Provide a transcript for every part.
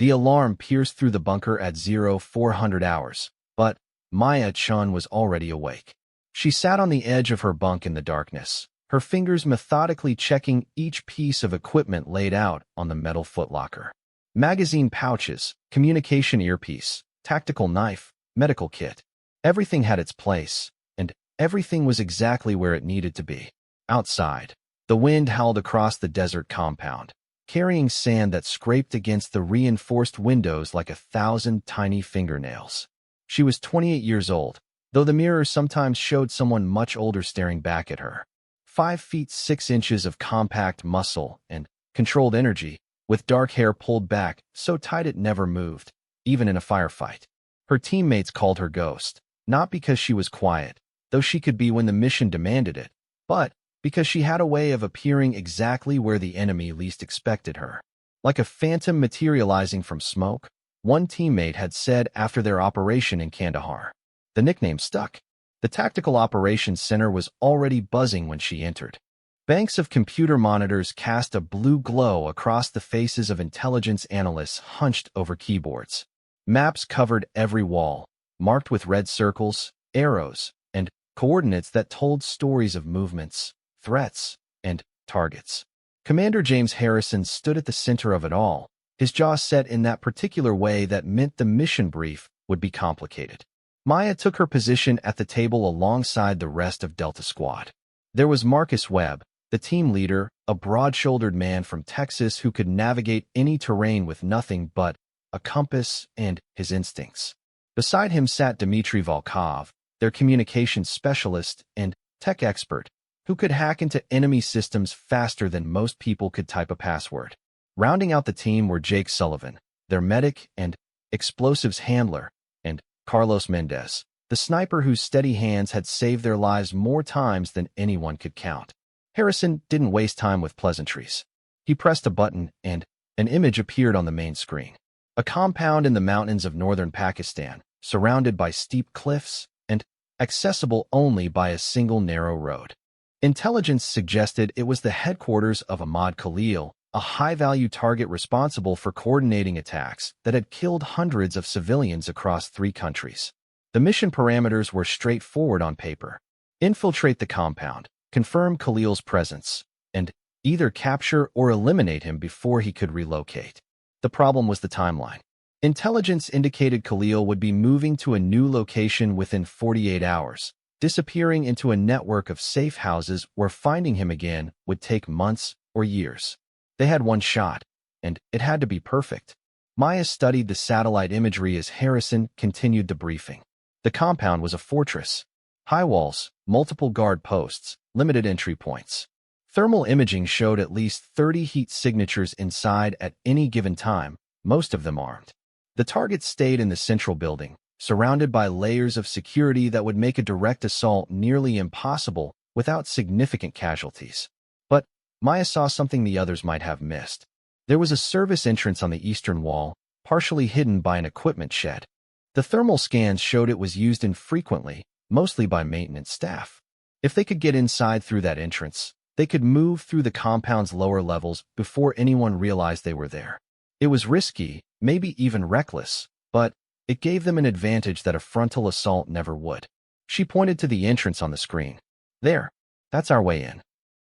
The alarm pierced through the bunker at 0400 hours, but Maya Chun was already awake. She sat on the edge of her bunk in the darkness, her fingers methodically checking each piece of equipment laid out on the metal footlocker. Magazine pouches, communication earpiece, tactical knife, medical kit. Everything had its place, and everything was exactly where it needed to be. Outside, the wind howled across the desert compound, carrying sand that scraped against the reinforced windows like 1,000 tiny fingernails. She was 28 years old, though the mirror sometimes showed someone much older staring back at her. 5 feet 6 inches of compact muscle and controlled energy, with dark hair pulled back so tight it never moved, even in a firefight. Her teammates called her Ghost, not because she was quiet, though she could be when the mission demanded it, but because she had a way of appearing exactly where the enemy least expected her. Like a phantom materializing from smoke, one teammate had said after their operation in Kandahar. The nickname stuck. The Tactical Operations Center was already buzzing when she entered. Banks of computer monitors cast a blue glow across the faces of intelligence analysts hunched over keyboards. Maps covered every wall, marked with red circles, arrows, and coordinates that told stories of movements, threats, and targets. Commander James Harrison stood at the center of it all, his jaw set in that particular way that meant the mission brief would be complicated. Maya took her position at the table alongside the rest of Delta Squad. There was Marcus Webb, the team leader, a broad-shouldered man from Texas who could navigate any terrain with nothing but a compass and his instincts. Beside him sat Dmitry Volkov, their communications specialist and tech expert, who could hack into enemy systems faster than most people could type a password. Rounding out the team were Jake Sullivan, their medic and explosives handler, and Carlos Mendez, the sniper whose steady hands had saved their lives more times than anyone could count. Harrison didn't waste time with pleasantries. He pressed a button and an image appeared on the main screen. A compound in the mountains of northern Pakistan, surrounded by steep cliffs and accessible only by a single narrow road. Intelligence suggested it was the headquarters of Ahmad Khalil, a high-value target responsible for coordinating attacks that had killed hundreds of civilians across 3 countries. The mission parameters were straightforward on paper. Infiltrate the compound, confirm Khalil's presence, and either capture or eliminate him before he could relocate. The problem was the timeline. Intelligence indicated Khalil would be moving to a new location within 48 hours, disappearing into a network of safe houses where finding him again would take months or years. They had one shot, and it had to be perfect. Maya studied the satellite imagery as Harrison continued the briefing. The compound was a fortress. High walls, multiple guard posts, limited entry points. Thermal imaging showed at least 30 heat signatures inside at any given time, most of them armed. The target stayed in the central building, surrounded by layers of security that would make a direct assault nearly impossible without significant casualties. But Maya saw something the others might have missed. There was a service entrance on the eastern wall, partially hidden by an equipment shed. The thermal scans showed it was used infrequently, mostly by maintenance staff. If they could get inside through that entrance, they could move through the compound's lower levels before anyone realized they were there. It was risky, maybe even reckless, but it gave them an advantage that a frontal assault never would. She pointed to the entrance on the screen. There, that's our way in.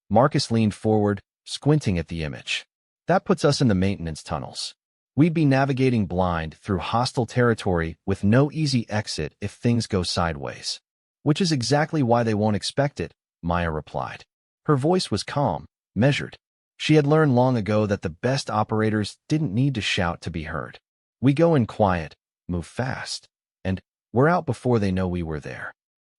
Marcus leaned forward, squinting at the image. That puts us in the maintenance tunnels. We'd be navigating blind through hostile territory with no easy exit if things go sideways. Which is exactly why they won't expect it, Maya replied. Her voice was calm, measured. She had learned long ago that the best operators didn't need to shout to be heard. We go in quiet, move fast, and we're out before they know we were there.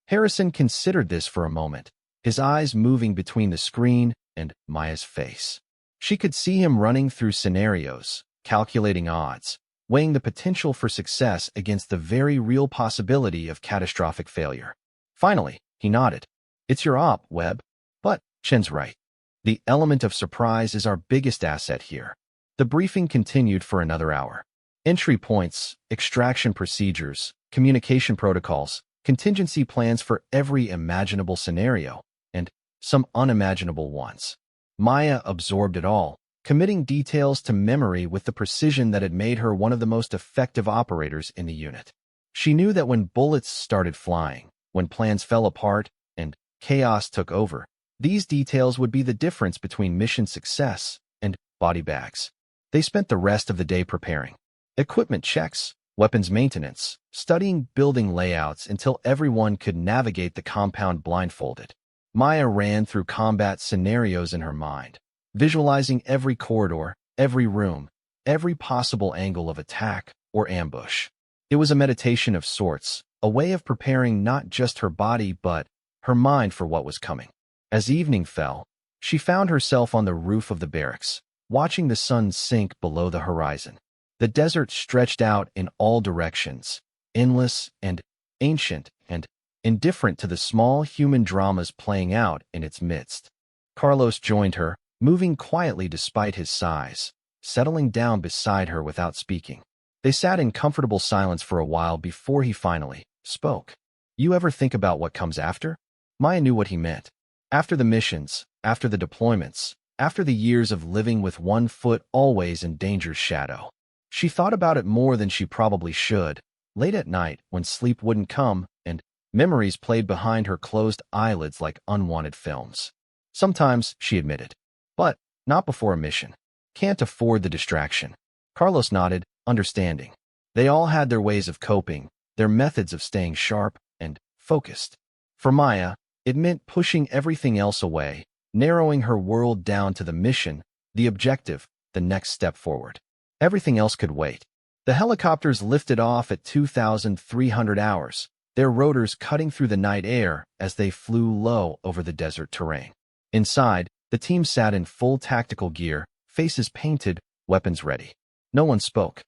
Harrison considered this for a moment, his eyes moving between the screen and Maya's face. She could see him running through scenarios, calculating odds, weighing the potential for success against the very real possibility of catastrophic failure. Finally, he nodded. It's your op, Webb. But Chen's right. The element of surprise is our biggest asset here. The briefing continued for another hour. Entry points, extraction procedures, communication protocols, contingency plans for every imaginable scenario, and some unimaginable ones. Maya absorbed it all, committing details to memory with the precision that had made her one of the most effective operators in the unit. She knew that when bullets started flying, when plans fell apart, and chaos took over, these details would be the difference between mission success and body bags. They spent the rest of the day preparing equipment checks, weapons maintenance, studying building layouts until everyone could navigate the compound blindfolded. Maya ran through combat scenarios in her mind, visualizing every corridor, every room, every possible angle of attack or ambush. It was a meditation of sorts, a way of preparing not just her body but her mind for what was coming. As evening fell, she found herself on the roof of the barracks, watching the sun sink below the horizon. The desert stretched out in all directions, endless and ancient and indifferent to the small human dramas playing out in its midst. Carlos joined her, moving quietly despite his size, settling down beside her without speaking. They sat in comfortable silence for a while before he finally spoke. "You ever think about what comes after?" Maya knew what he meant. After the missions, after the deployments, after the years of living with one foot always in danger's shadow. She thought about it more than she probably should, late at night when sleep wouldn't come and memories played behind her closed eyelids like unwanted films. Sometimes, she admitted, but not before a mission. Can't afford the distraction. Carlos nodded, understanding. They all had their ways of coping, their methods of staying sharp and focused. For Maya, it meant pushing everything else away, narrowing her world down to the mission, the objective, the next step forward. Everything else could wait. The helicopters lifted off at 2,300 hours, their rotors cutting through the night air as they flew low over the desert terrain. Inside, the team sat in full tactical gear, faces painted, weapons ready. No one spoke.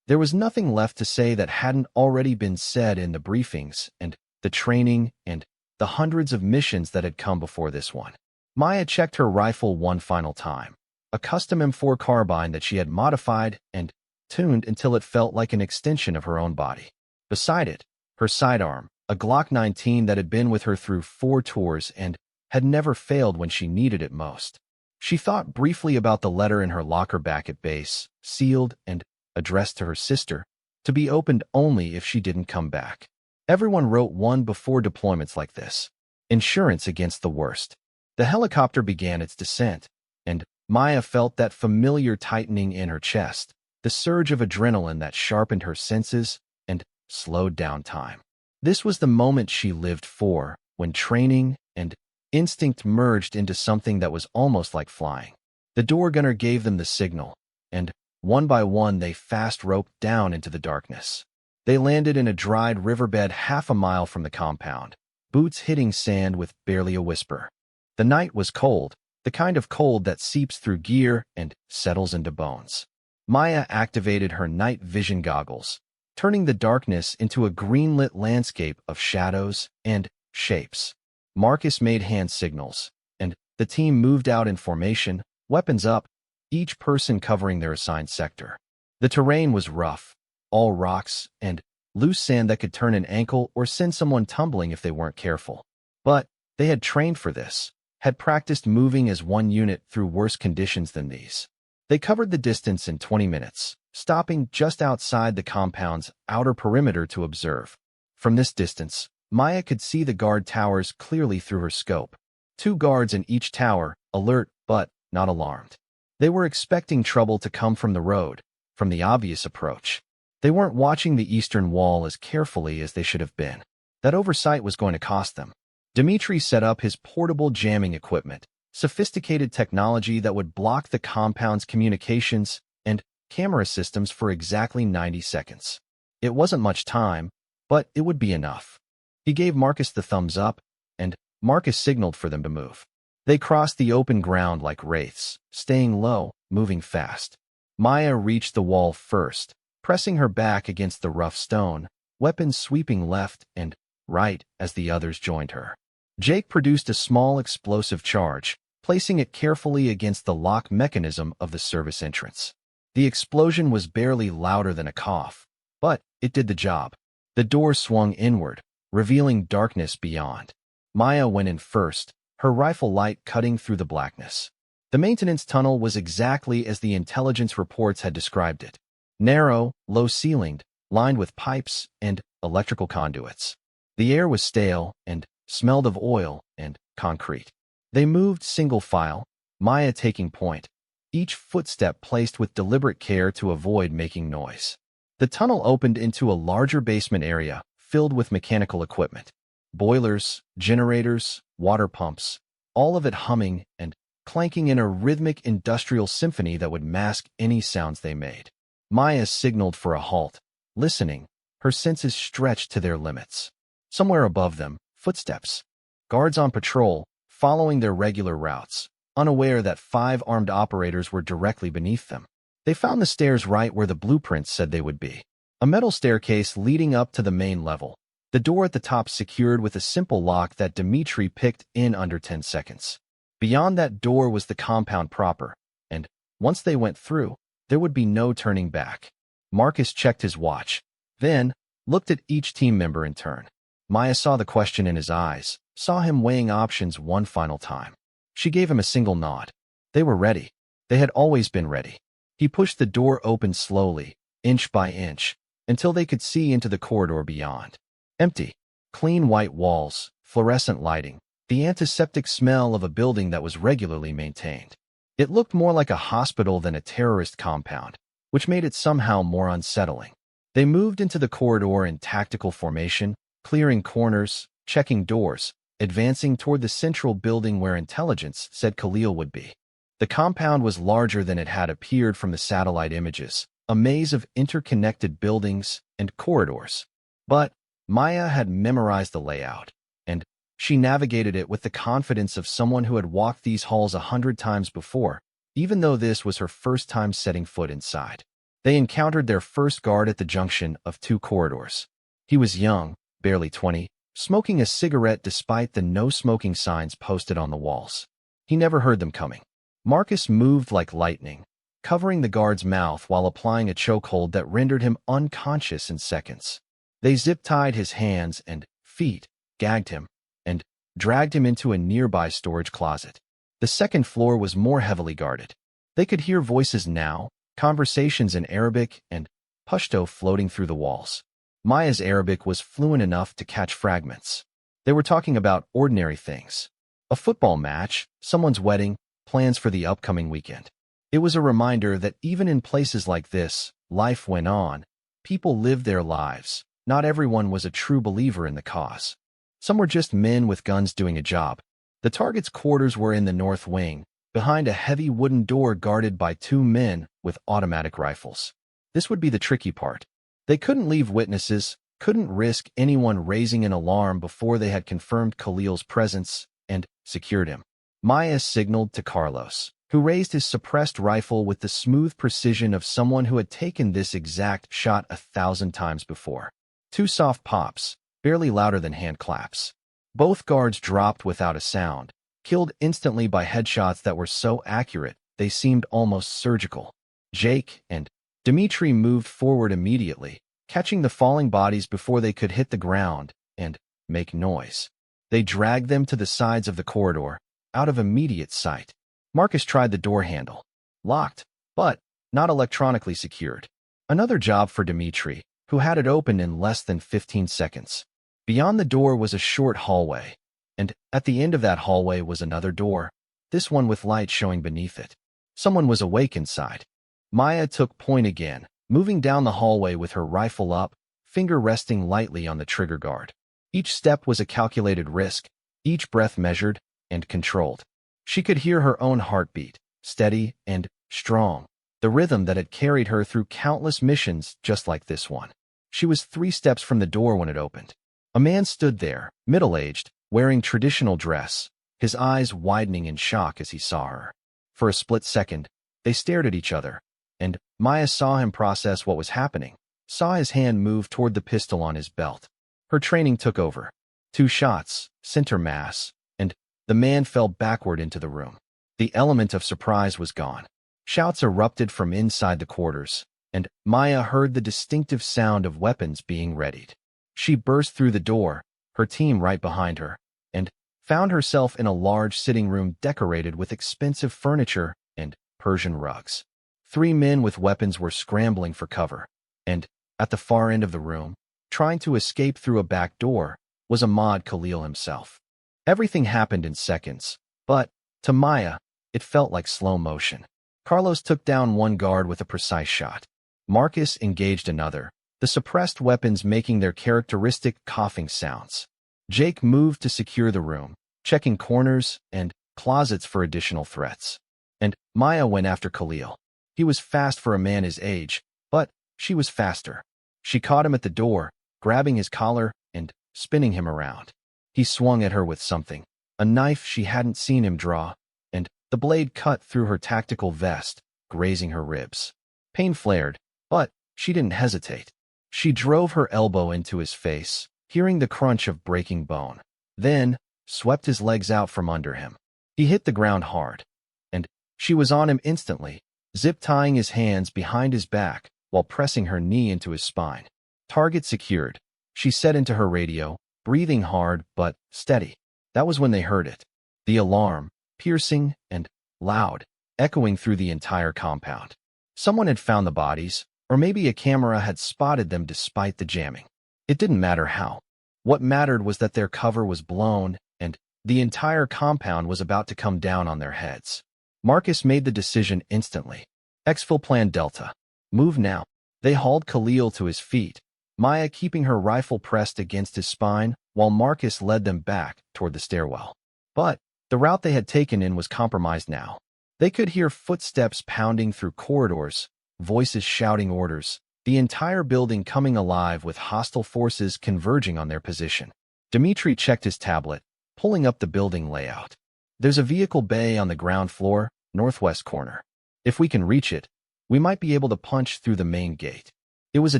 There was nothing left to say that hadn't already been said in the briefings and the training and the hundreds of missions that had come before this one. Maya checked her rifle one final time. A custom M4 carbine that she had modified and tuned until it felt like an extension of her own body. Beside it, her sidearm, a Glock 19 that had been with her through 4 tours and had never failed when she needed it most. She thought briefly about the letter in her locker back at base, sealed and addressed to her sister, to be opened only if she didn't come back. Everyone wrote one before deployments like this. Insurance against the worst. The helicopter began its descent, and Maya felt that familiar tightening in her chest, the surge of adrenaline that sharpened her senses and slowed down time. This was the moment she lived for, when training and instinct merged into something that was almost like flying. The door gunner gave them the signal, and one by one they fast roped down into the darkness. They landed in a dried riverbed half a mile from the compound, boots hitting sand with barely a whisper. The night was cold, the kind of cold that seeps through gear and settles into bones. Maya activated her night vision goggles, turning the darkness into a green-lit landscape of shadows and shapes. Marcus made hand signals, and the team moved out in formation, weapons up, each person covering their assigned sector. The terrain was rough, all rocks and loose sand that could turn an ankle or send someone tumbling if they weren't careful. But they had trained for this, had practiced moving as one unit through worse conditions than these. They covered the distance in 20 minutes, stopping just outside the compound's outer perimeter to observe. From this distance, Maya could see the guard towers clearly through her scope. 2 guards in each tower, alert but not alarmed. They were expecting trouble to come from the road, from the obvious approach. They weren't watching the eastern wall as carefully as they should have been. That oversight was going to cost them. Dmitri set up his portable jamming equipment, sophisticated technology that would block the compound's communications and camera systems for exactly 90 seconds. It wasn't much time, but it would be enough. He gave Marcus the thumbs up, and Marcus signaled for them to move. They crossed the open ground like wraiths, staying low, moving fast. Maya reached the wall first, pressing her back against the rough stone, weapons sweeping left and right as the others joined her. Jake produced a small explosive charge, placing it carefully against the lock mechanism of the service entrance. The explosion was barely louder than a cough, but it did the job. The door swung inward, revealing darkness beyond. Maya went in first, her rifle light cutting through the blackness. The maintenance tunnel was exactly as the intelligence reports had described it. Narrow, low-ceilinged, lined with pipes and electrical conduits. The air was stale and smelled of oil and concrete. They moved single file, Maya taking point, each footstep placed with deliberate care to avoid making noise. The tunnel opened into a larger basement area filled with mechanical equipment. Boilers, generators, water pumps, all of it humming and clanking in a rhythmic industrial symphony that would mask any sounds they made. Maya signaled for a halt, listening, her senses stretched to their limits. Somewhere above them, footsteps. Guards on patrol, following their regular routes, unaware that 5 armed operators were directly beneath them. They found the stairs right where the blueprints said they would be. A metal staircase leading up to the main level. The door at the top secured with a simple lock that Dmitri picked in under 10 seconds. Beyond that door was the compound proper, and once they went through, there would be no turning back. Marcus checked his watch, then looked at each team member in turn. Maya saw the question in his eyes, saw him weighing options one final time. She gave him a single nod. They were ready. They had always been ready. He pushed the door open slowly, inch by inch, until they could see into the corridor beyond. Empty. Clean white walls, fluorescent lighting, the antiseptic smell of a building that was regularly maintained. It looked more like a hospital than a terrorist compound, which made it somehow more unsettling. They moved into the corridor in tactical formation, clearing corners, checking doors, advancing toward the central building where intelligence said Khalil would be. The compound was larger than it had appeared from the satellite images, a maze of interconnected buildings and corridors. But Maya had memorized the layout, and she navigated it with the confidence of someone who had walked these halls 100 times before, even though this was her first time setting foot inside. They encountered their first guard at the junction of 2 corridors. He was young, barely 20, smoking a cigarette despite the no-smoking signs posted on the walls. He never heard them coming. Marcus moved like lightning, covering the guard's mouth while applying a chokehold that rendered him unconscious in seconds. They zip-tied his hands and feet, gagged him, and dragged him into a nearby storage closet. The second floor was more heavily guarded. They could hear voices now, conversations in Arabic and Pashto floating through the walls. Maya's Arabic was fluent enough to catch fragments. They were talking about ordinary things. A football match, someone's wedding, plans for the upcoming weekend. It was a reminder that even in places like this, life went on. People lived their lives. Not everyone was a true believer in the cause. Some were just men with guns doing a job. The target's quarters were in the north wing, behind a heavy wooden door guarded by 2 men with automatic rifles. This would be the tricky part. They couldn't leave witnesses, couldn't risk anyone raising an alarm before they had confirmed Khalil's presence and secured him. Maya signaled to Carlos, who raised his suppressed rifle with the smooth precision of someone who had taken this exact shot 1,000 times before. 2 soft pops, barely louder than hand claps. Both guards dropped without a sound, killed instantly by headshots that were so accurate they seemed almost surgical. Jake and Dmitri moved forward immediately, catching the falling bodies before they could hit the ground and make noise. They dragged them to the sides of the corridor, out of immediate sight. Marcus tried the door handle. Locked, but not electronically secured. Another job for Dmitri, who had it open in less than 15 seconds. Beyond the door was a short hallway, and at the end of that hallway was another door, this one with light showing beneath it. Someone was awake inside. Maya took point again, moving down the hallway with her rifle up, finger resting lightly on the trigger guard. Each step was a calculated risk, each breath measured and controlled. She could hear her own heartbeat, steady and strong, the rhythm that had carried her through countless missions just like this one. She was 3 steps from the door when it opened. A man stood there, middle-aged, wearing traditional dress, his eyes widening in shock as he saw her. For a split second, they stared at each other, and Maya saw him process what was happening, saw his hand move toward the pistol on his belt. Her training took over. 2 shots, center mass, and the man fell backward into the room. The element of surprise was gone. Shouts erupted from inside the quarters, and Maya heard the distinctive sound of weapons being readied. She burst through the door, her team right behind her, and found herself in a large sitting room decorated with expensive furniture and Persian rugs. Three men with weapons were scrambling for cover, and at the far end of the room, trying to escape through a back door, was Ahmad Khalil himself. Everything happened in seconds, but, to Maya, it felt like slow motion. Carlos took down one guard with a precise shot. Marcus engaged another, the suppressed weapons making their characteristic coughing sounds. Jake moved to secure the room, checking corners and closets for additional threats. And Maya went after Khalil. He was fast for a man his age, but she was faster. She caught him at the door, grabbing his collar and spinning him around. He swung at her with something, a knife she hadn't seen him draw, and the blade cut through her tactical vest, grazing her ribs. Pain flared, but she didn't hesitate. She drove her elbow into his face, hearing the crunch of breaking bone, then swept his legs out from under him. He hit the ground hard, and she was on him instantly, zip-tying his hands behind his back while pressing her knee into his spine. Target secured, she said into her radio, breathing hard but steady. That was when they heard it. The alarm, piercing and loud, echoing through the entire compound. Someone had found the bodies, or maybe a camera had spotted them despite the jamming. It didn't matter how. What mattered was that their cover was blown, and the entire compound was about to come down on their heads. Marcus made the decision instantly. Exfil Plan Delta. Move now. They hauled Khalil to his feet, Maya keeping her rifle pressed against his spine, while Marcus led them back toward the stairwell. But the route they had taken in was compromised now. They could hear footsteps pounding through corridors, voices shouting orders, the entire building coming alive with hostile forces converging on their position. Dmitri checked his tablet, pulling up the building layout. There's a vehicle bay on the ground floor, northwest corner. If we can reach it, we might be able to punch through the main gate. It was a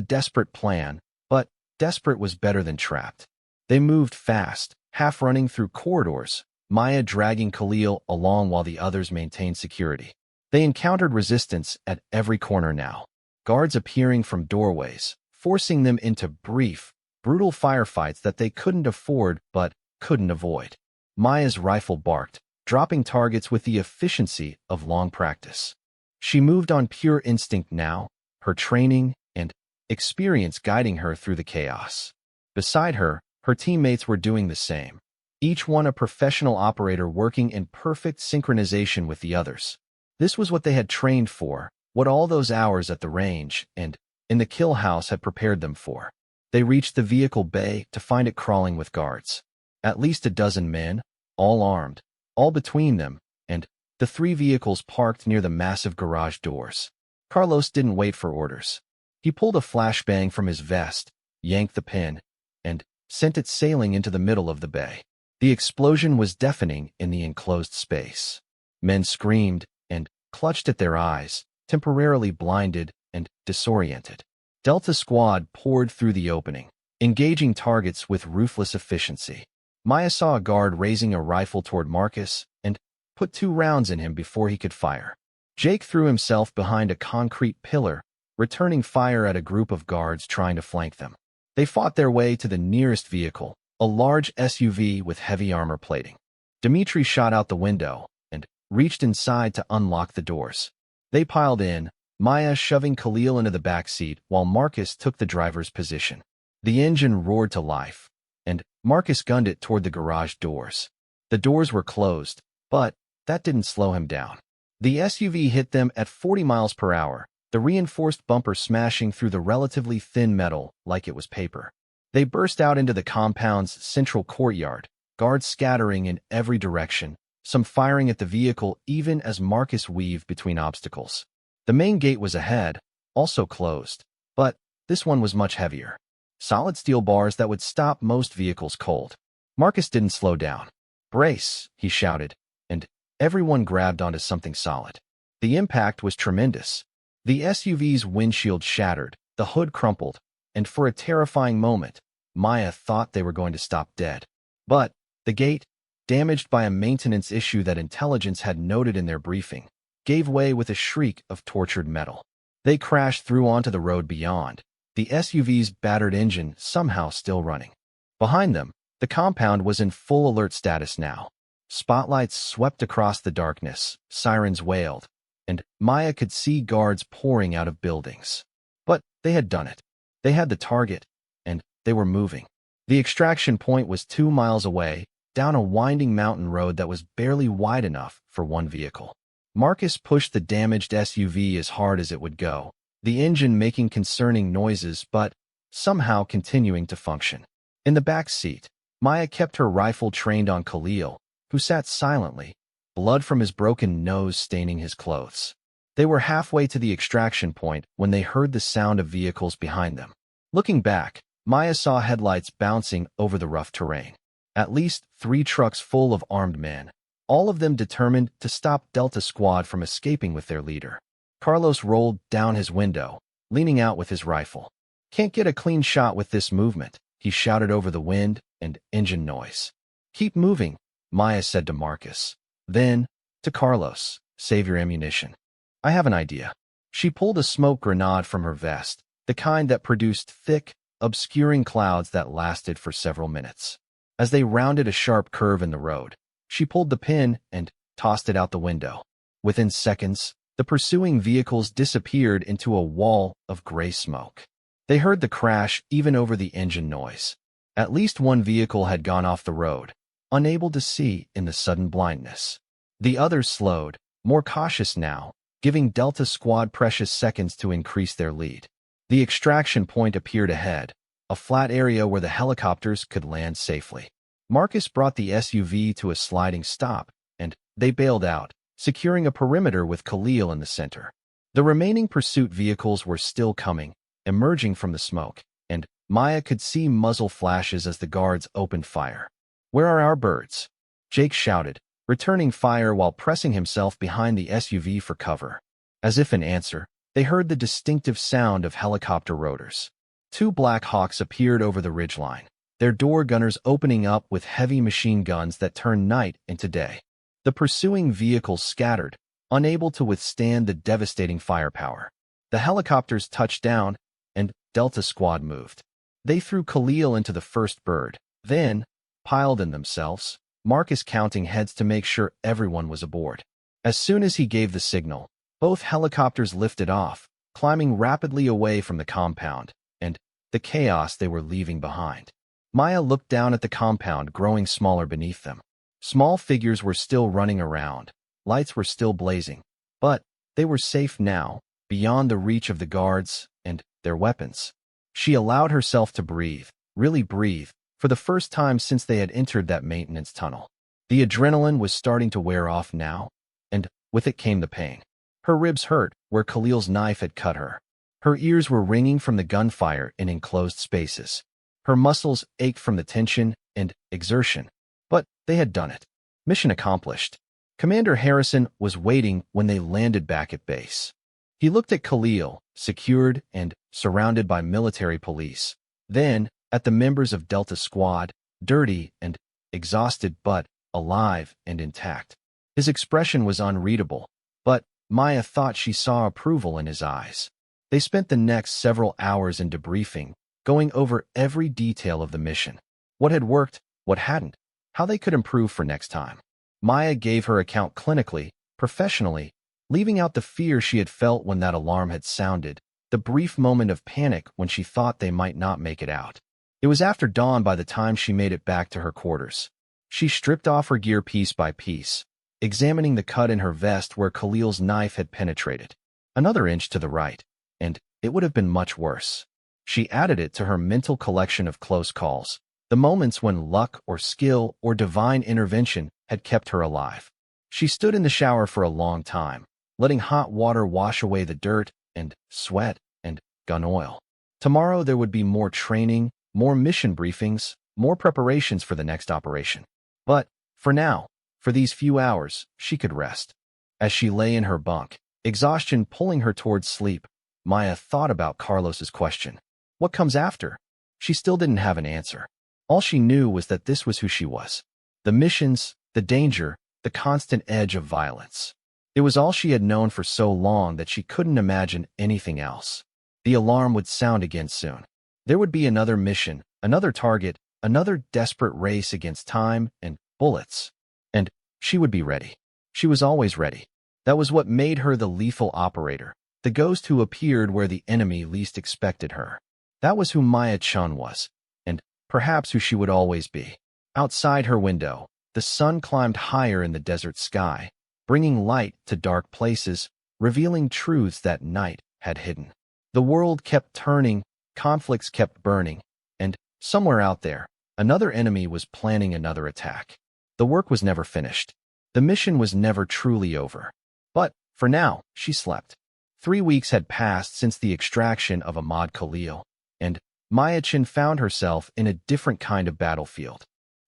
desperate plan, but desperate was better than trapped. They moved fast, half running through corridors, Maya dragging Khalil along while the others maintained security. They encountered resistance at every corner now, guards appearing from doorways, forcing them into brief, brutal firefights that they couldn't afford but couldn't avoid. Maya's rifle barked, dropping targets with the efficiency of long practice. She moved on pure instinct now, her training and experience guiding her through the chaos. Beside her, her teammates were doing the same, each one a professional operator working in perfect synchronization with the others. This was what they had trained for, what all those hours at the range and in the kill house had prepared them for. They reached the vehicle bay to find it crawling with guards. At least a dozen men, all armed, all between them, and the three vehicles parked near the massive garage doors. Carlos didn't wait for orders. He pulled a flashbang from his vest, yanked the pin, and sent it sailing into the middle of the bay. The explosion was deafening in the enclosed space. Men screamed and clutched at their eyes, temporarily blinded and disoriented. Delta Squad poured through the opening, engaging targets with ruthless efficiency. Maya saw a guard raising a rifle toward Marcus and put 2 rounds in him before he could fire. Jake threw himself behind a concrete pillar, returning fire at a group of guards trying to flank them. They fought their way to the nearest vehicle, a large SUV with heavy armor plating. Dmitri shot out the window and reached inside to unlock the doors. They piled in, Maya shoving Khalil into the back seat while Marcus took the driver's position. The engine roared to life, and Marcus gunned it toward the garage doors. The doors were closed, but that didn't slow him down. The SUV hit them at 40 miles per hour, the reinforced bumper smashing through the relatively thin metal like it was paper. They burst out into the compound's central courtyard, guards scattering in every direction, some firing at the vehicle even as Marcus weaved between obstacles. The main gate was ahead, also closed, but this one was much heavier. Solid steel bars that would stop most vehicles cold. Marcus didn't slow down. "Brace," he shouted, and everyone grabbed onto something solid. The impact was tremendous. The SUV's windshield shattered, the hood crumpled, and for a terrifying moment, Maya thought they were going to stop dead. But the gate, damaged by a maintenance issue that intelligence had noted in their briefing, gave way with a shriek of tortured metal. They crashed through onto the road beyond, the SUV's battered engine somehow still running. Behind them, The compound was in full alert status now. Spotlights swept across the darkness, sirens wailed, and Maya could see guards pouring out of buildings. But they had done it. They had the target, and they were moving. The extraction point was 2 miles away, down a winding mountain road that was barely wide enough for one vehicle. Marcus pushed the damaged SUV as hard as it would go, the engine making concerning noises but somehow continuing to function. In the back seat, Maya kept her rifle trained on Khalil, who sat silently, blood from his broken nose staining his clothes. They were halfway to the extraction point when they heard the sound of vehicles behind them. Looking back, Maya saw headlights bouncing over the rough terrain. At least 3 trucks full of armed men, all of them determined to stop Delta Squad from escaping with their leader. Carlos rolled down his window, leaning out with his rifle. "Can't get a clean shot with this movement," he shouted over the wind and engine noise. "Keep moving," Maya said to Marcus. Then, to Carlos, "Save your ammunition. I have an idea." She pulled a smoke grenade from her vest, the kind that produced thick, obscuring clouds that lasted for several minutes. As they rounded a sharp curve in the road, she pulled the pin and tossed it out the window. Within seconds, the pursuing vehicles disappeared into a wall of gray smoke. They heard the crash even over the engine noise. At least one vehicle had gone off the road, unable to see in the sudden blindness. The others slowed, more cautious now, giving Delta Squad precious seconds to increase their lead. The extraction point appeared ahead, a flat area where the helicopters could land safely. Marcus brought the SUV to a sliding stop, and they bailed out, securing a perimeter with Khalil in the center. The remaining pursuit vehicles were still coming, emerging from the smoke, and Maya could see muzzle flashes as the guards opened fire. "Where are our birds?" Jake shouted, returning fire while pressing himself behind the SUV for cover. As if in answer, they heard the distinctive sound of helicopter rotors. 2 Black Hawks appeared over the ridgeline, their door gunners opening up with heavy machine guns that turned night into day. The pursuing vehicles scattered, unable to withstand the devastating firepower. The helicopters touched down, and Delta Squad moved. They threw Khalil into the first bird, then piled in themselves, Marcus counting heads to make sure everyone was aboard. As soon as he gave the signal, both helicopters lifted off, climbing rapidly away from the compound and the chaos they were leaving behind. Maya looked down at the compound growing smaller beneath them. Small figures were still running around, lights were still blazing, but they were safe now, beyond the reach of the guards and their weapons. She allowed herself to breathe, really breathe, for the first time since they had entered that maintenance tunnel. The adrenaline was starting to wear off now, and with it came the pain. Her ribs hurt where Khalil's knife had cut her. Her ears were ringing from the gunfire in enclosed spaces. Her muscles ached from the tension and exertion. But they had done it. Mission accomplished. Commander Harrison was waiting when they landed back at base. He looked at Khalil, secured and surrounded by military police. Then, at the members of Delta Squad, dirty and exhausted but alive and intact. His expression was unreadable, but Maya thought she saw approval in his eyes. They spent the next several hours in debriefing, going over every detail of the mission. What had worked, what hadn't, how they could improve for next time. Maya gave her account clinically, professionally, leaving out the fear she had felt when that alarm had sounded, the brief moment of panic when she thought they might not make it out. It was after dawn by the time she made it back to her quarters. She stripped off her gear piece by piece, examining the cut in her vest where Khalil's knife had penetrated. Another inch to the right, and it would have been much worse. She added it to her mental collection of close calls, the moments when luck or skill or divine intervention had kept her alive. She stood in the shower for a long time, letting hot water wash away the dirt and sweat and gun oil. Tomorrow there would be more training, more mission briefings, more preparations for the next operation. But, for now, for these few hours, she could rest. As she lay in her bunk, exhaustion pulling her towards sleep, Maya thought about Carlos's question. What comes after? She still didn't have an answer. All she knew was that this was who she was. The missions, the danger, the constant edge of violence. It was all she had known for so long that she couldn't imagine anything else. The alarm would sound again soon. There would be another mission, another target, another desperate race against time and bullets. And she would be ready. She was always ready. That was what made her the lethal operator, the ghost who appeared where the enemy least expected her. That was who Maya Chun was, and perhaps who she would always be. Outside her window, the sun climbed higher in the desert sky, bringing light to dark places, revealing truths that night had hidden. The world kept turning, conflicts kept burning, and somewhere out there, another enemy was planning another attack. The work was never finished. The mission was never truly over. But, for now, she slept. 3 weeks had passed since the extraction of Ahmad Khalil, and Maya Chin found herself in a different kind of battlefield.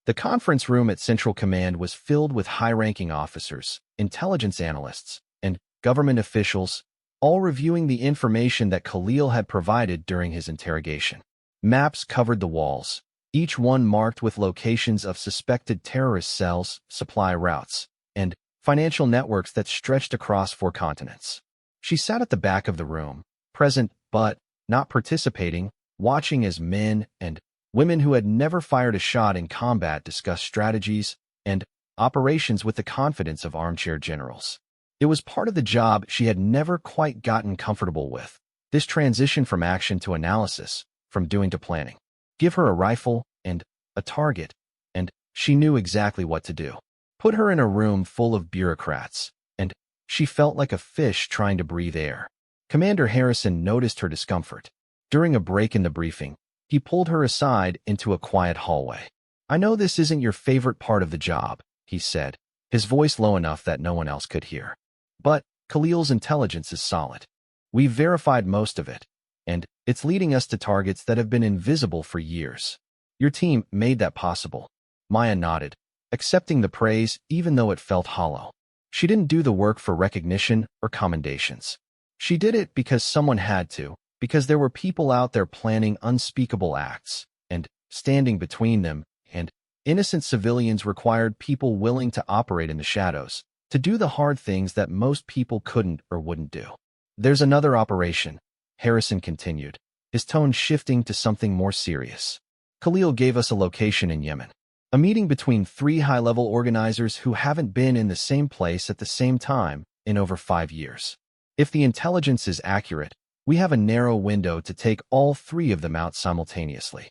The conference room at Central Command was filled with high-ranking officers, intelligence analysts, and government officials, all reviewing the information that Khalil had provided during his interrogation. Maps covered the walls, each one marked with locations of suspected terrorist cells, supply routes, and financial networks that stretched across 4 continents. She sat at the back of the room, present but not participating, watching as men and women who had never fired a shot in combat discussed strategies and operations with the confidence of armchair generals. It was part of the job she had never quite gotten comfortable with, this transition from action to analysis, from doing to planning. Give her a rifle and a target, and she knew exactly what to do. Put her in a room full of bureaucrats, and she felt like a fish trying to breathe air. Commander Harrison noticed her discomfort. During a break in the briefing, he pulled her aside into a quiet hallway. "I know this isn't your favorite part of the job," he said, his voice low enough that no one else could hear. "But Khalil's intelligence is solid. We've verified most of it, and it's leading us to targets that have been invisible for years. Your team made that possible." Maya nodded, accepting the praise even though it felt hollow. She didn't do the work for recognition or commendations. She did it because someone had to, because there were people out there planning unspeakable acts, and standing between them and innocent civilians required people willing to operate in the shadows, to do the hard things that most people couldn't or wouldn't do. "There's another operation," Harrison continued, his tone shifting to something more serious. "Khalil gave us a location in Yemen. A meeting between 3 high-level organizers who haven't been in the same place at the same time in over 5 years. If the intelligence is accurate, we have a narrow window to take all 3 of them out simultaneously."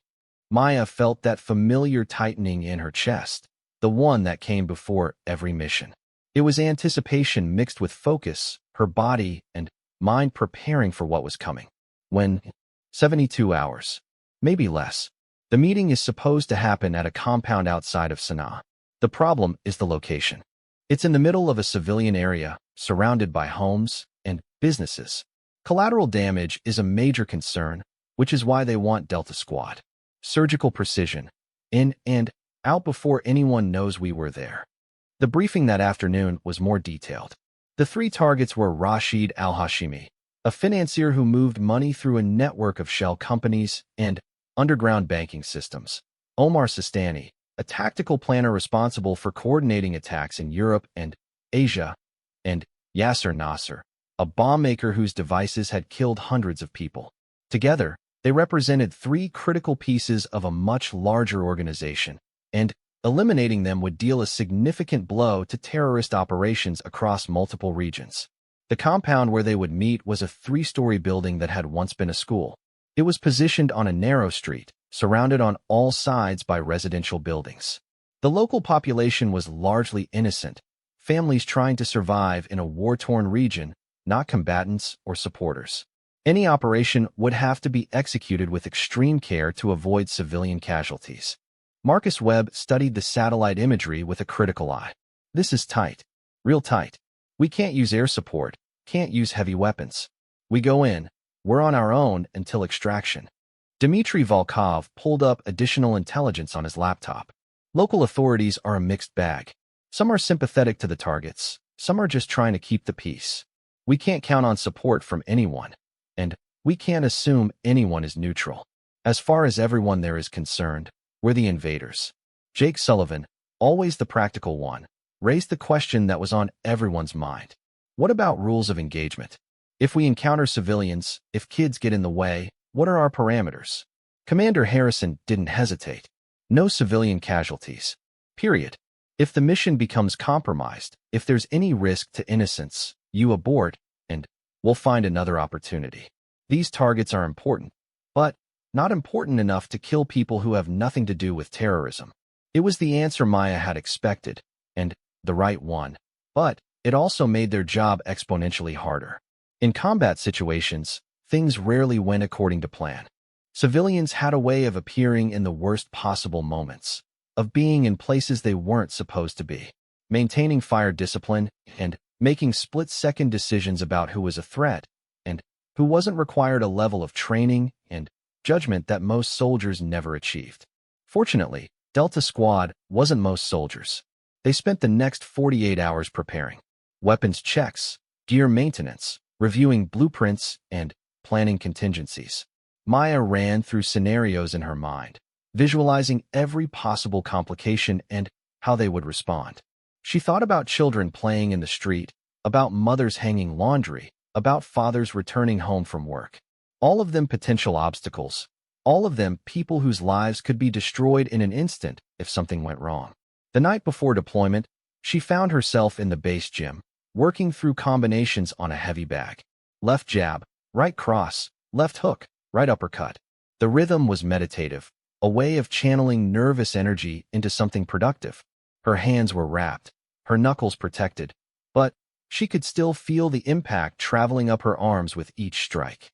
Maya felt that familiar tightening in her chest, the one that came before every mission. It was anticipation mixed with focus, her body and mind preparing for what was coming. When 72 hours, maybe less. The meeting is supposed to happen at a compound outside of Sana'a. The problem is the location. It's in the middle of a civilian area, surrounded by homes and businesses. Collateral damage is a major concern, which is why they want Delta Squad. Surgical precision, in and out before anyone knows we were there. The briefing that afternoon was more detailed. The 3 targets were Rashid al-Hashimi, a financier who moved money through a network of shell companies and underground banking systems; Omar Sistani, a tactical planner responsible for coordinating attacks in Europe and Asia; and Yasser Nasser, a bomb maker whose devices had killed hundreds of people. Together, they represented 3 critical pieces of a much larger organization, and eliminating them would deal a significant blow to terrorist operations across multiple regions. The compound where they would meet was a 3-story building that had once been a school. It was positioned on a narrow street, surrounded on all sides by residential buildings. The local population was largely innocent, families trying to survive in a war-torn region, not combatants or supporters. Any operation would have to be executed with extreme care to avoid civilian casualties. Marcus Webb studied the satellite imagery with a critical eye. "This is tight. Real tight. We can't use air support, can't use heavy weapons. We go in, we're on our own until extraction." Dmitry Volkov pulled up additional intelligence on his laptop. Local authorities are a mixed bag. Some are sympathetic to the targets, some are just trying to keep the peace. We can't count on support from anyone, and we can't assume anyone is neutral. As far as everyone there is concerned, we're the invaders. Jake Sullivan, always the practical one, raised the question that was on everyone's mind. What about rules of engagement? If we encounter civilians, if kids get in the way, what are our parameters? Commander Harrison didn't hesitate. No civilian casualties. Period. If the mission becomes compromised, if there's any risk to innocence, you abort, and we'll find another opportunity. These targets are important, but not important enough to kill people who have nothing to do with terrorism. It was the answer Maya had expected, and the right one, but it also made their job exponentially harder. In combat situations, things rarely went according to plan. Civilians had a way of appearing in the worst possible moments, of being in places they weren't supposed to be, maintaining fire discipline, and making split-second decisions about who was a threat and who wasn't. Required a level of training and judgment that most soldiers never achieved. Fortunately, Delta Squad wasn't most soldiers. They spent the next 48 hours preparing. Weapons checks, gear maintenance, reviewing blueprints, and planning contingencies. Maya ran through scenarios in her mind, visualizing every possible complication and how they would respond. She thought about children playing in the street, about mothers hanging laundry, about fathers returning home from work. All of them potential obstacles. All of them people whose lives could be destroyed in an instant if something went wrong. The night before deployment, she found herself in the base gym, working through combinations on a heavy bag. Left jab, right cross, left hook, right uppercut. The rhythm was meditative, a way of channeling nervous energy into something productive. Her hands were wrapped, her knuckles protected, but she could still feel the impact traveling up her arms with each strike.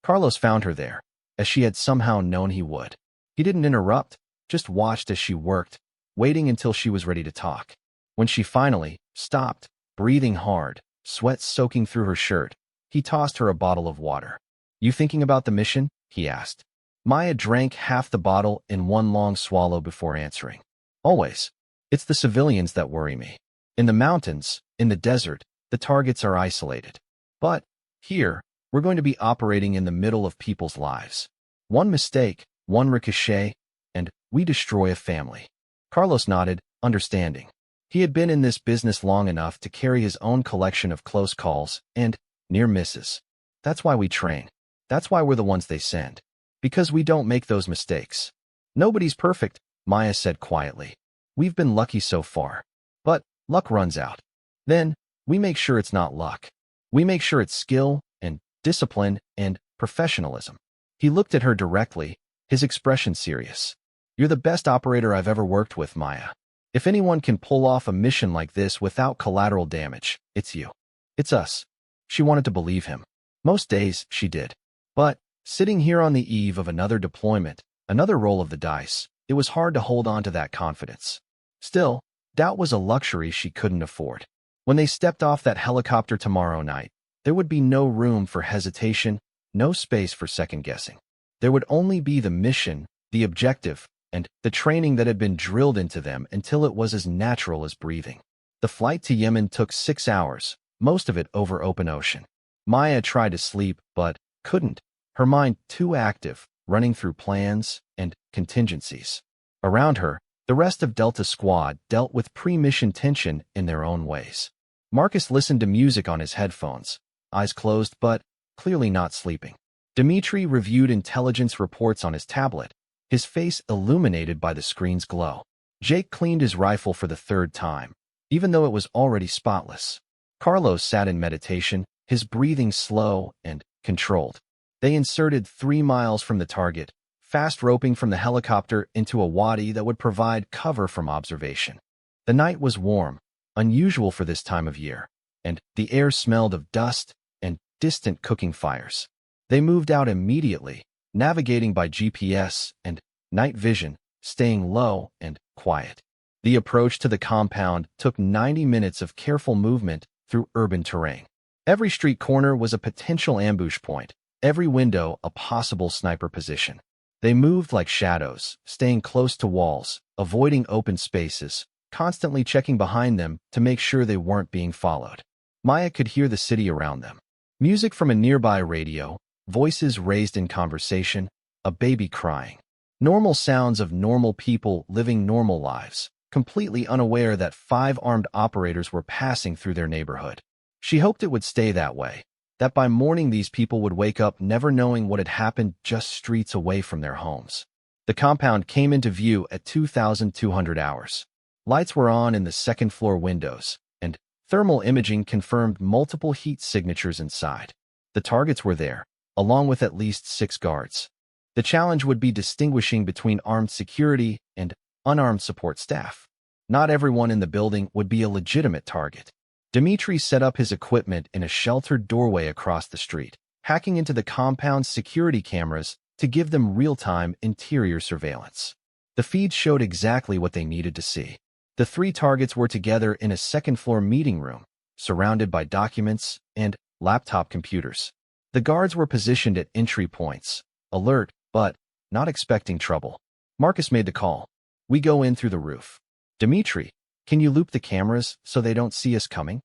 Carlos found her there, as she had somehow known he would. He didn't interrupt, just watched as she worked, waiting until she was ready to talk. When she finally stopped, breathing hard, sweat soaking through her shirt, he tossed her a bottle of water. "You thinking about the mission?" he asked. Maya drank half the bottle in one long swallow before answering. "Always. It's the civilians that worry me. In the mountains, in the desert, the targets are isolated. But here, we're going to be operating in the middle of people's lives. One mistake, one ricochet, and we destroy a family." Carlos nodded, understanding. He had been in this business long enough to carry his own collection of close calls and near misses. "That's why we train. That's why we're the ones they send. Because we don't make those mistakes." "Nobody's perfect," Maya said quietly. "We've been lucky so far. But luck runs out. Then, we make sure it's not luck. We make sure it's skill and discipline and professionalism." He looked at her directly, his expression serious. "You're the best operator I've ever worked with, Maya. If anyone can pull off a mission like this without collateral damage, it's you. It's us." She wanted to believe him. Most days, she did. But, sitting here on the eve of another deployment, another roll of the dice, it was hard to hold on to that confidence. Still, doubt was a luxury she couldn't afford. When they stepped off that helicopter tomorrow night, there would be no room for hesitation, no space for second-guessing. There would only be the mission, the objective, and the training that had been drilled into them until it was as natural as breathing. The flight to Yemen took 6 hours, most of it over open ocean. Maya tried to sleep, but couldn't. Her mind too active, running through plans and contingencies. Around her, the rest of Delta Squad dealt with pre-mission tension in their own ways. Marcus listened to music on his headphones, eyes closed but clearly not sleeping. Dmitri reviewed intelligence reports on his tablet, his face illuminated by the screen's glow. Jake cleaned his rifle for the 3rd time, even though it was already spotless. Carlos sat in meditation, his breathing slow and controlled. They inserted 3 miles from the target, fast roping from the helicopter into a wadi that would provide cover from observation. The night was warm, unusual for this time of year, and the air smelled of dust and distant cooking fires. They moved out immediately, navigating by GPS and night vision, staying low and quiet. The approach to the compound took 90 minutes of careful movement through urban terrain. Every street corner was a potential ambush point, every window a possible sniper position. They moved like shadows, staying close to walls, avoiding open spaces, constantly checking behind them to make sure they weren't being followed. Maya could hear the city around them. Music from a nearby radio, voices raised in conversation, a baby crying. Normal sounds of normal people living normal lives, completely unaware that 5 armed operators were passing through their neighborhood. She hoped it would stay that way, that by morning these people would wake up never knowing what had happened just streets away from their homes. The compound came into view at 2,200 hours. Lights were on in the second-floor windows, and thermal imaging confirmed multiple heat signatures inside. The targets were there, along with at least 6 guards. The challenge would be distinguishing between armed security and unarmed support staff. Not everyone in the building would be a legitimate target. Dmitri set up his equipment in a sheltered doorway across the street, hacking into the compound's security cameras to give them real-time interior surveillance. The feeds showed exactly what they needed to see. The 3 targets were together in a second-floor meeting room, surrounded by documents and laptop computers. The guards were positioned at entry points, alert, but not expecting trouble. Marcus made the call. "We go in through the roof." "Dmitri, can you loop the cameras so they don't see us coming?"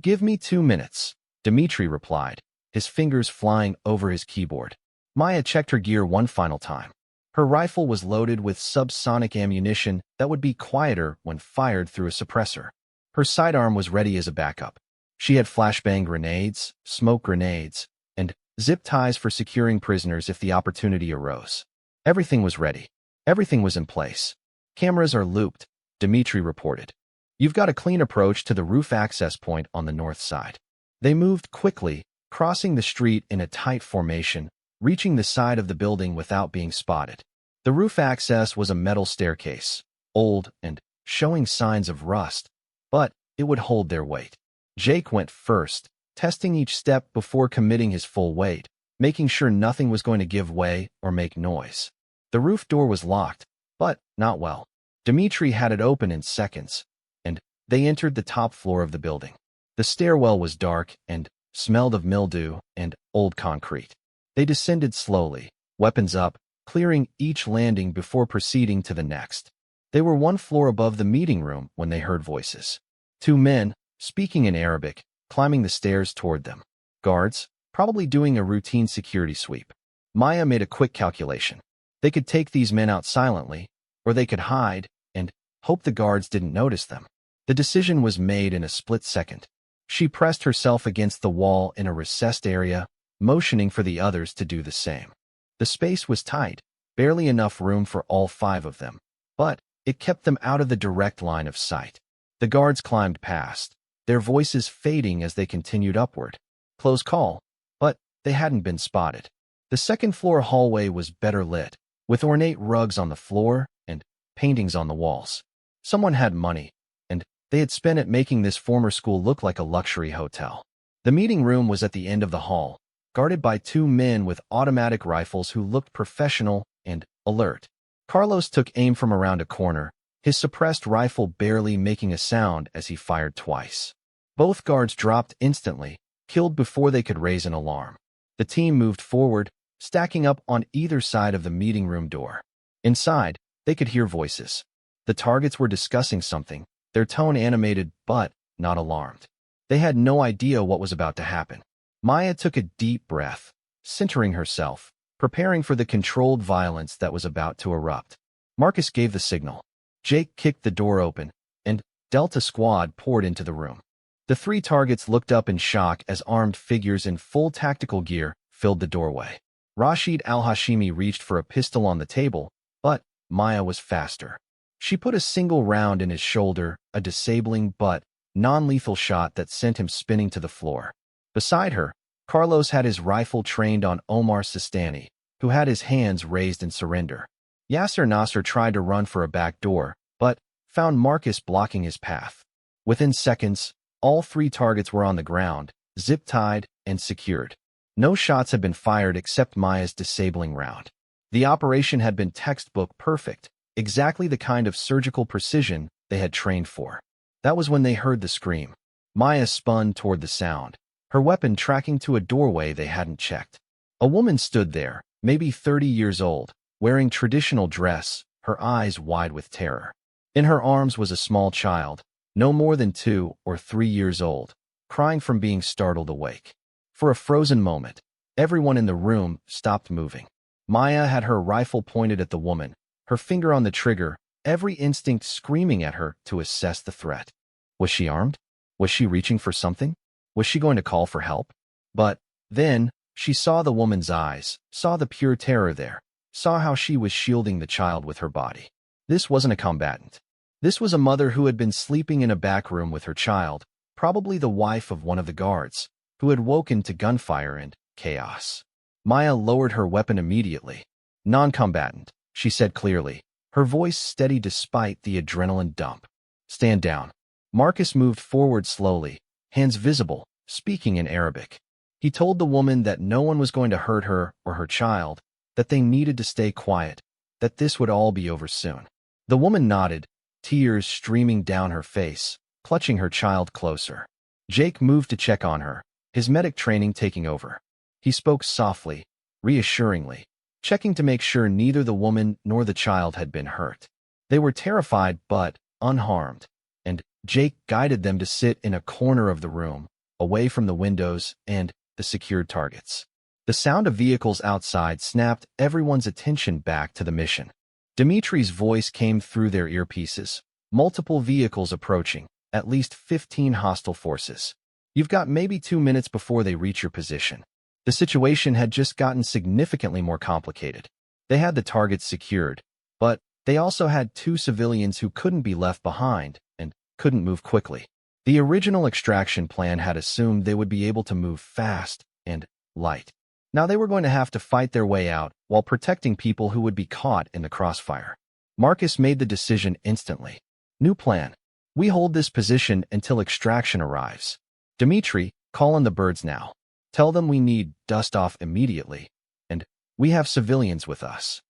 "Give me 2 minutes," Dmitri replied, his fingers flying over his keyboard. Maya checked her gear one final time. Her rifle was loaded with subsonic ammunition that would be quieter when fired through a suppressor. Her sidearm was ready as a backup. She had flashbang grenades, smoke grenades, and zip ties for securing prisoners if the opportunity arose. Everything was ready. Everything was in place. "Cameras are looped," Dmitri reported. "You've got a clean approach to the roof access point on the north side." They moved quickly, crossing the street in a tight formation, reaching the side of the building without being spotted. The roof access was a metal staircase, old and showing signs of rust, but it would hold their weight. Jake went first, testing each step before committing his full weight, making sure nothing was going to give way or make noise. The roof door was locked, but not well. Dmitri had it open in seconds, and they entered the top floor of the building. The stairwell was dark and smelled of mildew and old concrete. They descended slowly, weapons up, clearing each landing before proceeding to the next. They were 1 floor above the meeting room when they heard voices. 2 men, speaking in Arabic, climbing the stairs toward them. Guards, probably doing a routine security sweep. Maya made a quick calculation. They could take these men out silently, or they could hide and hope the guards didn't notice them. The decision was made in a split second. She pressed herself against the wall in a recessed area, motioning for the others to do the same. The space was tight, barely enough room for all 5 of them, but it kept them out of the direct line of sight. The guards climbed past, their voices fading as they continued upward. Close call, but they hadn't been spotted. The second-floor hallway was better lit, with ornate rugs on the floor and paintings on the walls. Someone had money, and they had spent it making this former school look like a luxury hotel. The meeting room was at the end of the hall, guarded by 2 men with automatic rifles who looked professional and alert. Carlos took aim from around a corner, his suppressed rifle barely making a sound as he fired twice. Both guards dropped instantly, killed before they could raise an alarm. The team moved forward, stacking up on either side of the meeting room door. Inside, they could hear voices. The targets were discussing something, their tone animated but not alarmed. They had no idea what was about to happen. Maya took a deep breath, centering herself, preparing for the controlled violence that was about to erupt. Marcus gave the signal. Jake kicked the door open, and Delta Squad poured into the room. The 3 targets looked up in shock as armed figures in full tactical gear filled the doorway. Rashid al-Hashimi reached for a pistol on the table, but Maya was faster. She put a single round in his shoulder, a disabling but non-lethal shot that sent him spinning to the floor. Beside her, Carlos had his rifle trained on Omar Sistani, who had his hands raised in surrender. Yasser Nasser tried to run for a back door, but found Marcus blocking his path. Within seconds, all 3 targets were on the ground, zip-tied and secured. No shots had been fired except Maya's disabling round. The operation had been textbook perfect, exactly the kind of surgical precision they had trained for. That was when they heard the scream. Maya spun toward the sound, her weapon tracking to a doorway they hadn't checked. A woman stood there, maybe 30 years old, wearing traditional dress, her eyes wide with terror. In her arms was a small child, no more than 2 or 3 years old, crying from being startled awake. For a frozen moment, everyone in the room stopped moving. Maya had her rifle pointed at the woman, her finger on the trigger, every instinct screaming at her to assess the threat. Was she armed? Was she reaching for something? Was she going to call for help? But then, she saw the woman's eyes, saw the pure terror there, saw how she was shielding the child with her body. This wasn't a combatant. This was a mother who had been sleeping in a back room with her child, probably the wife of one of the guards, who had woken to gunfire and chaos. Maya lowered her weapon immediately. Non-combatant, she said clearly, her voice steady despite the adrenaline dump. Stand down. Marcus moved forward slowly, hands visible, speaking in Arabic. He told the woman that no one was going to hurt her or her child, that they needed to stay quiet, that this would all be over soon. The woman nodded, tears streaming down her face, clutching her child closer. Jake moved to check on her, his medic training taking over. He spoke softly, reassuringly, checking to make sure neither the woman nor the child had been hurt. They were terrified but unharmed, and Jake guided them to sit in a corner of the room, away from the windows and the secured targets. The sound of vehicles outside snapped everyone's attention back to the mission. Dimitri's voice came through their earpieces. Multiple vehicles approaching, at least 15 hostile forces. You've got maybe 2 minutes before they reach your position. The situation had just gotten significantly more complicated. They had the targets secured, but they also had 2 civilians who couldn't be left behind and couldn't move quickly. The original extraction plan had assumed they would be able to move fast and light. Now they were going to have to fight their way out while protecting people who would be caught in the crossfire. Marcus made the decision instantly. New plan. We hold this position until extraction arrives. Dimitri, call on the birds now. Tell them we need dust off immediately, and we have civilians with us.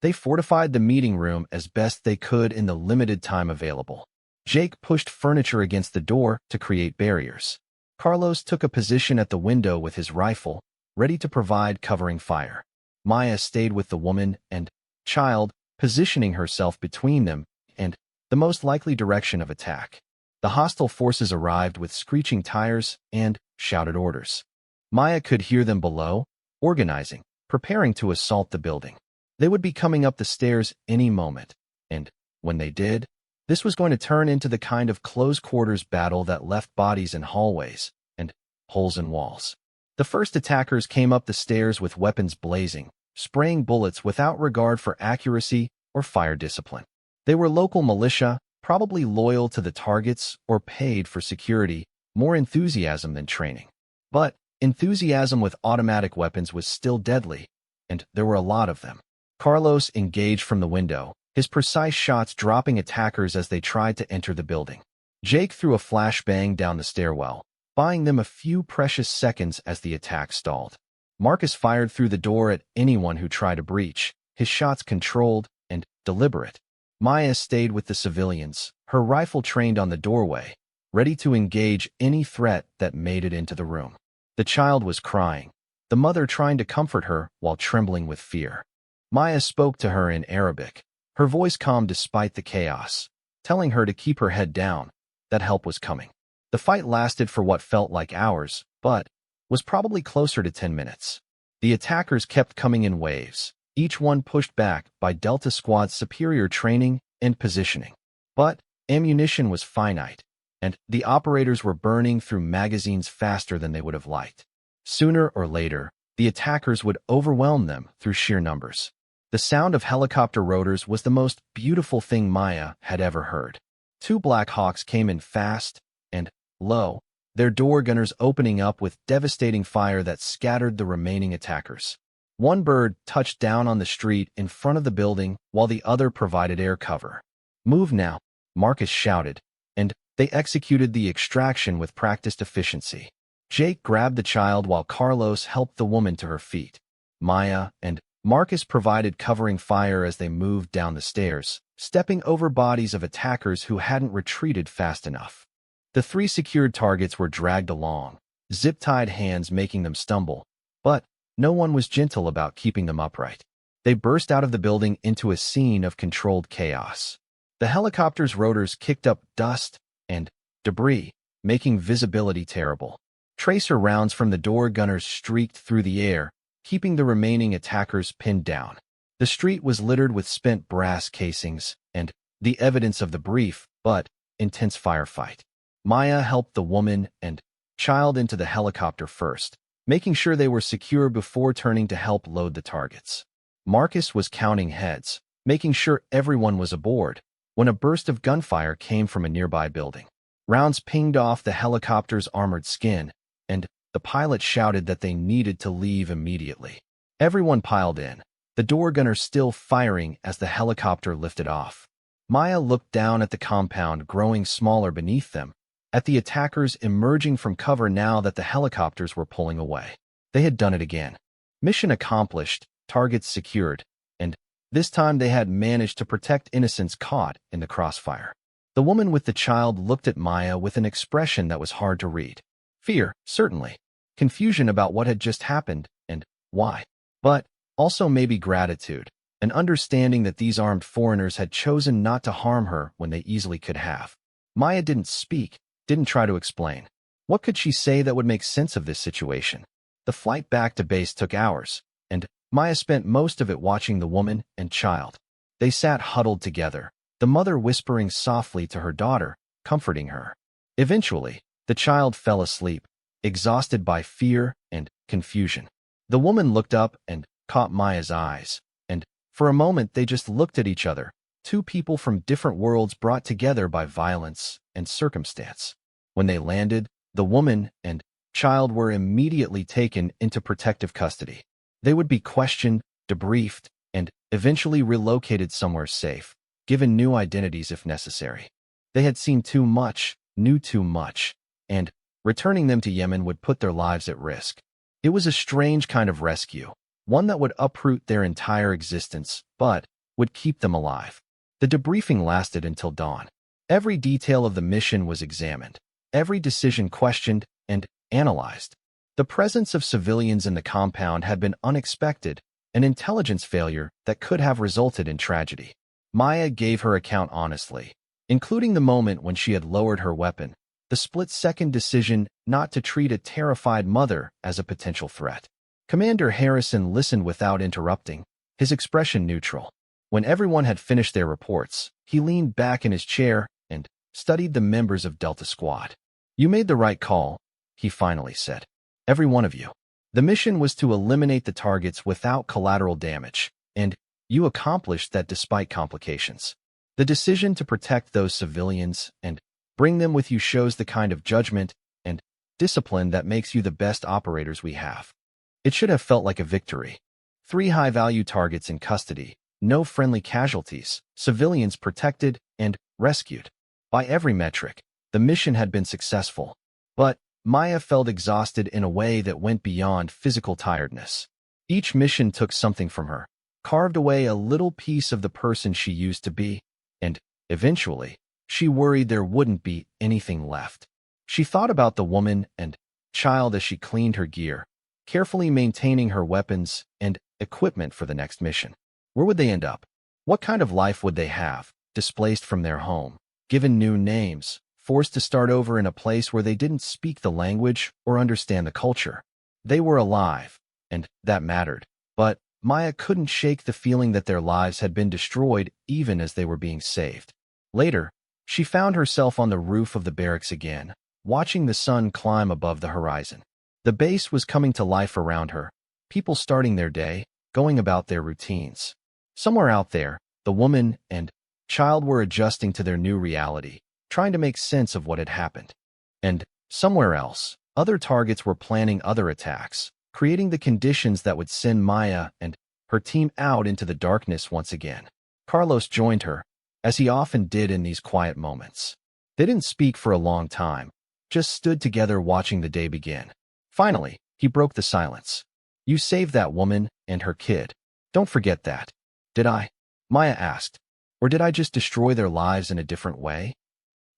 They fortified the meeting room as best they could in the limited time available. Jake pushed furniture against the door to create barriers. Carlos took a position at the window with his rifle, ready to provide covering fire. Maya stayed with the woman and child, positioning herself between them and the most likely direction of attack. The hostile forces arrived with screeching tires and shouted orders. Maya could hear them below, organizing, preparing to assault the building. They would be coming up the stairs any moment, and when they did, this was going to turn into the kind of close-quarters battle that left bodies in hallways and holes in walls. The first attackers came up the stairs with weapons blazing, spraying bullets without regard for accuracy or fire discipline. They were local militia, probably loyal to the targets or paid for security, more enthusiasm than training. But enthusiasm with automatic weapons was still deadly, and there were a lot of them. Carlos engaged from the window, his precise shots dropping attackers as they tried to enter the building. Jake threw a flashbang down the stairwell, buying them a few precious seconds as the attack stalled. Marcus fired through the door at anyone who tried to breach, his shots controlled and deliberate. Maya stayed with the civilians, her rifle trained on the doorway, ready to engage any threat that made it into the room. The child was crying, the mother trying to comfort her while trembling with fear. Maya spoke to her in Arabic, her voice calm despite the chaos, telling her to keep her head down, that help was coming. The fight lasted for what felt like hours, but was probably closer to 10 minutes. The attackers kept coming in waves, each one pushed back by Delta Squad's superior training and positioning. But ammunition was finite, and the operators were burning through magazines faster than they would have liked. Sooner or later, the attackers would overwhelm them through sheer numbers. The sound of helicopter rotors was the most beautiful thing Maya had ever heard. 2 Black Hawks came in fast and low, their door gunners opening up with devastating fire that scattered the remaining attackers. One bird touched down on the street in front of the building while the other provided air cover. Move now, Marcus shouted, and they executed the extraction with practiced efficiency. Jake grabbed the child while Carlos helped the woman to her feet. Maya and Marcus provided covering fire as they moved down the stairs, stepping over bodies of attackers who hadn't retreated fast enough. The 3 secured targets were dragged along, zip-tied hands making them stumble, but no one was gentle about keeping them upright. They burst out of the building into a scene of controlled chaos. The helicopter's rotors kicked up dust and debris, making visibility terrible. Tracer rounds from the door gunners streaked through the air, keeping the remaining attackers pinned down. The street was littered with spent brass casings and the evidence of the brief but intense firefight. Maya helped the woman and child into the helicopter first, making sure they were secure before turning to help load the targets. Marcus was counting heads, making sure everyone was aboard, when a burst of gunfire came from a nearby building. Rounds pinged off the helicopter's armored skin, and the pilot shouted that they needed to leave immediately. Everyone piled in, the door gunner still firing as the helicopter lifted off. Maya looked down at the compound growing smaller beneath them, at the attackers emerging from cover now that the helicopters were pulling away. They had done it again. Mission accomplished, targets secured, and this time they had managed to protect innocents caught in the crossfire. The woman with the child looked at Maya with an expression that was hard to read. Fear, certainly. Confusion about what had just happened and why. But also maybe gratitude, an understanding that these armed foreigners had chosen not to harm her when they easily could have. Maya didn't speak, didn't try to explain. What could she say that would make sense of this situation? The flight back to base took hours, and Maya spent most of it watching the woman and child. They sat huddled together, the mother whispering softly to her daughter, comforting her. Eventually, the child fell asleep, exhausted by fear and confusion. The woman looked up and caught Maya's eyes, and for a moment they just looked at each other, two people from different worlds brought together by violence and circumstance. When they landed, the woman and child were immediately taken into protective custody. They would be questioned, debriefed, and eventually relocated somewhere safe, given new identities if necessary. They had seen too much, knew too much, and returning them to Yemen would put their lives at risk. It was a strange kind of rescue, one that would uproot their entire existence, but would keep them alive. The debriefing lasted until dawn. Every detail of the mission was examined, every decision questioned and analyzed. The presence of civilians in the compound had been unexpected, an intelligence failure that could have resulted in tragedy. Maya gave her account honestly, including the moment when she had lowered her weapon, the split-second decision not to treat a terrified mother as a potential threat. Commander Harrison listened without interrupting, his expression neutral. When everyone had finished their reports, he leaned back in his chair and studied the members of Delta Squad. "You made the right call," he finally said. "Every one of you. The mission was to eliminate the targets without collateral damage, and you accomplished that despite complications. The decision to protect those civilians and bring them with you shows the kind of judgment and discipline that makes you the best operators we have. It should have felt like a victory. 3 high-value targets in custody, no friendly casualties, civilians protected and rescued. By every metric, the mission had been successful. But Maya felt exhausted in a way that went beyond physical tiredness. Each mission took something from her, carved away a little piece of the person she used to be, and eventually, she worried there wouldn't be anything left. She thought about the woman and child as she cleaned her gear, carefully maintaining her weapons and equipment for the next mission. Where would they end up? What kind of life would they have, displaced from their home, given new names, forced to start over in a place where they didn't speak the language or understand the culture? They were alive, and that mattered. But Maya couldn't shake the feeling that their lives had been destroyed even as they were being saved. Later, she found herself on the roof of the barracks again, watching the sun climb above the horizon. The base was coming to life around her, people starting their day, going about their routines. Somewhere out there, the woman and child were adjusting to their new reality, trying to make sense of what had happened. And somewhere else, other targets were planning other attacks, creating the conditions that would send Maya and her team out into the darkness once again. Carlos joined her, as he often did in these quiet moments. They didn't speak for a long time, just stood together watching the day begin. Finally, he broke the silence. "You saved that woman and her kid. Don't forget that." "Did I?" Maya asked. "Or did I just destroy their lives in a different way?"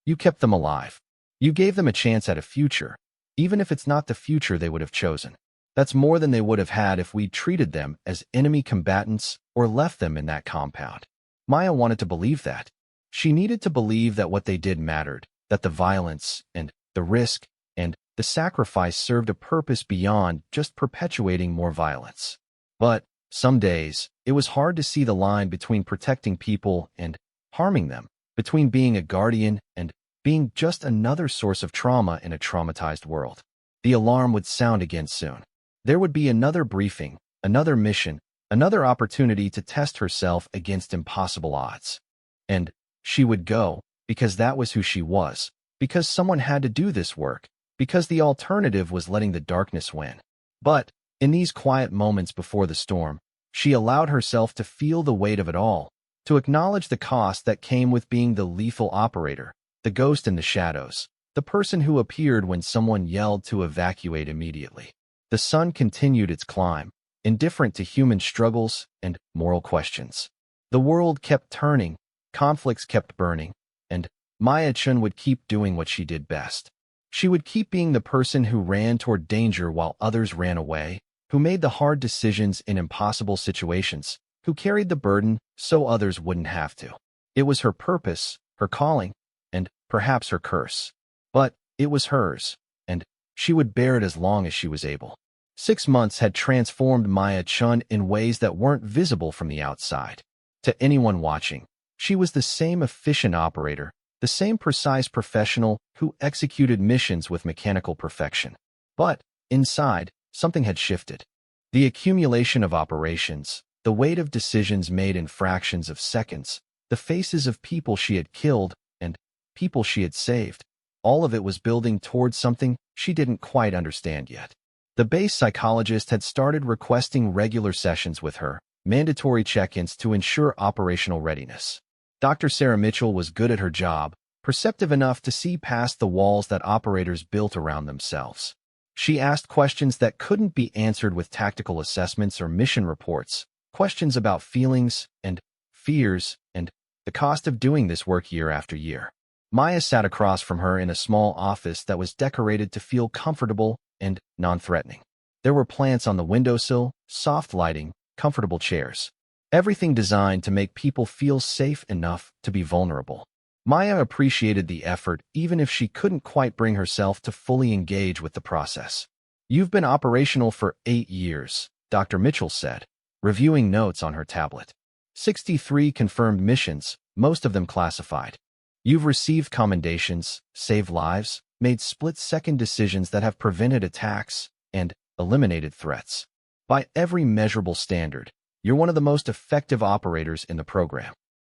"You kept them alive. You gave them a chance at a future, even if it's not the future they would have chosen. That's more than they would have had if we'd treated them as enemy combatants or left them in that compound." Maya wanted to believe that. She needed to believe that what they did mattered, that the violence and the risk and the sacrifice served a purpose beyond just perpetuating more violence. But some days, it was hard to see the line between protecting people and harming them, between being a guardian and being just another source of trauma in a traumatized world. The alarm would sound again soon. There would be another briefing, another mission, Another opportunity to test herself against impossible odds. And she would go, because that was who she was, because someone had to do this work, because the alternative was letting the darkness win. But, in these quiet moments before the storm, she allowed herself to feel the weight of it all, to acknowledge the cost that came with being the lethal operator, the ghost in the shadows, the person who appeared when someone yelled to evacuate immediately. The sun continued its climb, indifferent to human struggles and moral questions. The world kept turning, conflicts kept burning, and Maya Chun would keep doing what she did best. She would keep being the person who ran toward danger while others ran away, who made the hard decisions in impossible situations, who carried the burden so others wouldn't have to. It was her purpose, her calling, and perhaps her curse. But it was hers, and she would bear it as long as she was able. 6 months had transformed Maya Chun in ways that weren't visible from the outside. To anyone watching, she was the same efficient operator, the same precise professional who executed missions with mechanical perfection. But, inside, something had shifted. The accumulation of operations, the weight of decisions made in fractions of seconds, the faces of people she had killed, and people she had saved, all of it was building towards something she didn't quite understand yet. The base psychologist had started requesting regular sessions with her, mandatory check-ins to ensure operational readiness. Dr. Sarah Mitchell was good at her job, perceptive enough to see past the walls that operators built around themselves. She asked questions that couldn't be answered with tactical assessments or mission reports, questions about feelings and fears and the cost of doing this work year after year. Maya sat across from her in a small office that was decorated to feel comfortable and non-threatening. There were plants on the windowsill, soft lighting, comfortable chairs. Everything designed to make people feel safe enough to be vulnerable. Maya appreciated the effort even if she couldn't quite bring herself to fully engage with the process. "You've been operational for 8 years, Dr. Mitchell said, reviewing notes on her tablet. 63 confirmed missions, most of them classified. You've received commendations, saved lives, made split-second decisions that have prevented attacks, and eliminated threats. By every measurable standard, you're one of the most effective operators in the program."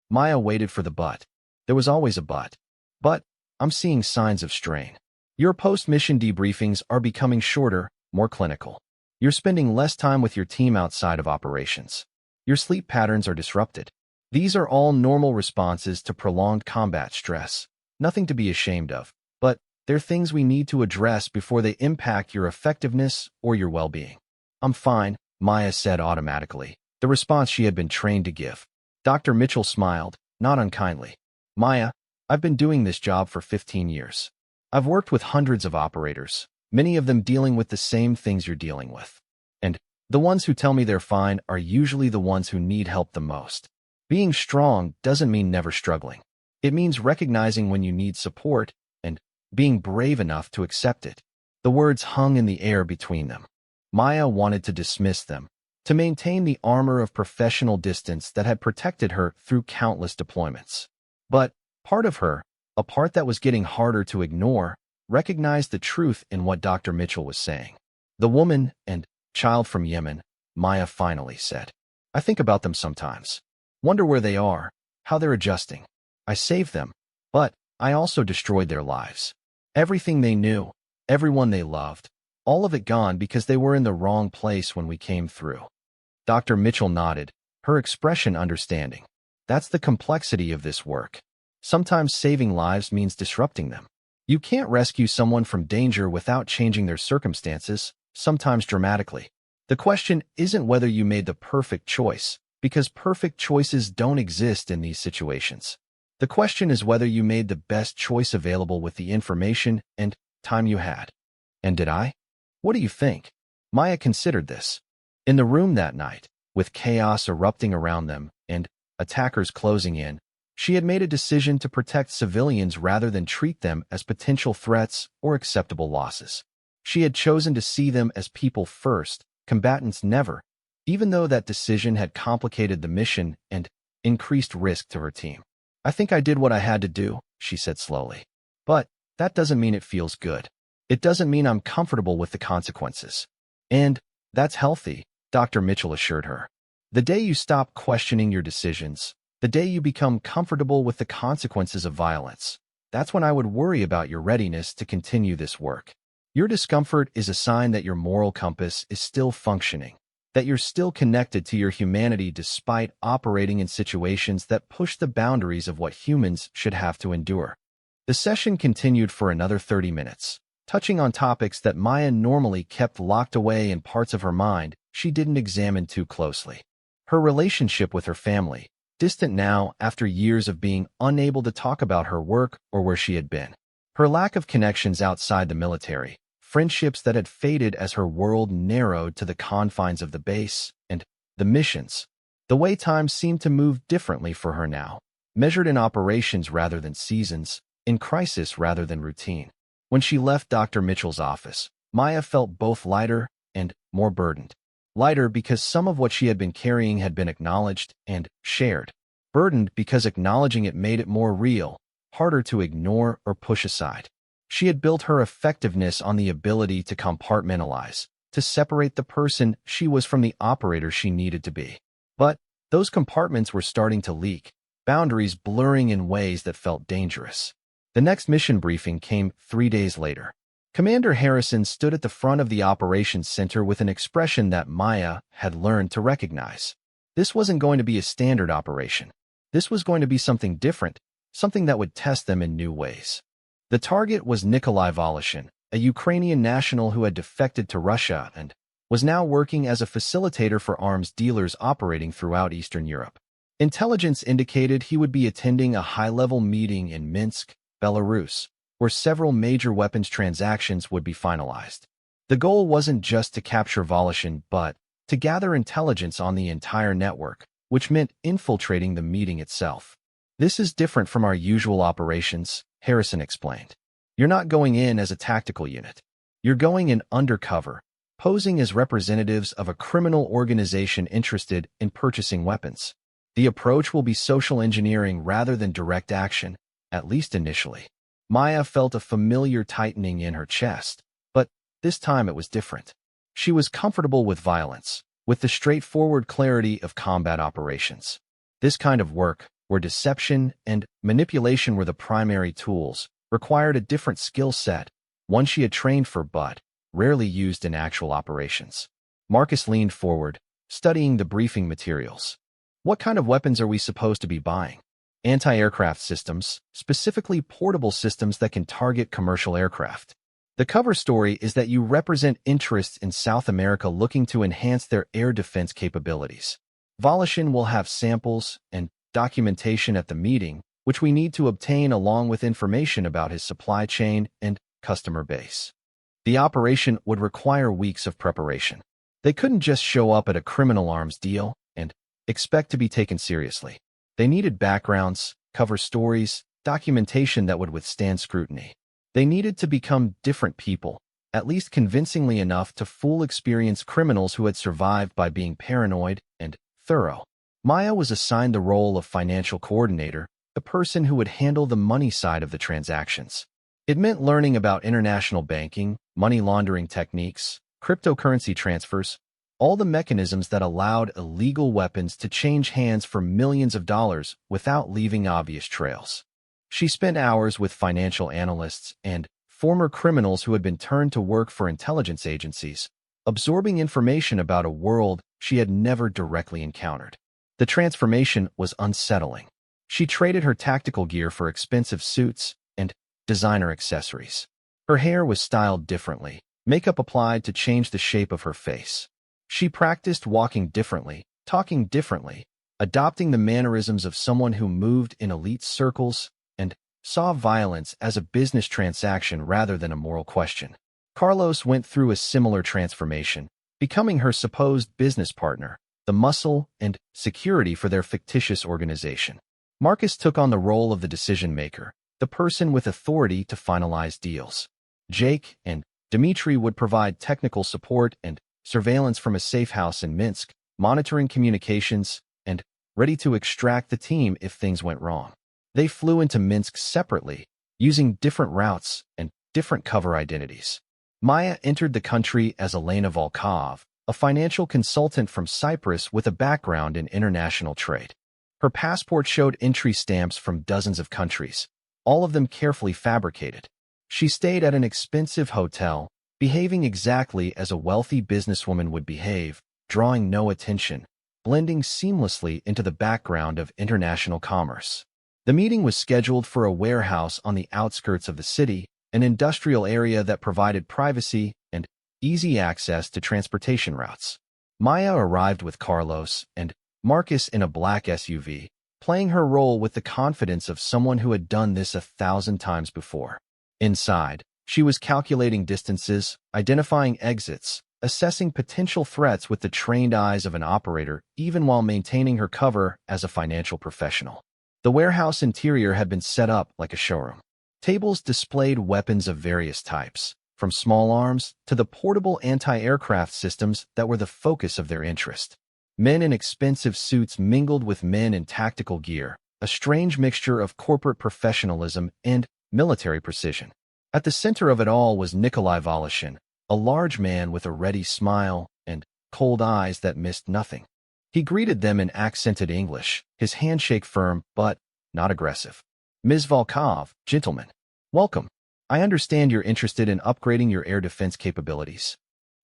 Maya waited for the but. There was always a but. "But I'm seeing signs of strain. Your post-mission debriefings are becoming shorter, more clinical. You're spending less time with your team outside of operations. Your sleep patterns are disrupted. These are all normal responses to prolonged combat stress, nothing to be ashamed of, but they're things we need to address before they impact your effectiveness or your well-being." "I'm fine," Maya said automatically, the response she had been trained to give. Dr. Mitchell smiled, not unkindly. "Maya, I've been doing this job for 15 years. I've worked with hundreds of operators, many of them dealing with the same things you're dealing with. And the ones who tell me they're fine are usually the ones who need help the most. Being strong doesn't mean never struggling. It means recognizing when you need support and being brave enough to accept it." The words hung in the air between them. Maya wanted to dismiss them, to maintain the armor of professional distance that had protected her through countless deployments. But part of her, a part that was getting harder to ignore, recognized the truth in what Dr. Mitchell was saying. "The woman and child from Yemen," Maya finally said. "I think about them sometimes. Wonder where they are, how they're adjusting. I saved them, but I also destroyed their lives. Everything they knew, everyone they loved, all of it gone because they were in the wrong place when we came through." Dr. Mitchell nodded, her expression understanding. "That's the complexity of this work. Sometimes saving lives means disrupting them. You can't rescue someone from danger without changing their circumstances, sometimes dramatically. The question isn't whether you made the perfect choice, because perfect choices don't exist in these situations. The question is whether you made the best choice available with the information and time you had." "And did I? What do you think?" Maya considered this. In the room that night, with chaos erupting around them and attackers closing in, she had made a decision to protect civilians rather than treat them as potential threats or acceptable losses. She had chosen to see them as people first, combatants never, even though that decision had complicated the mission and increased risk to her team. "I think I did what I had to do," she said slowly. "But that doesn't mean it feels good. It doesn't mean I'm comfortable with the consequences. And that's healthy," Dr. Mitchell assured her. The day you stop questioning your decisions, the day you become comfortable with the consequences of violence, that's when I would worry about your readiness to continue this work. Your discomfort is a sign that your moral compass is still functioning, that you're still connected to your humanity despite operating in situations that push the boundaries of what humans should have to endure. The session continued for another 30 minutes, touching on topics that Maya normally kept locked away in parts of her mind she didn't examine too closely. Her relationship with her family, distant now after years of being unable to talk about her work or where she had been. Her lack of connections outside the military, friendships that had faded as her world narrowed to the confines of the base, and the missions. The way time seemed to move differently for her now, measured in operations rather than seasons, in crisis rather than routine. When she left Dr. Mitchell's office, Maya felt both lighter and more burdened. Lighter because some of what she had been carrying had been acknowledged and shared. Burdened because acknowledging it made it more real, harder to ignore or push aside. She had built her effectiveness on the ability to compartmentalize, to separate the person she was from the operator she needed to be. But those compartments were starting to leak, boundaries blurring in ways that felt dangerous. The next mission briefing came 3 days later. Commander Harrison stood at the front of the operations center with an expression that Maya had learned to recognize. This wasn't going to be a standard operation. This was going to be something different, something that would test them in new ways. The target was Nikolai Voloshin, a Ukrainian national who had defected to Russia and was now working as a facilitator for arms dealers operating throughout Eastern Europe. Intelligence indicated he would be attending a high-level meeting in Minsk, Belarus, where several major weapons transactions would be finalized. The goal wasn't just to capture Voloshin, but to gather intelligence on the entire network, which meant infiltrating the meeting itself. This is different from our usual operations, Harrison explained. You're not going in as a tactical unit. You're going in undercover, posing as representatives of a criminal organization interested in purchasing weapons. The approach will be social engineering rather than direct action, at least initially. Maya felt a familiar tightening in her chest, but this time it was different. She was comfortable with violence, with the straightforward clarity of combat operations. This kind of work, where deception and manipulation were the primary tools, required a different skill set, one she had trained for but rarely used in actual operations. Marcus leaned forward, studying the briefing materials. What kind of weapons are we supposed to be buying? Anti-aircraft systems, specifically portable systems that can target commercial aircraft. The cover story is that you represent interests in South America looking to enhance their air defense capabilities. Voloshin will have samples and documentation at the meeting, which we need to obtain along with information about his supply chain and customer base. The operation would require weeks of preparation. They couldn't just show up at a criminal arms deal and expect to be taken seriously. They needed backgrounds, cover stories, documentation that would withstand scrutiny. They needed to become different people, at least convincingly enough to fool experienced criminals who had survived by being paranoid and thorough. Maya was assigned the role of financial coordinator, the person who would handle the money side of the transactions. It meant learning about international banking, money laundering techniques, cryptocurrency transfers, all the mechanisms that allowed illegal weapons to change hands for millions of dollars without leaving obvious trails. She spent hours with financial analysts and former criminals who had been turned to work for intelligence agencies, absorbing information about a world she had never directly encountered. The transformation was unsettling. She traded her tactical gear for expensive suits and designer accessories. Her hair was styled differently, makeup applied to change the shape of her face. She practiced walking differently, talking differently, adopting the mannerisms of someone who moved in elite circles and saw violence as a business transaction rather than a moral question. Carlos went through a similar transformation, becoming her supposed business partner, the muscle and security for their fictitious organization. Marcus took on the role of the decision-maker, the person with authority to finalize deals. Jake and Dmitry would provide technical support and surveillance from a safe house in Minsk, monitoring communications, and ready to extract the team if things went wrong. They flew into Minsk separately, using different routes and different cover identities. Maya entered the country as Elena Volkov, a financial consultant from Cyprus with a background in international trade. Her passport showed entry stamps from dozens of countries, all of them carefully fabricated. She stayed at an expensive hotel, behaving exactly as a wealthy businesswoman would behave, drawing no attention, blending seamlessly into the background of international commerce. The meeting was scheduled for a warehouse on the outskirts of the city, an industrial area that provided privacy and easy access to transportation routes. Maya arrived with Carlos and Marcus in a black SUV, playing her role with the confidence of someone who had done this 1,000 times before. Inside, she was calculating distances, identifying exits, assessing potential threats with the trained eyes of an operator, even while maintaining her cover as a financial professional. The warehouse interior had been set up like a showroom. Tables displayed weapons of various types, from small arms to the portable anti-aircraft systems that were the focus of their interest. Men in expensive suits mingled with men in tactical gear, a strange mixture of corporate professionalism and military precision. At the center of it all was Nikolai Voloshin, a large man with a ready smile and cold eyes that missed nothing. He greeted them in accented English, his handshake firm but not aggressive. "Ms. Volkov, gentlemen, welcome. I understand you're interested in upgrading your air defense capabilities."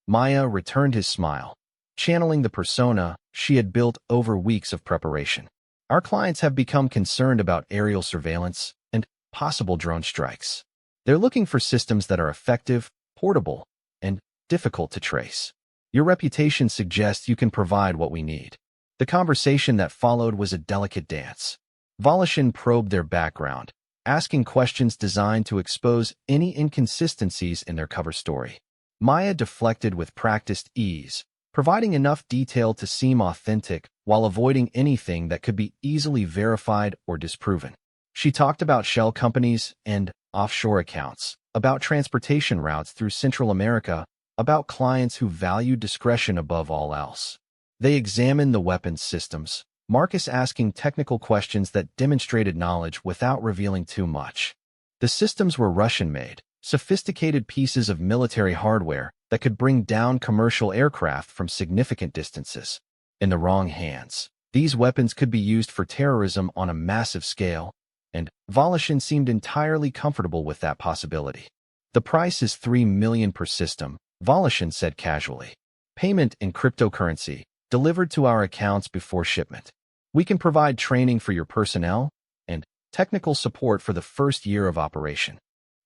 Maya returned his smile, channeling the persona she had built over weeks of preparation. "Our clients have become concerned about aerial surveillance and possible drone strikes. They're looking for systems that are effective, portable, and difficult to trace. Your reputation suggests you can provide what we need." The conversation that followed was a delicate dance. Voloshin probed their background, asking questions designed to expose any inconsistencies in their cover story. Maya deflected with practiced ease, providing enough detail to seem authentic while avoiding anything that could be easily verified or disproven. She talked about shell companies and offshore accounts, about transportation routes through Central America, about clients who valued discretion above all else. They examined the weapons systems, Marcus asking technical questions that demonstrated knowledge without revealing too much. The systems were Russian-made, sophisticated pieces of military hardware that could bring down commercial aircraft from significant distances. In the wrong hands, these weapons could be used for terrorism on a massive scale, and Voloshin seemed entirely comfortable with that possibility. "The price is $3 million per system," Voloshin said casually. "Payment in cryptocurrency, delivered to our accounts before shipment. We can provide training for your personnel and technical support for the first year of operation."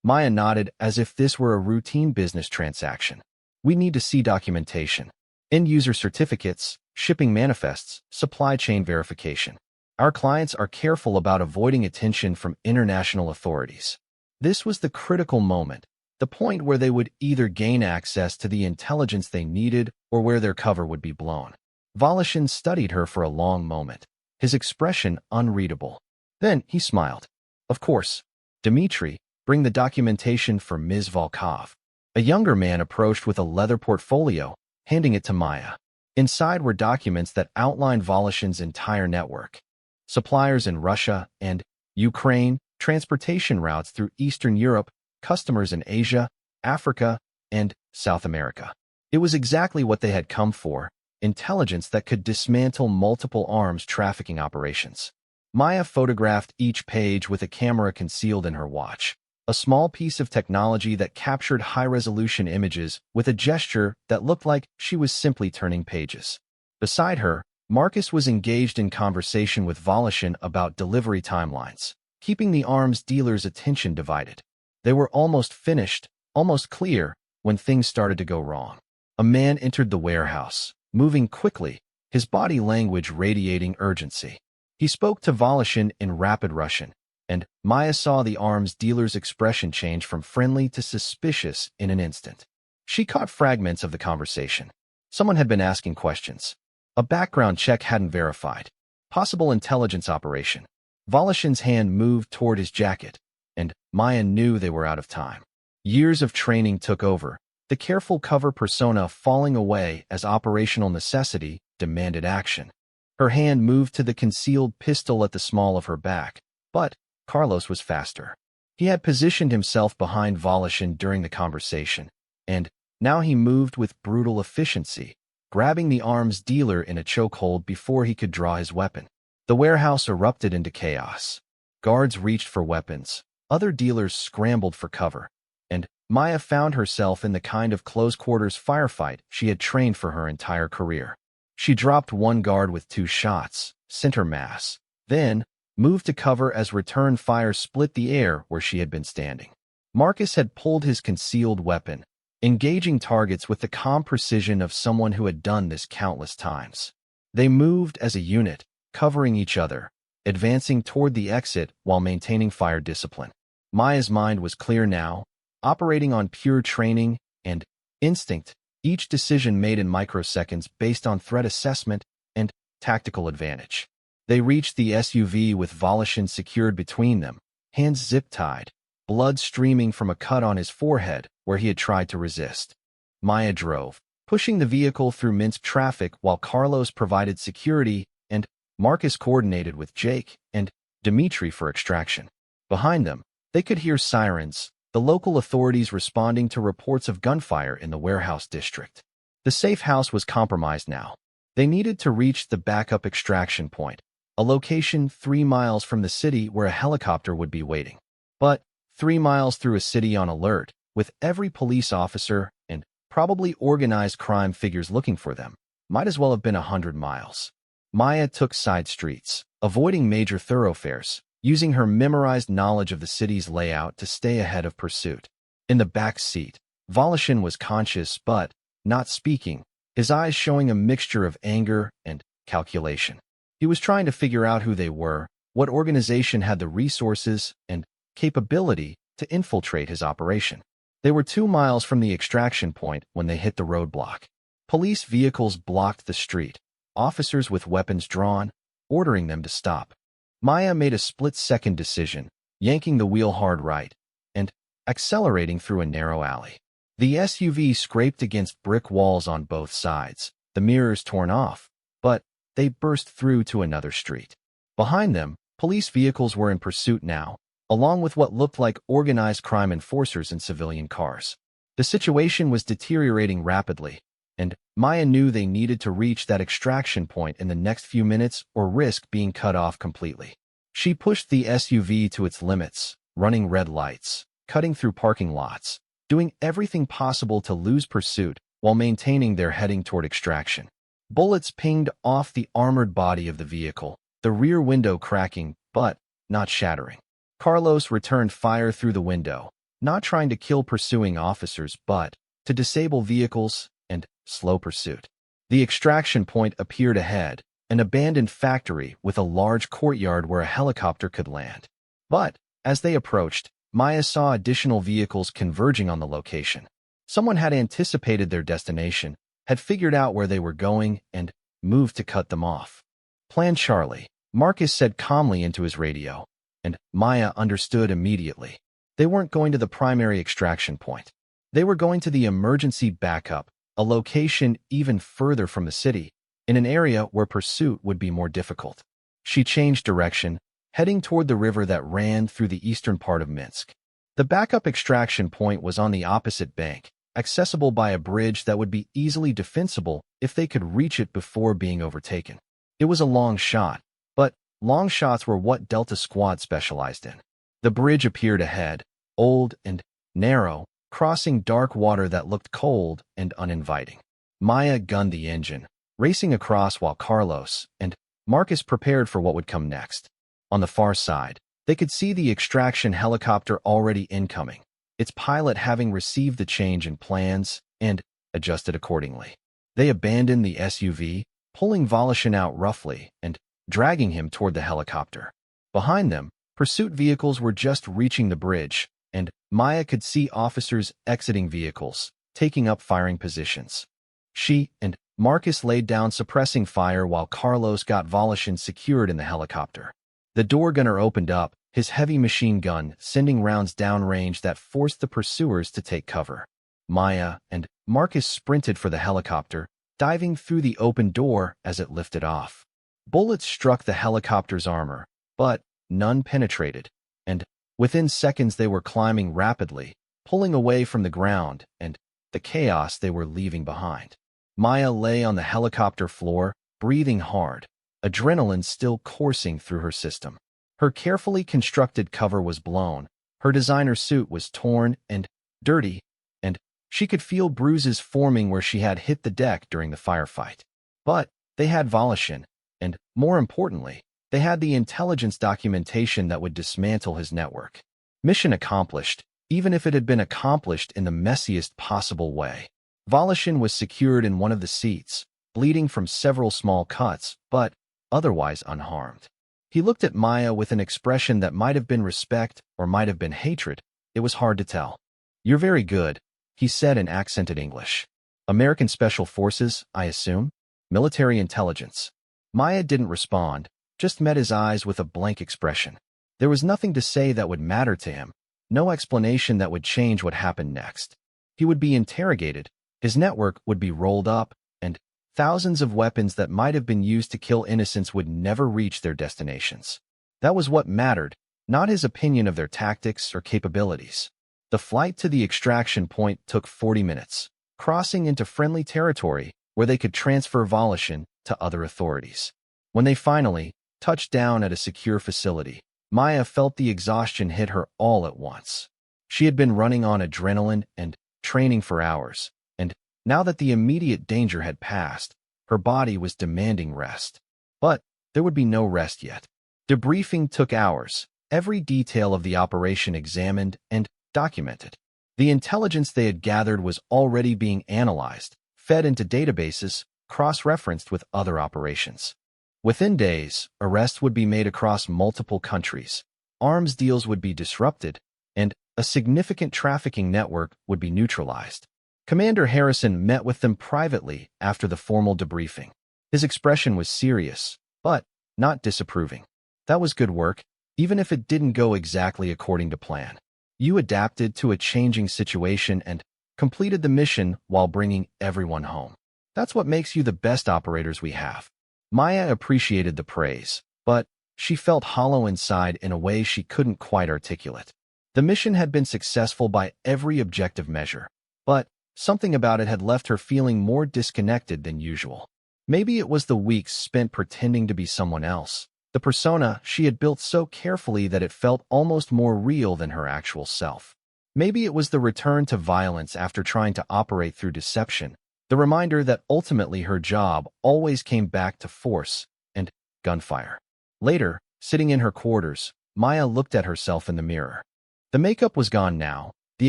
Maya nodded as if this were a routine business transaction. "We need to see documentation, end-user certificates, shipping manifests, supply chain verification. Our clients are careful about avoiding attention from international authorities." This was the critical moment, the point where they would either gain access to the intelligence they needed or where their cover would be blown. Voloshin studied her for a long moment, his expression unreadable. Then he smiled. "Of course. Dmitri, bring the documentation for Ms. Volkov." A younger man approached with a leather portfolio, handing it to Maya. Inside were documents that outlined Voloshin's entire network. Suppliers in Russia and Ukraine, transportation routes through Eastern Europe, customers in Asia, Africa, and South America. It was exactly what they had come for, intelligence that could dismantle multiple arms trafficking operations. Maya photographed each page with a camera concealed in her watch, a small piece of technology that captured high-resolution images with a gesture that looked like she was simply turning pages. Beside her, Marcus was engaged in conversation with Voloshin about delivery timelines, keeping the arms dealer's attention divided. They were almost finished, almost clear, when things started to go wrong. A man entered the warehouse, moving quickly, his body language radiating urgency. He spoke to Voloshin in rapid Russian, and Maya saw the arms dealer's expression change from friendly to suspicious in an instant. She caught fragments of the conversation. Someone had been asking questions. A background check hadn't verified. Possible intelligence operation. Voloshin's hand moved toward his jacket, and Maya knew they were out of time. Years of training took over, the careful cover persona falling away as operational necessity demanded action. Her hand moved to the concealed pistol at the small of her back, but Carlos was faster. He had positioned himself behind Voloshin during the conversation, and now he moved with brutal efficiency, grabbing the arms dealer in a chokehold before he could draw his weapon. The warehouse erupted into chaos. Guards reached for weapons. Other dealers scrambled for cover. And Maya found herself in the kind of close-quarters firefight she had trained for her entire career. She dropped one guard with 2 shots, center mass, then moved to cover as return fire split the air where she had been standing. Marcus had pulled his concealed weapon, engaging targets with the calm precision of someone who had done this countless times. They moved as a unit, covering each other, advancing toward the exit while maintaining fire discipline. Maya's mind was clear now, operating on pure training and instinct, each decision made in microseconds based on threat assessment and tactical advantage. They reached the SUV with Volushin secured between them, hands zip-tied, blood streaming from a cut on his forehead where he had tried to resist. Maya drove, pushing the vehicle through minced traffic while Carlos provided security and Marcus coordinated with Jake and Dmitri for extraction. Behind them, they could hear sirens, the local authorities responding to reports of gunfire in the warehouse district. The safe house was compromised now. They needed to reach the backup extraction point, a location 3 miles from the city where a helicopter would be waiting. But 3 miles through a city on alert, with every police officer and probably organized crime figures looking for them, might as well have been 100 miles. Maya took side streets, avoiding major thoroughfares, using her memorized knowledge of the city's layout to stay ahead of pursuit. In the back seat, Volushin was conscious but not speaking, his eyes showing a mixture of anger and calculation. He was trying to figure out who they were, what organization had the resources and capability to infiltrate his operation. They were 2 miles from the extraction point when they hit the roadblock. Police vehicles blocked the street, officers with weapons drawn, ordering them to stop. Maya made a split-second decision, yanking the wheel hard right and accelerating through a narrow alley. The SUV scraped against brick walls on both sides, the mirrors torn off, but they burst through to another street. Behind them, police vehicles were in pursuit now, along with what looked like organized crime enforcers in civilian cars. The situation was deteriorating rapidly, and Maya knew they needed to reach that extraction point in the next few minutes or risk being cut off completely. She pushed the SUV to its limits, running red lights, cutting through parking lots, doing everything possible to lose pursuit while maintaining their heading toward extraction. Bullets pinged off the armored body of the vehicle, the rear window cracking but not shattering. Carlos returned fire through the window, not trying to kill pursuing officers but to disable vehicles and slow pursuit. The extraction point appeared ahead, an abandoned factory with a large courtyard where a helicopter could land. But as they approached, Maya saw additional vehicles converging on the location. Someone had anticipated their destination, had figured out where they were going, and moved to cut them off. Plan Charlie, Marcus said calmly into his radio, and Maya understood immediately. They weren't going to the primary extraction point. They were going to the emergency backup, a location even further from the city, in an area where pursuit would be more difficult. She changed direction, heading toward the river that ran through the eastern part of Minsk. The backup extraction point was on the opposite bank, accessible by a bridge that would be easily defensible if they could reach it before being overtaken. It was a long shot, but long shots were what Delta Squad specialized in. The bridge appeared ahead, old and narrow, crossing dark water that looked cold and uninviting. Maya gunned the engine, racing across while Carlos and Marcus prepared for what would come next. On the far side, they could see the extraction helicopter already incoming, its pilot having received the change in plans and adjusted accordingly. They abandoned the SUV, pulling Volushin out roughly and dragging him toward the helicopter. Behind them, pursuit vehicles were just reaching the bridge, and Maya could see officers exiting vehicles, taking up firing positions. She and Marcus laid down suppressing fire while Carlos got Volushin secured in the helicopter. The door gunner opened up, his heavy machine gun sending rounds downrange that forced the pursuers to take cover. Maya and Marcus sprinted for the helicopter, diving through the open door as it lifted off. Bullets struck the helicopter's armor, but none penetrated, and within seconds they were climbing rapidly, pulling away from the ground and the chaos they were leaving behind. Maya lay on the helicopter floor, breathing hard, adrenaline still coursing through her system. Her carefully constructed cover was blown, her designer suit was torn and dirty, and she could feel bruises forming where she had hit the deck during the firefight. But they had Volushin, and, more importantly, they had the intelligence documentation that would dismantle his network. Mission accomplished, even if it had been accomplished in the messiest possible way. Volushin was secured in one of the seats, bleeding from several small cuts, but otherwise unharmed. He looked at Maya with an expression that might have been respect or might have been hatred. It was hard to tell. "You're very good," he said in accented English. "American Special Forces, I assume? Military intelligence." Maya didn't respond, just met his eyes with a blank expression. There was nothing to say that would matter to him, no explanation that would change what happened next. He would be interrogated, his network would be rolled up, and thousands of weapons that might have been used to kill innocents would never reach their destinations. That was what mattered, not his opinion of their tactics or capabilities. The flight to the extraction point took 40 minutes, crossing into friendly territory where they could transfer Volushin to other authorities. When they finally touched down at a secure facility, Maya felt the exhaustion hit her all at once. She had been running on adrenaline and training for hours, and now that the immediate danger had passed, her body was demanding rest. But there would be no rest yet. Debriefing took hours, every detail of the operation examined and documented. The intelligence they had gathered was already being analyzed, fed into databases, cross-referenced with other operations. Within days, arrests would be made across multiple countries, arms deals would be disrupted, and a significant trafficking network would be neutralized. Commander Harrison met with them privately after the formal debriefing. His expression was serious, but not disapproving. "That was good work, even if it didn't go exactly according to plan. You adapted to a changing situation and completed the mission while bringing everyone home. That's what makes you the best operators we have." Maya appreciated the praise, but she felt hollow inside in a way she couldn't quite articulate. The mission had been successful by every objective measure, but something about it had left her feeling more disconnected than usual. Maybe it was the weeks spent pretending to be someone else, the persona she had built so carefully that it felt almost more real than her actual self. Maybe it was the return to violence after trying to operate through deception, the reminder that ultimately her job always came back to force and gunfire. Later, sitting in her quarters, Maya looked at herself in the mirror. The makeup was gone now, the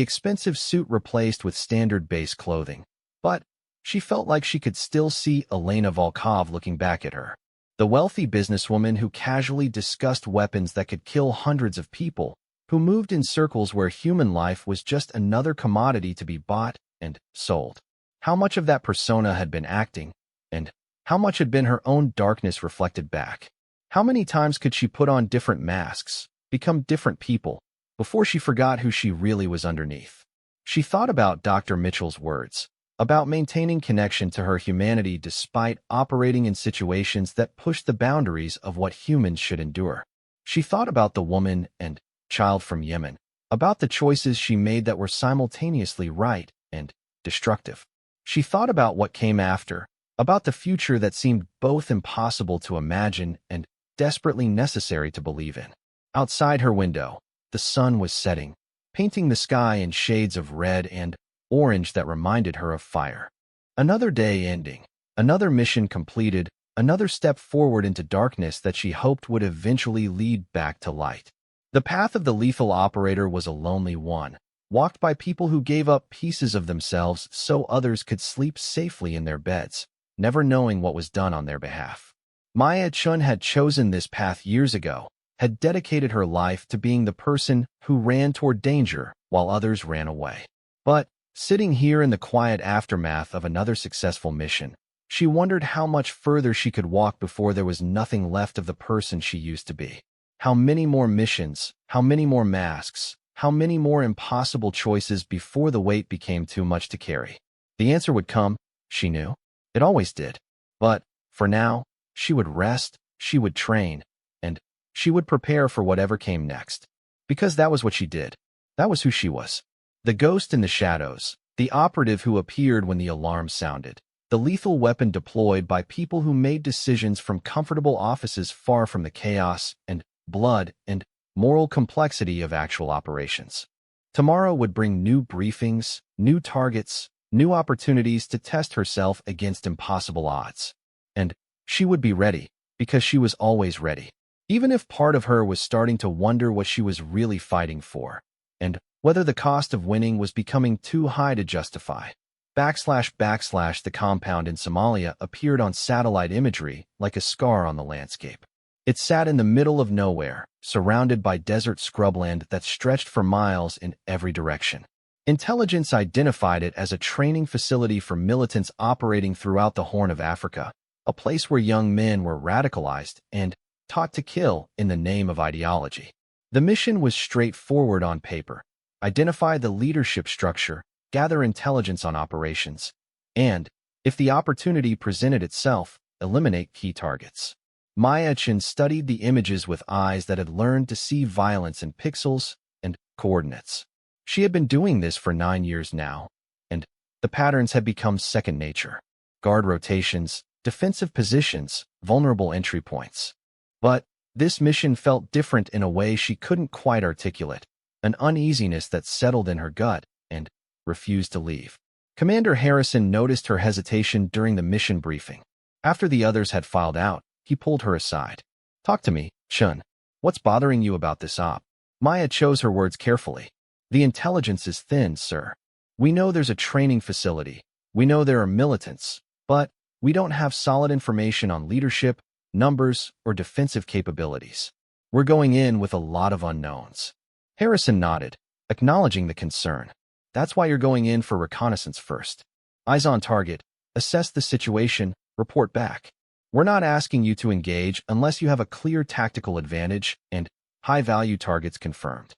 expensive suit replaced with standard base clothing, but she felt like she could still see Elena Volkov looking back at her. The wealthy businesswoman who casually discussed weapons that could kill hundreds of people, who moved in circles where human life was just another commodity to be bought and sold. How much of that persona had been acting, and how much had been her own darkness reflected back? How many times could she put on different masks, become different people, before she forgot who she really was underneath? She thought about Dr. Mitchell's words, about maintaining connection to her humanity despite operating in situations that pushed the boundaries of what humans should endure. She thought about the woman and child from Yemen, about the choices she made that were simultaneously right and destructive. She thought about what came after, about the future that seemed both impossible to imagine and desperately necessary to believe in. Outside her window, the sun was setting, painting the sky in shades of red and orange that reminded her of fire. Another day ending, another mission completed, another step forward into darkness that she hoped would eventually lead back to light. The path of the lethal operator was a lonely one, walked by people who gave up pieces of themselves so others could sleep safely in their beds, never knowing what was done on their behalf. Maya Chun had chosen this path years ago, had dedicated her life to being the person who ran toward danger while others ran away. But, sitting here in the quiet aftermath of another successful mission, she wondered how much further she could walk before there was nothing left of the person she used to be. How many more missions, how many more masks, how many more impossible choices before the weight became too much to carry? The answer would come, she knew. It always did. But, for now, she would rest, she would train, and she would prepare for whatever came next. Because that was what she did. That was who she was. The ghost in the shadows, the operative who appeared when the alarm sounded, the lethal weapon deployed by people who made decisions from comfortable offices far from the chaos and blood and moral complexity of actual operations. Tomorrow would bring new briefings, new targets, new opportunities to test herself against impossible odds. And she would be ready, because she was always ready. Even if part of her was starting to wonder what she was really fighting for, and whether the cost of winning was becoming too high to justify. The compound in Somalia appeared on satellite imagery like a scar on the landscape. It sat in the middle of nowhere, surrounded by desert scrubland that stretched for miles in every direction. Intelligence identified it as a training facility for militants operating throughout the Horn of Africa, a place where young men were radicalized and taught to kill in the name of ideology. The mission was straightforward on paper: identify the leadership structure, gather intelligence on operations, and, if the opportunity presented itself, eliminate key targets. Maya Chen studied the images with eyes that had learned to see violence in pixels and coordinates. She had been doing this for 9 years now, and the patterns had become second nature. Guard rotations, defensive positions, vulnerable entry points. But this mission felt different in a way she couldn't quite articulate, an uneasiness that settled in her gut and refused to leave. Commander Harrison noticed her hesitation during the mission briefing. After the others had filed out, he pulled her aside. "Talk to me, Chun. What's bothering you about this op?" Maya chose her words carefully. "The intelligence is thin, sir. We know there's a training facility. We know there are militants, but we don't have solid information on leadership, numbers, or defensive capabilities. We're going in with a lot of unknowns." Harrison nodded, acknowledging the concern. "That's why you're going in for reconnaissance first. Eyes on target, assess the situation, report back. We're not asking you to engage unless you have a clear tactical advantage and high-value targets confirmed."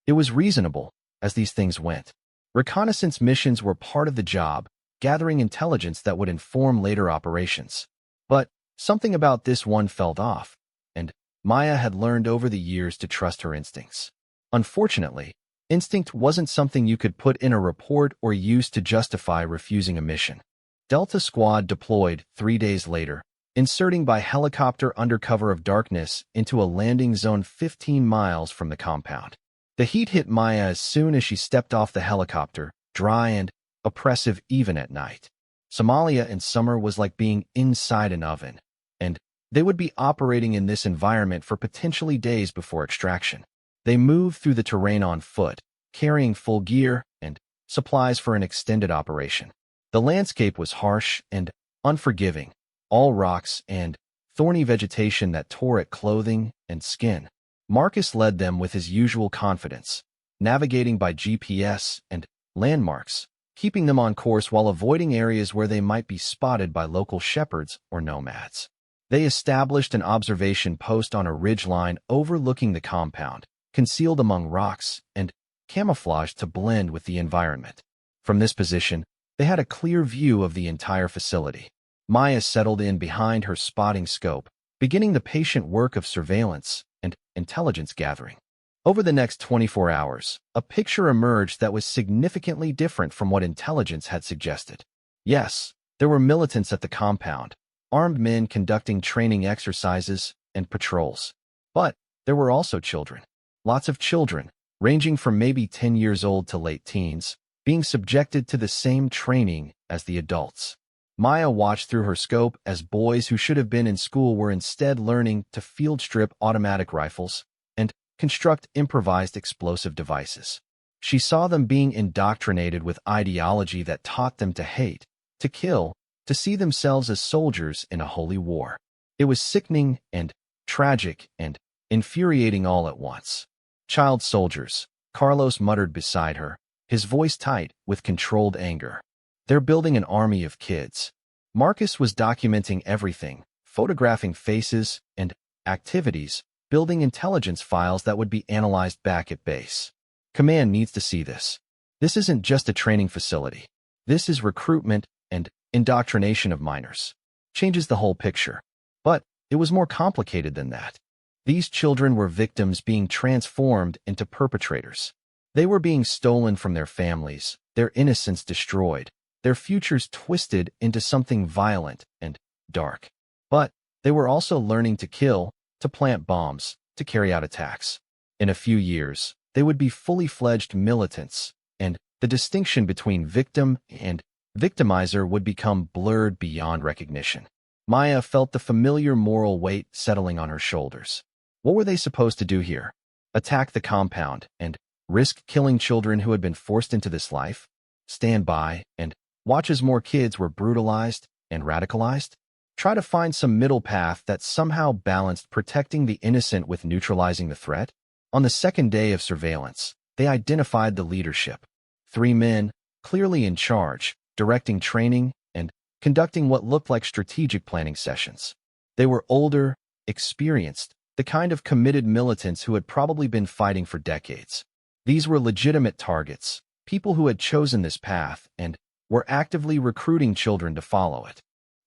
It was reasonable, as these things went. Reconnaissance missions were part of the job, gathering intelligence that would inform later operations. But something about this one felt off, and Maya had learned over the years to trust her instincts. Unfortunately, instinct wasn't something you could put in a report or use to justify refusing a mission. Delta Squad deployed 3 days later, inserting by helicopter under cover of darkness into a landing zone 15 miles from the compound. The heat hit Maya as soon as she stepped off the helicopter, dry and oppressive even at night. Somalia in summer was like being inside an oven, and they would be operating in this environment for potentially days before extraction. They moved through the terrain on foot, carrying full gear and supplies for an extended operation. The landscape was harsh and unforgiving, all rocks and thorny vegetation that tore at clothing and skin. Marcus led them with his usual confidence, navigating by GPS and landmarks, keeping them on course while avoiding areas where they might be spotted by local shepherds or nomads. They established an observation post on a ridgeline overlooking the compound, concealed among rocks and camouflaged to blend with the environment. From this position, they had a clear view of the entire facility. Maya settled in behind her spotting scope, beginning the patient work of surveillance and intelligence gathering. Over the next 24 hours, a picture emerged that was significantly different from what intelligence had suggested. Yes, there were militants at the compound, armed men conducting training exercises and patrols. But there were also children. Lots of children, ranging from maybe 10 years old to late teens, being subjected to the same training as the adults. Maya watched through her scope as boys who should have been in school were instead learning to field strip automatic rifles and construct improvised explosive devices. She saw them being indoctrinated with ideology that taught them to hate, to kill, to see themselves as soldiers in a holy war. It was sickening and tragic and infuriating all at once. "Child soldiers," Carlos muttered beside her, his voice tight with controlled anger. "They're building an army of kids." Marcus was documenting everything, photographing faces and activities, building intelligence files that would be analyzed back at base. "Command needs to see this. This isn't just a training facility. This is recruitment and indoctrination of minors. Changes the whole picture." But it was more complicated than that. These children were victims being transformed into perpetrators. They were being stolen from their families, their innocence destroyed, their futures twisted into something violent and dark. But they were also learning to kill, to plant bombs, to carry out attacks. In a few years, they would be fully fledged militants, and the distinction between victim and victimizer would become blurred beyond recognition. Maya felt the familiar moral weight settling on her shoulders. What were they supposed to do here? Attack the compound and risk killing children who had been forced into this life? Stand by and watch as more kids were brutalized and radicalized? Try to find some middle path that somehow balanced protecting the innocent with neutralizing the threat? On the second day of surveillance, they identified the leadership. 3 men, clearly in charge, directing training and conducting what looked like strategic planning sessions. They were older, experienced, the kind of committed militants who had probably been fighting for decades. These were legitimate targets, people who had chosen this path and were actively recruiting children to follow it.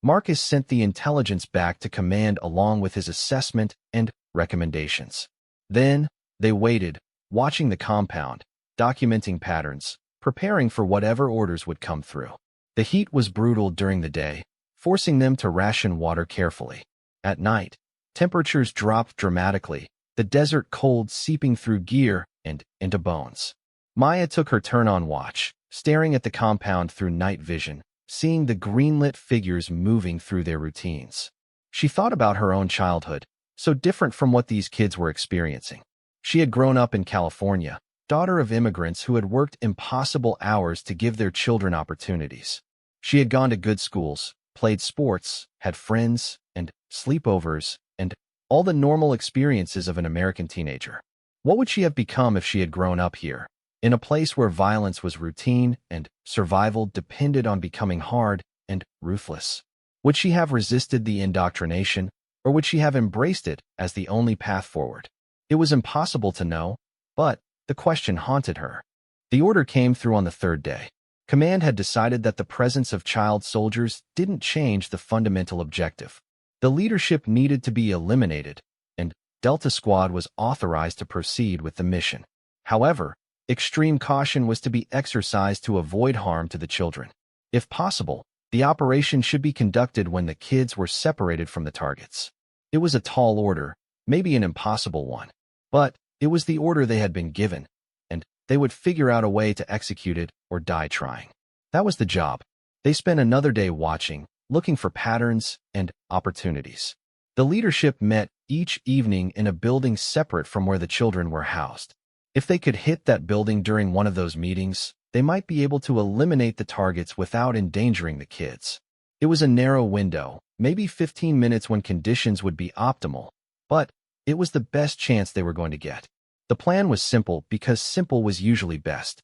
Marcus sent the intelligence back to command along with his assessment and recommendations. Then, they waited, watching the compound, documenting patterns, preparing for whatever orders would come through. The heat was brutal during the day, forcing them to ration water carefully. At night, temperatures dropped dramatically, the desert cold seeping through gear and into bones. Maya took her turn on watch, staring at the compound through night vision, seeing the green-lit figures moving through their routines. She thought about her own childhood, so different from what these kids were experiencing. She had grown up in California, daughter of immigrants who had worked impossible hours to give their children opportunities. She had gone to good schools, played sports, had friends, and sleepovers, and all the normal experiences of an American teenager. What would she have become if she had grown up here, in a place where violence was routine and survival depended on becoming hard and ruthless? Would she have resisted the indoctrination, or would she have embraced it as the only path forward? It was impossible to know, but the question haunted her. The order came through on the third day. Command had decided that the presence of child soldiers didn't change the fundamental objective. The leadership needed to be eliminated, and Delta Squad was authorized to proceed with the mission. However, extreme caution was to be exercised to avoid harm to the children. If possible, the operation should be conducted when the kids were separated from the targets. It was a tall order, maybe an impossible one, but it was the order they had been given, and they would figure out a way to execute it or die trying. That was the job. They spent another day watching, looking for patterns and opportunities. The leadership met each evening in a building separate from where the children were housed. If they could hit that building during one of those meetings, they might be able to eliminate the targets without endangering the kids. It was a narrow window, maybe 15 minutes when conditions would be optimal, but it was the best chance they were going to get. The plan was simple because simple was usually best.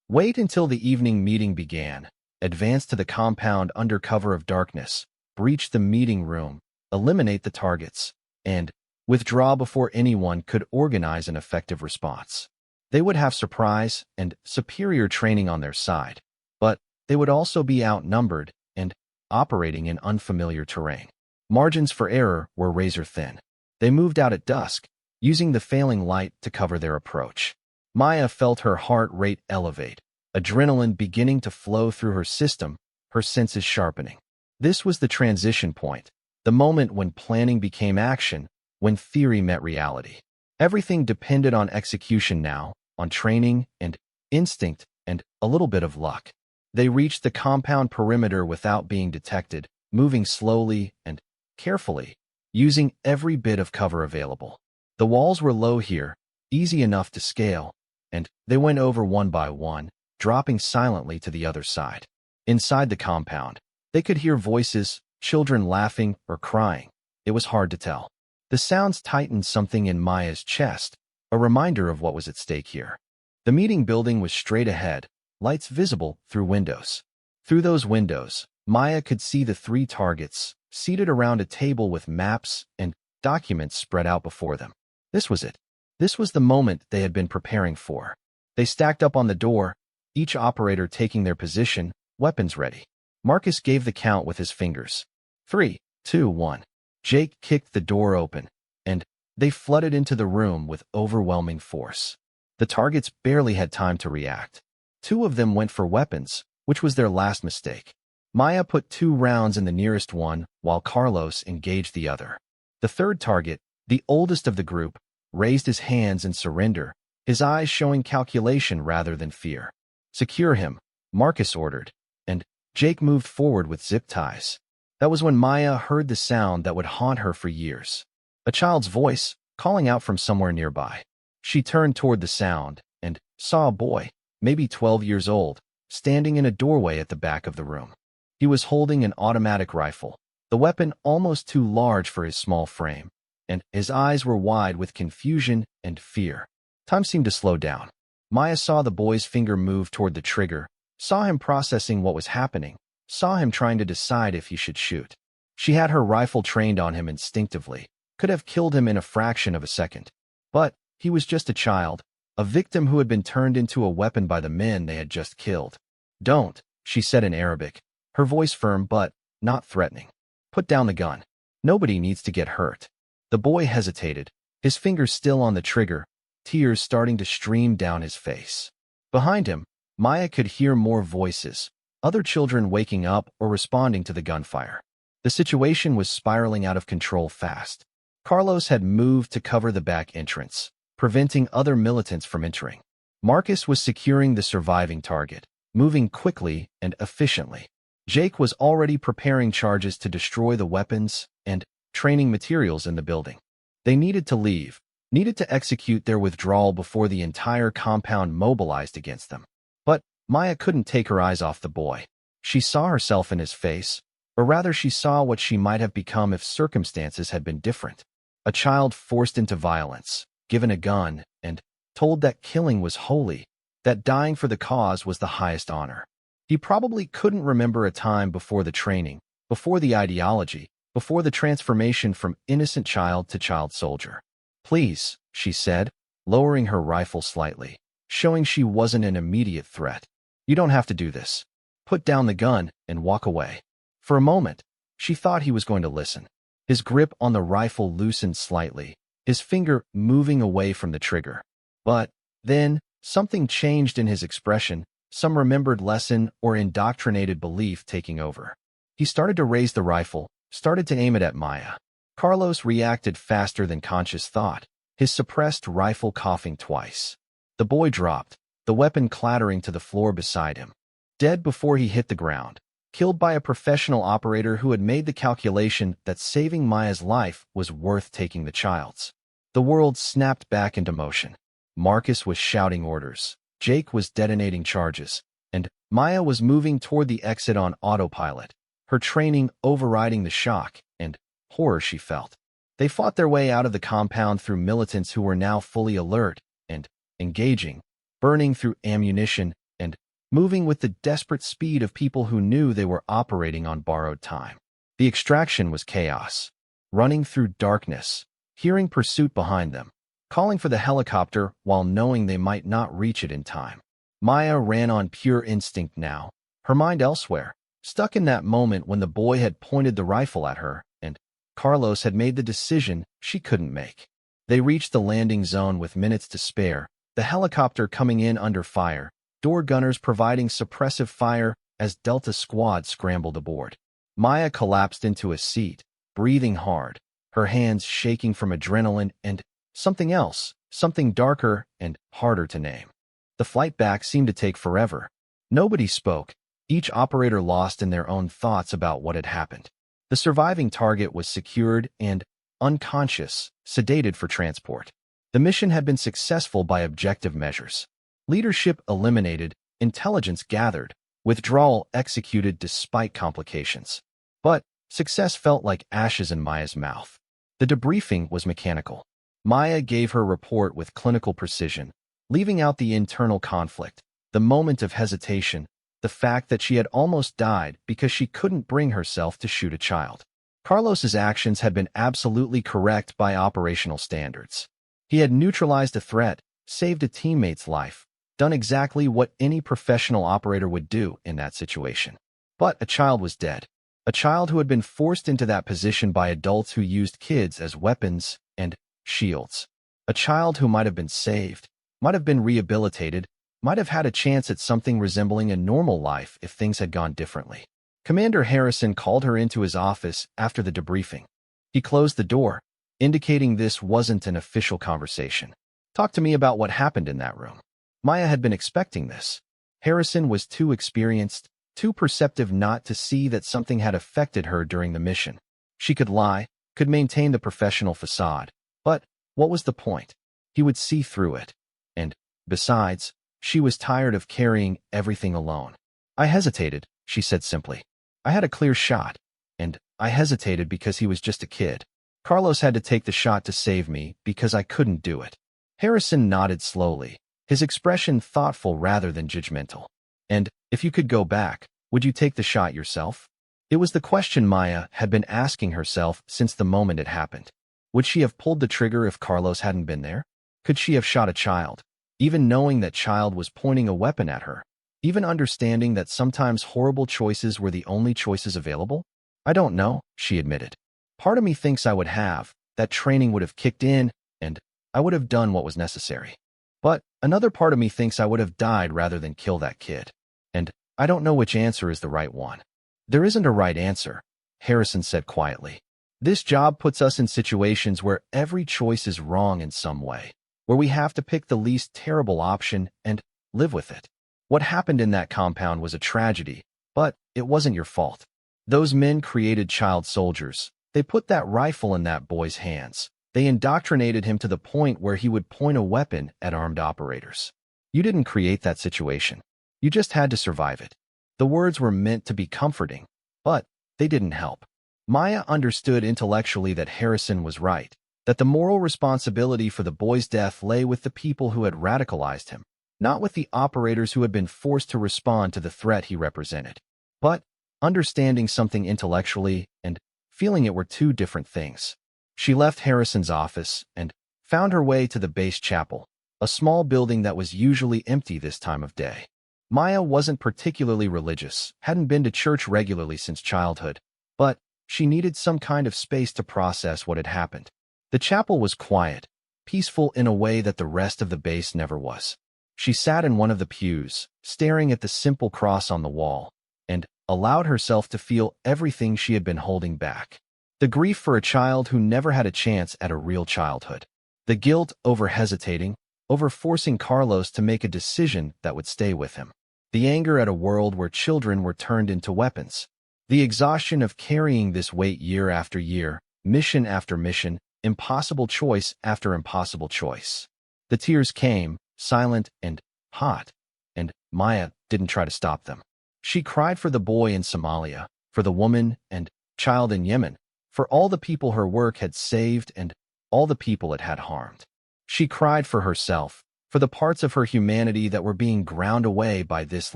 Wait until the evening meeting began, advance to the compound under cover of darkness, breach the meeting room, eliminate the targets, and withdraw before anyone could organize an effective response. They would have surprise and superior training on their side, but they would also be outnumbered and operating in unfamiliar terrain. Margins for error were razor-thin. They moved out at dusk, using the failing light to cover their approach. Maya felt her heart rate elevate, adrenaline beginning to flow through her system, her senses sharpening. This was the transition point, the moment when planning became action, when theory met reality. Everything depended on execution now, on training and instinct and a little bit of luck. They reached the compound perimeter without being detected, moving slowly and carefully, using every bit of cover available. The walls were low here, easy enough to scale, and they went over one by one, dropping silently to the other side. Inside the compound, they could hear voices, children laughing or crying. It was hard to tell. The sounds tightened something in Maya's chest, a reminder of what was at stake here. The meeting building was straight ahead, lights visible through windows. Through those windows, Maya could see the 3 targets, seated around a table with maps and documents spread out before them. This was it. This was the moment they had been preparing for. They stacked up on the door, each operator taking their position, weapons ready. Marcus gave the count with his fingers. 3, 2, 1. Jake kicked the door open, and they flooded into the room with overwhelming force. The targets barely had time to react. 2 of them went for weapons, which was their last mistake. Maya put 2 rounds in the nearest one, while Carlos engaged the other. The third target, the oldest of the group, raised his hands in surrender, his eyes showing calculation rather than fear. "Secure him," Marcus ordered, and Jake moved forward with zip ties. That was when Maya heard the sound that would haunt her for years. A child's voice, calling out from somewhere nearby. She turned toward the sound and saw a boy, maybe 12 years old, standing in a doorway at the back of the room. He was holding an automatic rifle, the weapon almost too large for his small frame, and his eyes were wide with confusion and fear. Time seemed to slow down. Maya saw the boy's finger move toward the trigger, saw him processing what was happening, saw him trying to decide if he should shoot. She had her rifle trained on him instinctively, could have killed him in a fraction of a second. But he was just a child, a victim who had been turned into a weapon by the men they had just killed. "Don't," she said in Arabic, her voice firm but not threatening. "Put down the gun. Nobody needs to get hurt." The boy hesitated, his fingers still on the trigger, tears starting to stream down his face. Behind him, Maya could hear more voices, other children waking up or responding to the gunfire. The situation was spiraling out of control fast. Carlos had moved to cover the back entrance, preventing other militants from entering. Marcus was securing the surviving target, moving quickly and efficiently. Jake was already preparing charges to destroy the weapons and training materials in the building. They needed to leave, needed to execute their withdrawal before the entire compound mobilized against them. But Maya couldn't take her eyes off the boy. She saw herself in his face, or rather she saw what she might have become if circumstances had been different. A child forced into violence, given a gun, and told that killing was holy, that dying for the cause was the highest honor. He probably couldn't remember a time before the training, before the ideology, before the transformation from innocent child to child soldier. "Please," she said, lowering her rifle slightly, showing she wasn't an immediate threat. "You don't have to do this. Put down the gun and walk away." For a moment, she thought he was going to listen. His grip on the rifle loosened slightly, his finger moving away from the trigger. But then, something changed in his expression, some remembered lesson or indoctrinated belief taking over. He started to raise the rifle, started to aim it at Maya. Carlos reacted faster than conscious thought, his suppressed rifle coughing twice. The boy dropped, the weapon clattering to the floor beside him. Dead before he hit the ground, killed by a professional operator who had made the calculation that saving Maya's life was worth taking the child's. The world snapped back into motion. Marcus was shouting orders, Jake was detonating charges, and Maya was moving toward the exit on autopilot, her training overriding the shock and horror she felt. They fought their way out of the compound through militants who were now fully alert and engaging, burning through ammunition and moving with the desperate speed of people who knew they were operating on borrowed time. The extraction was chaos, running through darkness, hearing pursuit behind them, calling for the helicopter while knowing they might not reach it in time. Maya ran on pure instinct now, her mind elsewhere, stuck in that moment when the boy had pointed the rifle at her and Carlos had made the decision she couldn't make. They reached the landing zone with minutes to spare, the helicopter coming in under fire, door gunners providing suppressive fire as Delta Squad scrambled aboard. Maya collapsed into a seat, breathing hard, her hands shaking from adrenaline and something else, something darker and harder to name. The flight back seemed to take forever. Nobody spoke, each operator lost in their own thoughts about what had happened. The surviving target was secured and, unconscious, sedated for transport. The mission had been successful by objective measures. Leadership eliminated, intelligence gathered, withdrawal executed despite complications. But success felt like ashes in Maya's mouth. The debriefing was mechanical. Maya gave her report with clinical precision, leaving out the internal conflict, the moment of hesitation, the fact that she had almost died because she couldn't bring herself to shoot a child. Carlos's actions had been absolutely correct by operational standards. He had neutralized a threat, saved a teammate's life, done exactly what any professional operator would do in that situation. But a child was dead. A child who had been forced into that position by adults who used kids as weapons and shields. A child who might have been saved, might have been rehabilitated, might have had a chance at something resembling a normal life if things had gone differently. Commander Harrison called her into his office after the debriefing. He closed the door, indicating this wasn't an official conversation. Talk to me about what happened in that room. Maya had been expecting this. Harrison was too experienced, too perceptive not to see that something had affected her during the mission. She could lie, could maintain the professional facade, but what was the point? He would see through it. And, besides, she was tired of carrying everything alone. I hesitated, she said simply. I had a clear shot, and I hesitated because he was just a kid. Carlos had to take the shot to save me because I couldn't do it. Harrison nodded slowly, his expression thoughtful rather than judgmental. And, if you could go back, would you take the shot yourself? It was the question Maya had been asking herself since the moment it happened. Would she have pulled the trigger if Carlos hadn't been there? Could she have shot a child, even knowing that child was pointing a weapon at her? Even understanding that sometimes horrible choices were the only choices available? I don't know, she admitted. Part of me thinks I would have, that training would have kicked in, and I would have done what was necessary. But another part of me thinks I would have died rather than kill that kid. And I don't know which answer is the right one. There isn't a right answer, Harrison said quietly. This job puts us in situations where every choice is wrong in some way, where we have to pick the least terrible option and live with it. What happened in that compound was a tragedy, but it wasn't your fault. Those men created child soldiers. They put that rifle in that boy's hands. They indoctrinated him to the point where he would point a weapon at armed operators. You didn't create that situation. You just had to survive it. The words were meant to be comforting, but they didn't help. Maya understood intellectually that Harrison was right, that the moral responsibility for the boy's death lay with the people who had radicalized him, not with the operators who had been forced to respond to the threat he represented. But understanding something intellectually and feeling it were two different things. She left Harrison's office and found her way to the base chapel, a small building that was usually empty this time of day. Maya wasn't particularly religious, hadn't been to church regularly since childhood, but she needed some kind of space to process what had happened. The chapel was quiet, peaceful in a way that the rest of the base never was. She sat in one of the pews, staring at the simple cross on the wall, and allowed herself to feel everything she had been holding back. The grief for a child who never had a chance at a real childhood. The guilt over hesitating, over forcing Carlos to make a decision that would stay with him. The anger at a world where children were turned into weapons. The exhaustion of carrying this weight year after year, mission after mission, impossible choice after impossible choice. The tears came, silent and hot, and Maya didn't try to stop them. She cried for the boy in Somalia, for the woman and child in Yemen, for all the people her work had saved and all the people it had harmed. She cried for herself, for the parts of her humanity that were being ground away by this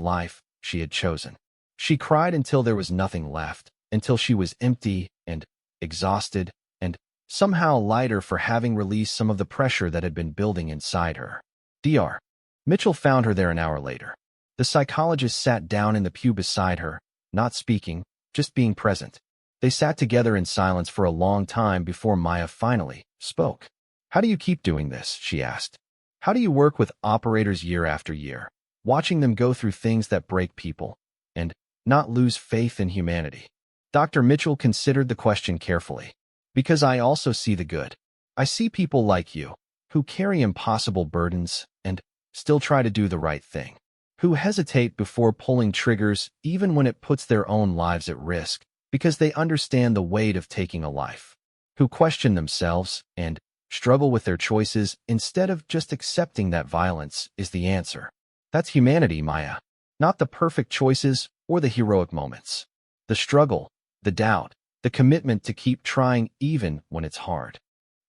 life she had chosen. She cried until there was nothing left, until she was empty and exhausted and somehow lighter for having released some of the pressure that had been building inside her. Dr. Mitchell found her there an hour later. The psychologist sat down in the pew beside her, not speaking, just being present. They sat together in silence for a long time before Maya finally spoke. How do you keep doing this? She asked. How do you work with operators year after year, watching them go through things that break people, and not lose faith in humanity? Dr. Mitchell considered the question carefully. Because I also see the good. I see people like you, who carry impossible burdens and still try to do the right thing, who hesitate before pulling triggers even when it puts their own lives at risk, because they understand the weight of taking a life, who question themselves and struggle with their choices instead of just accepting that violence is the answer. That's humanity, Maya. Not the perfect choices or the heroic moments. The struggle, the doubt, the commitment to keep trying even when it's hard.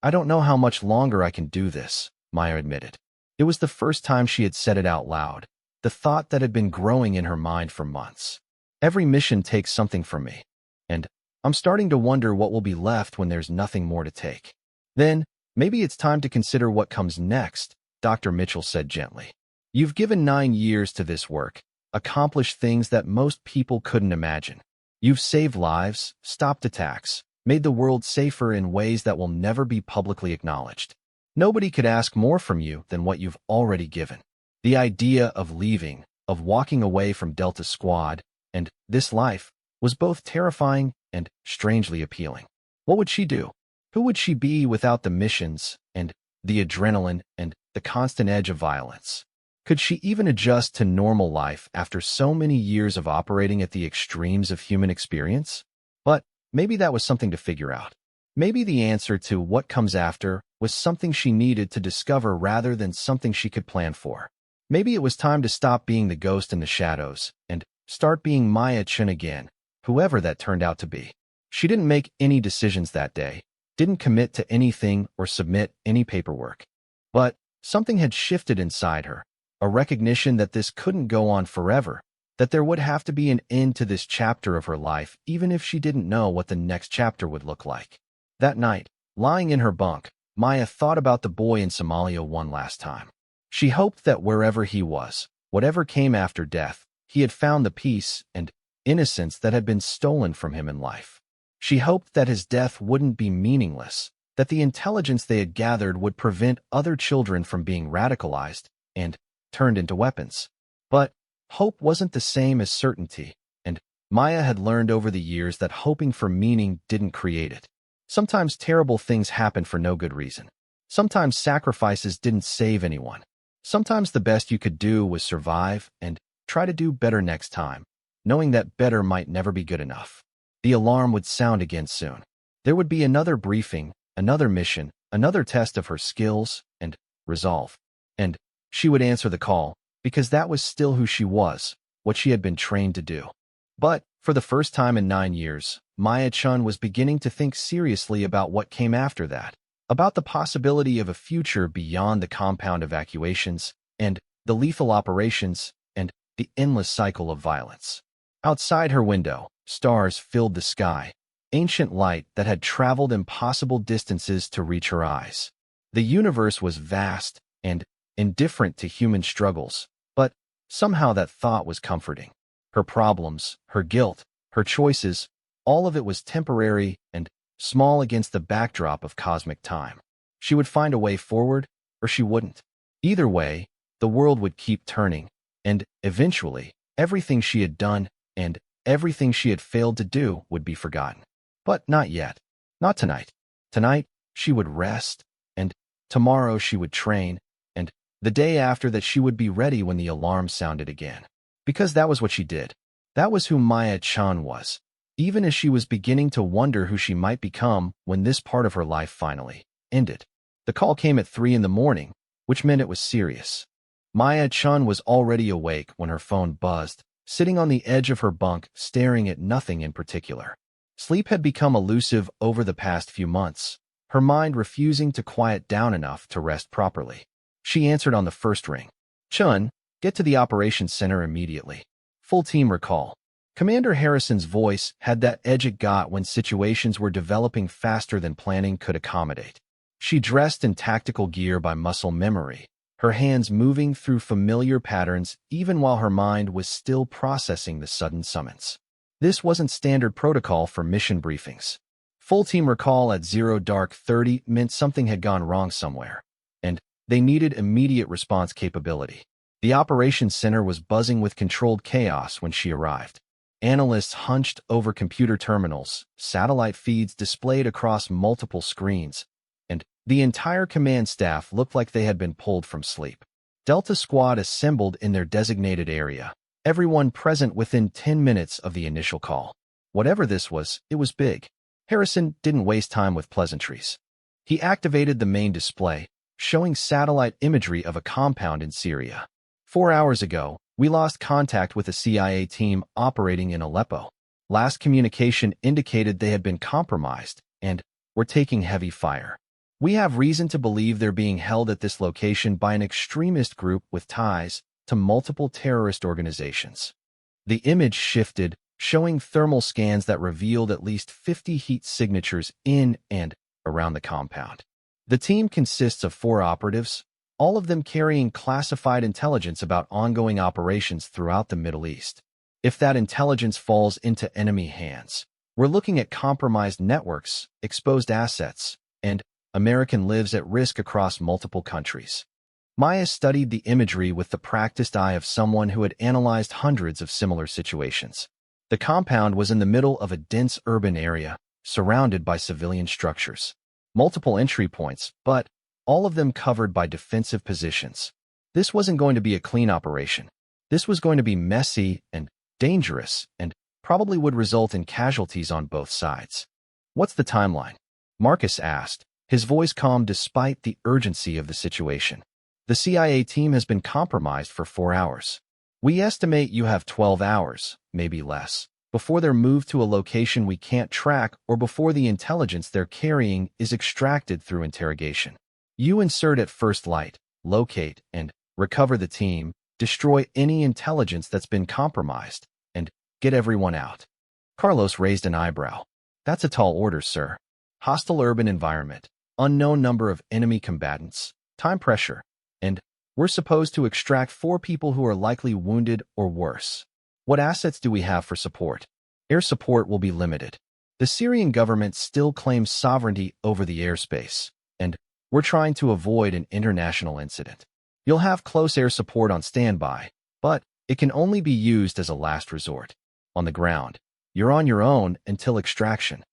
I don't know how much longer I can do this, Maya admitted. It was the first time she had said it out loud, the thought that had been growing in her mind for months. Every mission takes something from me, and I'm starting to wonder what will be left when there's nothing more to take. Then, maybe it's time to consider what comes next, Dr. Mitchell said gently. You've given 9 years to this work, accomplished things that most people couldn't imagine. You've saved lives, stopped attacks, made the world safer in ways that will never be publicly acknowledged. Nobody could ask more from you than what you've already given. The idea of leaving, of walking away from Delta Squad, and this life was both terrifying and strangely appealing. What would she do? Who would she be without the missions and the adrenaline and the constant edge of violence? Could she even adjust to normal life after so many years of operating at the extremes of human experience? But maybe that was something to figure out. Maybe the answer to what comes after was something she needed to discover rather than something she could plan for. Maybe it was time to stop being the ghost in the shadows and start being Maya Chun again, whoever that turned out to be. She didn't make any decisions that day, didn't commit to anything or submit any paperwork. But something had shifted inside her, a recognition that this couldn't go on forever, that there would have to be an end to this chapter of her life even if she didn't know what the next chapter would look like. That night, lying in her bunk, Maya thought about the boy in Somalia one last time. She hoped that wherever he was, whatever came after death, he had found the peace and innocence that had been stolen from him in life. She hoped that his death wouldn't be meaningless, that the intelligence they had gathered would prevent other children from being radicalized and turned into weapons. But hope wasn't the same as certainty, and Maya had learned over the years that hoping for meaning didn't create it. Sometimes terrible things happened for no good reason. Sometimes sacrifices didn't save anyone. Sometimes the best you could do was survive and try to do better next time, knowing that better might never be good enough. The alarm would sound again soon. There would be another briefing, another mission, another test of her skills and resolve. And she would answer the call, because that was still who she was, what she had been trained to do. But for the first time in 9 years, Maya Chun was beginning to think seriously about what came after that, about the possibility of a future beyond the compound evacuations and the lethal operations and the endless cycle of violence. Outside her window, stars filled the sky, ancient light that had traveled impossible distances to reach her eyes. The universe was vast and indifferent to human struggles, but somehow that thought was comforting. Her problems, her guilt, her choices, all of it was temporary and small against the backdrop of cosmic time. She would find a way forward, or she wouldn't. Either way, the world would keep turning, and eventually, everything she had done and everything she had failed to do would be forgotten. But not yet. Not tonight. Tonight, she would rest, and tomorrow she would train, and the day after that she would be ready when the alarm sounded again. Because that was what she did. That was who Maya Chun was, even as she was beginning to wonder who she might become when this part of her life finally ended. The call came at 3 in the morning, which meant it was serious. Maya Chun was already awake when her phone buzzed, sitting on the edge of her bunk, staring at nothing in particular. Sleep had become elusive over the past few months, her mind refusing to quiet down enough to rest properly. She answered on the first ring. "Chun, get to the operations center immediately. Full team recall." Commander Harrison's voice had that edge it got when situations were developing faster than planning could accommodate. She dressed in tactical gear by muscle memory, her hands moving through familiar patterns even while her mind was still processing the sudden summons. This wasn't standard protocol for mission briefings. Full team recall at 0:30 meant something had gone wrong somewhere, and they needed immediate response capability. The operations center was buzzing with controlled chaos when she arrived. Analysts hunched over computer terminals, satellite feeds displayed across multiple screens, and the entire command staff looked like they had been pulled from sleep. Delta Squad assembled in their designated area, everyone present within 10 minutes of the initial call. Whatever this was, it was big. Harrison didn't waste time with pleasantries. He activated the main display, showing satellite imagery of a compound in Syria. 4 hours ago, we lost contact with a CIA team operating in Aleppo. Last communication indicated they had been compromised and were taking heavy fire. We have reason to believe they're being held at this location by an extremist group with ties to multiple terrorist organizations. The image shifted, showing thermal scans that revealed at least 50 heat signatures in and around the compound. The team consists of 4 operatives, all of them carrying classified intelligence about ongoing operations throughout the Middle East. If that intelligence falls into enemy hands, we're looking at compromised networks, exposed assets, and American lives at risk across multiple countries. Maya studied the imagery with the practiced eye of someone who had analyzed hundreds of similar situations. The compound was in the middle of a dense urban area, surrounded by civilian structures. Multiple entry points, but all of them covered by defensive positions. This wasn't going to be a clean operation. This was going to be messy and dangerous, and probably would result in casualties on both sides. "What's the timeline?" Marcus asked, his voice calm despite the urgency of the situation. "The CIA team has been compromised for 4 hours. We estimate you have 12 hours, maybe less, before they're moved to a location we can't track or before the intelligence they're carrying is extracted through interrogation. You insert at first light, locate and recover the team, destroy any intelligence that's been compromised, and get everyone out." Carlos raised an eyebrow. "That's a tall order, sir. Hostile urban environment, unknown number of enemy combatants, time pressure, and we're supposed to extract 4 people who are likely wounded or worse. What assets do we have for support?" "Air support will be limited. The Syrian government still claims sovereignty over the airspace, and we're trying to avoid an international incident. You'll have close air support on standby, but it can only be used as a last resort. On the ground, you're on your own until extraction."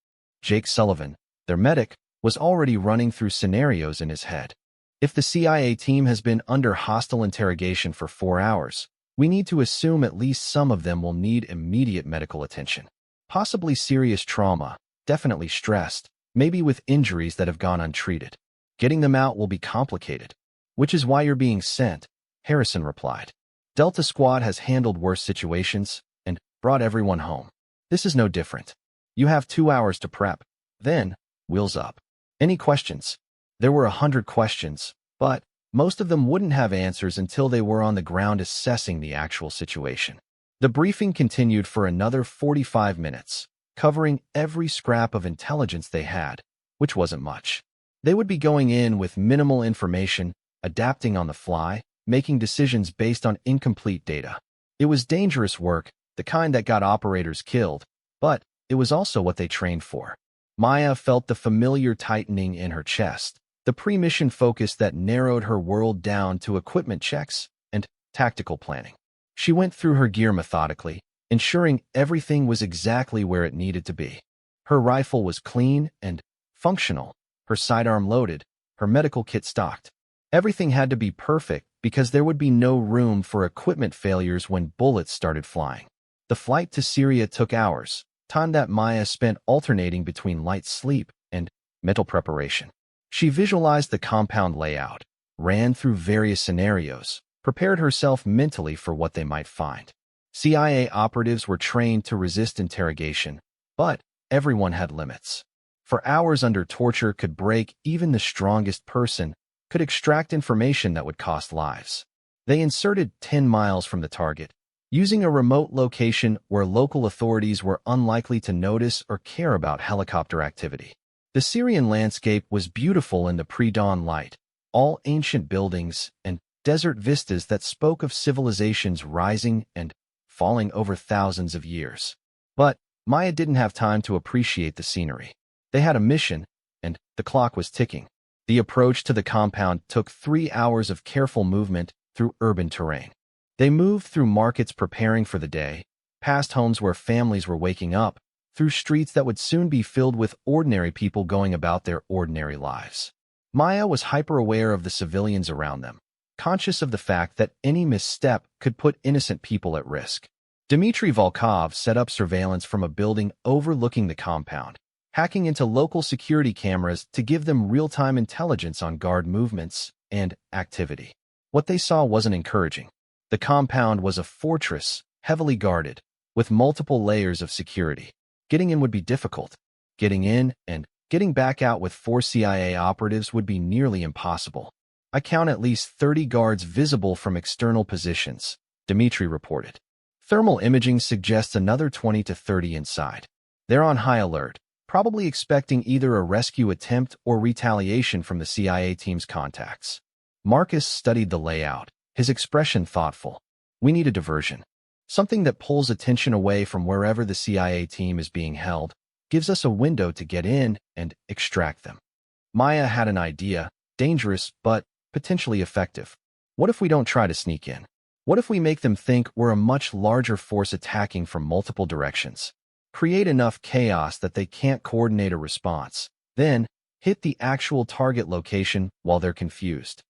Jake Sullivan, their medic, was already running through scenarios in his head. "If the CIA team has been under hostile interrogation for 4 hours, we need to assume at least some of them will need immediate medical attention. Possibly serious trauma, definitely stressed, maybe with injuries that have gone untreated. Getting them out will be complicated." "Which is why you're being sent," Harrison replied. "Delta Squad has handled worse situations and brought everyone home. This is no different. You have 2 hours to prep. Then, wheels up. Any questions?" There were 100 questions, but most of them wouldn't have answers until they were on the ground assessing the actual situation. The briefing continued for another 45 minutes, covering every scrap of intelligence they had, which wasn't much. They would be going in with minimal information, adapting on the fly, making decisions based on incomplete data. It was dangerous work, the kind that got operators killed, but it was also what they trained for. Maya felt the familiar tightening in her chest, the pre-mission focus that narrowed her world down to equipment checks and tactical planning. She went through her gear methodically, ensuring everything was exactly where it needed to be. Her rifle was clean and functional, her sidearm loaded, her medical kit stocked. Everything had to be perfect because there would be no room for equipment failures when bullets started flying. The flight to Syria took hours, time that Maya spent alternating between light sleep and mental preparation. She visualized the compound layout, ran through various scenarios, prepared herself mentally for what they might find. CIA operatives were trained to resist interrogation, but everyone had limits. For hours under torture could break even the strongest person, could extract information that would cost lives. They inserted 10 miles from the target, using a remote location where local authorities were unlikely to notice or care about helicopter activity. The Syrian landscape was beautiful in the pre-dawn light, all ancient buildings and desert vistas that spoke of civilizations rising and falling over thousands of years. But Maya didn't have time to appreciate the scenery. They had a mission, and the clock was ticking. The approach to the compound took 3 hours of careful movement through urban terrain. They moved through markets preparing for the day, past homes where families were waking up, through streets that would soon be filled with ordinary people going about their ordinary lives. Maya was hyper-aware of the civilians around them, conscious of the fact that any misstep could put innocent people at risk. Dmitry Volkov set up surveillance from a building overlooking the compound, hacking into local security cameras to give them real-time intelligence on guard movements and activity. What they saw wasn't encouraging. The compound was a fortress, heavily guarded, with multiple layers of security. Getting in would be difficult. Getting in and getting back out with 4 CIA operatives would be nearly impossible. "I count at least 30 guards visible from external positions," Dmitry reported. "Thermal imaging suggests another 20 to 30 inside. They're on high alert, probably expecting either a rescue attempt or retaliation from the CIA team's contacts." Marcus studied the layout, his expression thoughtful. "We need a diversion. Something that pulls attention away from wherever the CIA team is being held, gives us a window to get in and extract them." Maya had an idea, dangerous but potentially effective. What if we don't try to sneak in? What if we make them think we're a much larger force attacking from multiple directions? Create enough chaos that they can't coordinate a response. Then, hit the actual target location while they're confused.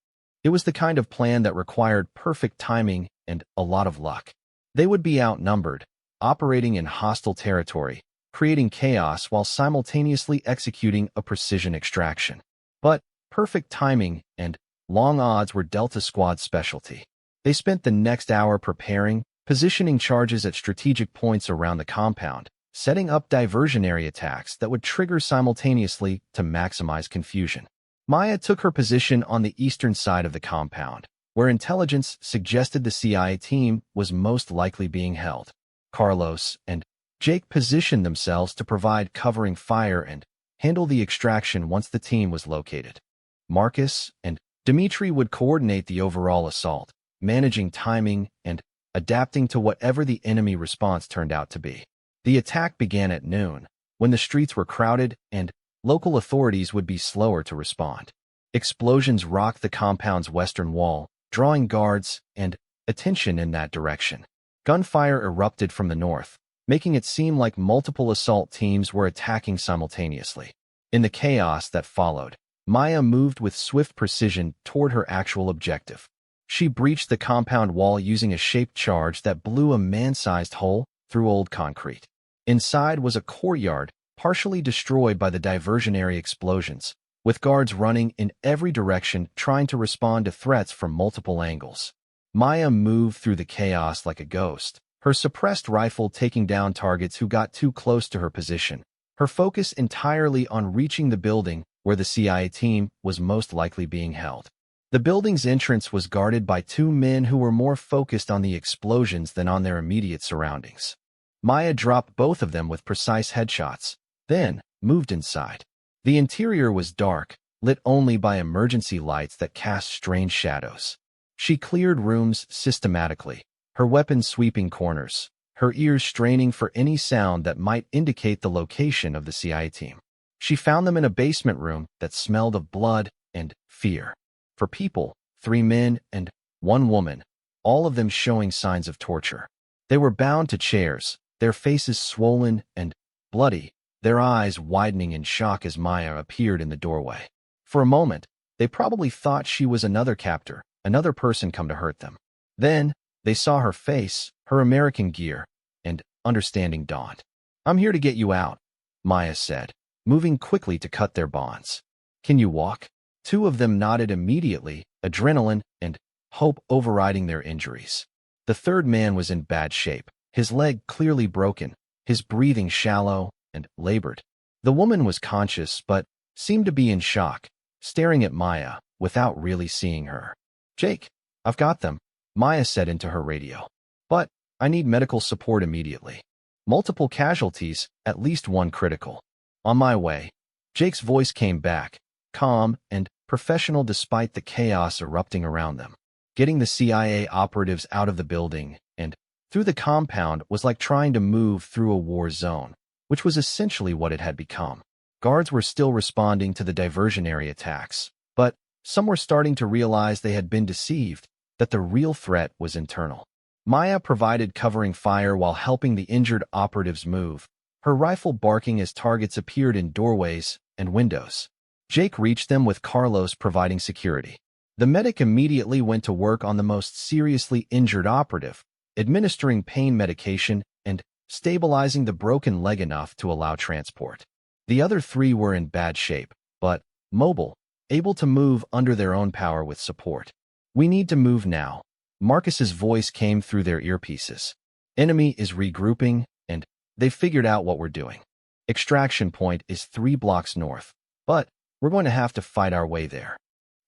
It was the kind of plan that required perfect timing and a lot of luck. They would be outnumbered, operating in hostile territory, creating chaos while simultaneously executing a precision extraction. But perfect timing and long odds were Delta Squad's specialty. They spent the next hour preparing, positioning charges at strategic points around the compound, setting up diversionary attacks that would trigger simultaneously to maximize confusion. Maya took her position on the eastern side of the compound, where intelligence suggested the CIA team was most likely being held. Carlos and Jake positioned themselves to provide covering fire and handle the extraction once the team was located. Marcus and Dmitri would coordinate the overall assault, managing timing and adapting to whatever the enemy response turned out to be. The attack began at noon, when the streets were crowded and local authorities would be slower to respond. Explosions rocked the compound's western wall, drawing guards and attention in that direction. Gunfire erupted from the north, making it seem like multiple assault teams were attacking simultaneously. In the chaos that followed, Maya moved with swift precision toward her actual objective. She breached the compound wall using a shaped charge that blew a man-sized hole through old concrete. Inside was a courtyard, partially destroyed by the diversionary explosions, with guards running in every direction trying to respond to threats from multiple angles. Maya moved through the chaos like a ghost, her suppressed rifle taking down targets who got too close to her position, her focus entirely on reaching the building where the CIA team was most likely being held. The building's entrance was guarded by two men who were more focused on the explosions than on their immediate surroundings. Maya dropped both of them with precise headshots, then moved inside. The interior was dark, lit only by emergency lights that cast strange shadows. She cleared rooms systematically, her weapon sweeping corners, her ears straining for any sound that might indicate the location of the CIA team. She found them in a basement room that smelled of blood and fear. For people, 3 men and 1 woman, all of them showing signs of torture. They were bound to chairs, their faces swollen and bloody, their eyes widening in shock as Maya appeared in the doorway. For a moment, they probably thought she was another captor, another person come to hurt them. Then, they saw her face, her American gear, and understanding dawned. "I'm here to get you out," Maya said, moving quickly to cut their bonds. "Can you walk?" 2 of them nodded immediately, adrenaline and hope overriding their injuries. The third man was in bad shape, his leg clearly broken, his breathing shallow and labored. The woman was conscious but seemed to be in shock, staring at Maya without really seeing her. "Jake, I've got them," Maya said into her radio. "But I need medical support immediately. Multiple casualties, at least 1 critical. On my way." Jake's voice came back, calm and professional despite the chaos erupting around them. Getting the CIA operatives out of the building and through the compound was like trying to move through a war zone, which was essentially what it had become. Guards were still responding to the diversionary attacks, but some were starting to realize they had been deceived, that the real threat was internal. Maya provided covering fire while helping the injured operatives move, her rifle barking as targets appeared in doorways and windows. Jake reached them with Carlos providing security. The medic immediately went to work on the most seriously injured operative, administering pain medication and stabilizing the broken leg enough to allow transport. The other 3 were in bad shape, but mobile, able to move under their own power with support. "We need to move now." Marcus's voice came through their earpieces. "Enemy is regrouping, and they've figured out what we're doing. Extraction point is 3 blocks north, but we're going to have to fight our way there."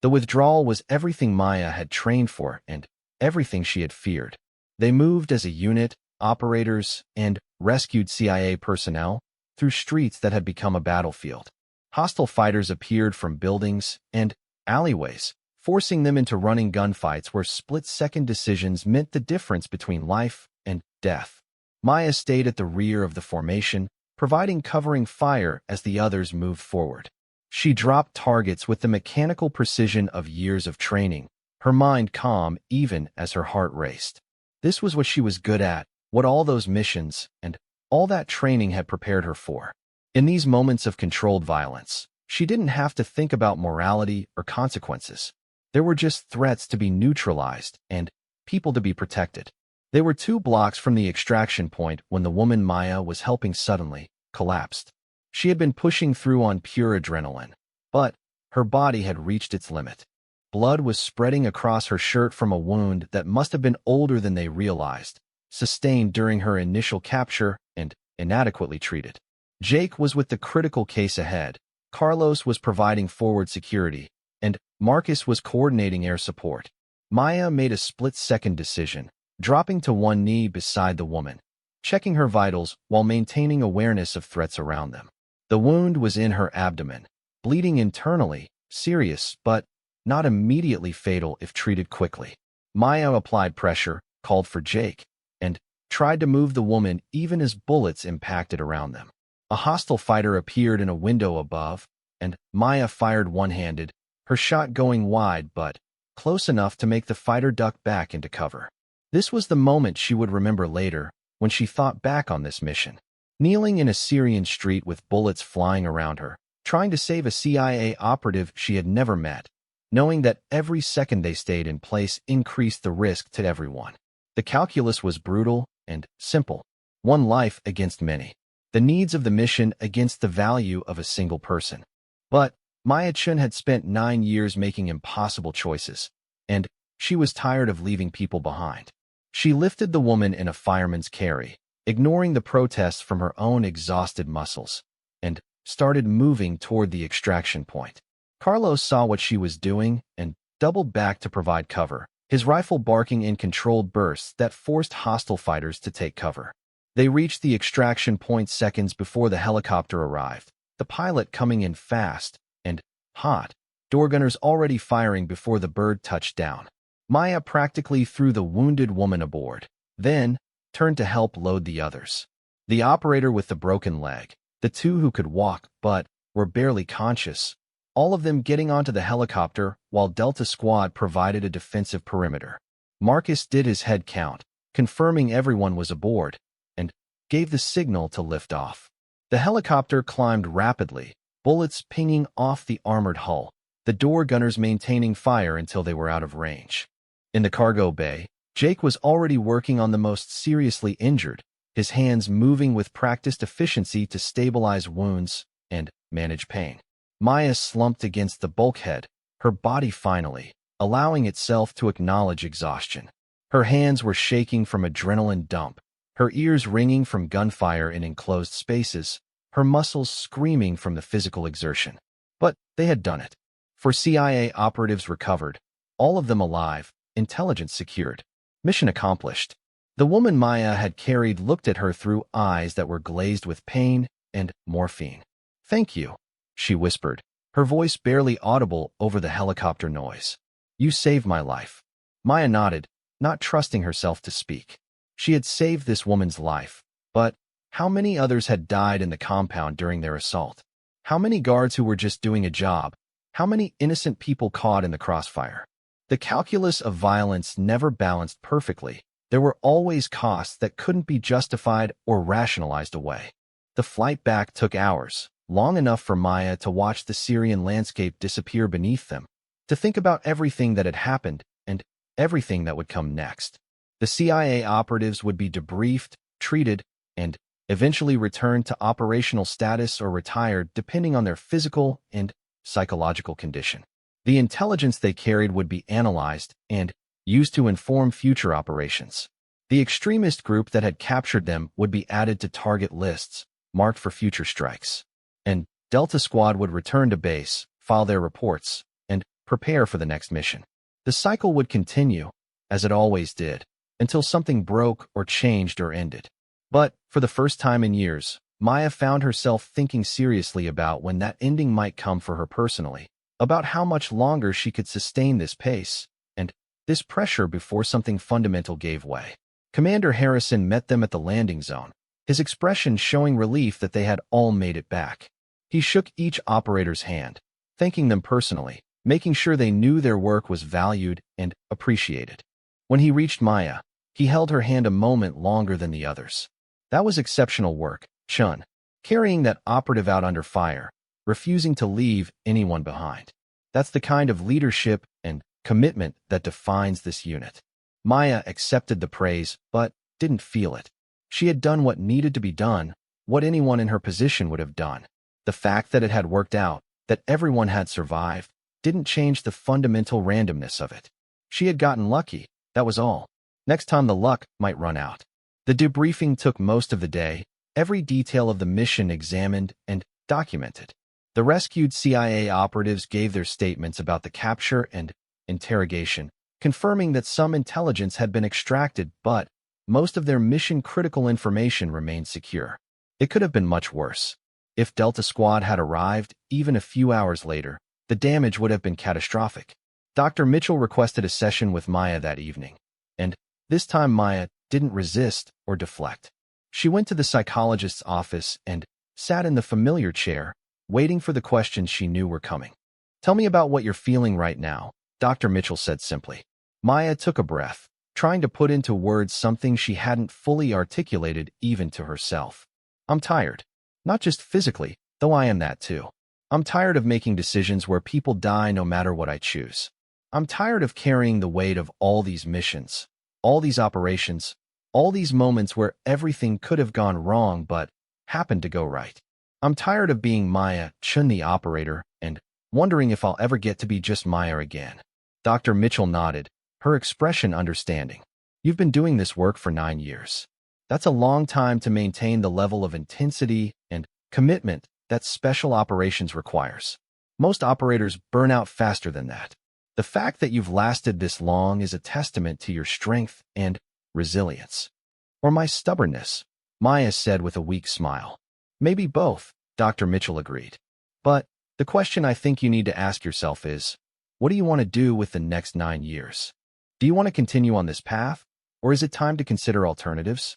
The withdrawal was everything Maya had trained for and everything she had feared. They moved as a unit, operators, and rescued CIA personnel through streets that had become a battlefield. Hostile fighters appeared from buildings and alleyways, forcing them into running gunfights where split-second decisions meant the difference between life and death. Maya stayed at the rear of the formation, providing covering fire as the others moved forward. She dropped targets with the mechanical precision of years of training, her mind calm even as her heart raced. This was what she was good at, what all those missions and all that training had prepared her for. In these moments of controlled violence, she didn't have to think about morality or consequences. There were just threats to be neutralized and people to be protected. They were 2 blocks from the extraction point when the woman Maya was helping suddenly collapsed. She had been pushing through on pure adrenaline, but her body had reached its limit. Blood was spreading across her shirt from a wound that must have been older than they realized, sustained during her initial capture and inadequately treated. Jake was with the critical case ahead, Carlos was providing forward security, and Marcus was coordinating air support. Maya made a split-second decision, dropping to one knee beside the woman, checking her vitals while maintaining awareness of threats around them. The wound was in her abdomen, bleeding internally, serious but not immediately fatal if treated quickly. Maya applied pressure, called for Jake, and tried to move the woman even as bullets impacted around them. A hostile fighter appeared in a window above, and Maya fired one-handed, her shot going wide but close enough to make the fighter duck back into cover. This was the moment she would remember later when she thought back on this mission. Kneeling in a Syrian street with bullets flying around her, trying to save a CIA operative she had never met, knowing that every second they stayed in place increased the risk to everyone. The calculus was brutal and simple. One life against many. The needs of the mission against the value of a single person. But Maya Chun had spent 9 years making impossible choices, and she was tired of leaving people behind. She lifted the woman in a fireman's carry, ignoring the protests from her own exhausted muscles, and started moving toward the extraction point. Carlos saw what she was doing and doubled back to provide cover, his rifle barking in controlled bursts that forced hostile fighters to take cover. They reached the extraction point seconds before the helicopter arrived, the pilot coming in fast and hot, door gunners already firing before the bird touched down. Maya practically threw the wounded woman aboard, then turned to help load the others. The operator with the broken leg, the 2 who could walk but were barely conscious, all of them getting onto the helicopter while Delta Squad provided a defensive perimeter. Marcus did his head count, confirming everyone was aboard, and gave the signal to lift off. The helicopter climbed rapidly, bullets pinging off the armored hull, the door gunners maintaining fire until they were out of range. In the cargo bay, Jake was already working on the most seriously injured, his hands moving with practiced efficiency to stabilize wounds and manage pain. Maya slumped against the bulkhead, her body finally allowing itself to acknowledge exhaustion. Her hands were shaking from adrenaline dump, her ears ringing from gunfire in enclosed spaces, her muscles screaming from the physical exertion. But they had done it. 4 CIA operatives recovered, all of them alive, intelligence secured. Mission accomplished. The woman Maya had carried looked at her through eyes that were glazed with pain and morphine. "Thank you," she whispered, her voice barely audible over the helicopter noise. "You saved my life." Maya nodded, not trusting herself to speak. She had saved this woman's life, but how many others had died in the compound during their assault? How many guards who were just doing a job? How many innocent people caught in the crossfire? The calculus of violence never balanced perfectly. There were always costs that couldn't be justified or rationalized away. The flight back took hours, long enough for Maya to watch the Syrian landscape disappear beneath them, to think about everything that had happened and everything that would come next. The CIA operatives would be debriefed, treated, and eventually returned to operational status or retired depending on their physical and psychological condition. The intelligence they carried would be analyzed and used to inform future operations. The extremist group that had captured them would be added to target lists, marked for future strikes. And Delta Squad would return to base, file their reports, and prepare for the next mission. The cycle would continue, as it always did, until something broke or changed or ended. But, for the first time in years, Maya found herself thinking seriously about when that ending might come for her personally, about how much longer she could sustain this pace, and this pressure before something fundamental gave way. Commander Harrison met them at the landing zone, his expression showing relief that they had all made it back. He shook each operator's hand, thanking them personally, making sure they knew their work was valued and appreciated. When he reached Maya, he held her hand a moment longer than the others. That was exceptional work, Chun, carrying that operative out under fire, refusing to leave anyone behind. That's the kind of leadership and commitment that defines this unit. Maya accepted the praise, but didn't feel it. She had done what needed to be done, what anyone in her position would have done. The fact that it had worked out, that everyone had survived, didn't change the fundamental randomness of it. She had gotten lucky, that was all. Next time the luck might run out. The debriefing took most of the day, every detail of the mission examined and documented. The rescued CIA operatives gave their statements about the capture and interrogation, confirming that some intelligence had been extracted, but most of their mission-critical information remained secure. It could have been much worse. If Delta Squad had arrived, even a few hours later, the damage would have been catastrophic. Dr. Mitchell requested a session with Maya that evening, and this time Maya didn't resist or deflect. She went to the psychologist's office and sat in the familiar chair, waiting for the questions she knew were coming. "Tell me about what you're feeling right now," Dr. Mitchell said simply. Maya took a breath, trying to put into words something she hadn't fully articulated even to herself. "I'm tired. Not just physically, though I am that too. I'm tired of making decisions where people die no matter what I choose. I'm tired of carrying the weight of all these missions, all these operations, all these moments where everything could have gone wrong but happened to go right. I'm tired of being Maya, Chun the operator, and wondering if I'll ever get to be just Maya again." Dr. Mitchell nodded, her expression understanding. "You've been doing this work for 9 years. That's a long time to maintain the level of intensity and commitment that special operations requires. Most operators burn out faster than that. The fact that you've lasted this long is a testament to your strength and resilience." "Or my stubbornness," Maya said with a weak smile. "Maybe both," Dr. Mitchell agreed. "But the question I think you need to ask yourself is, what do you want to do with the next 9 years? Do you want to continue on this path, or is it time to consider alternatives?"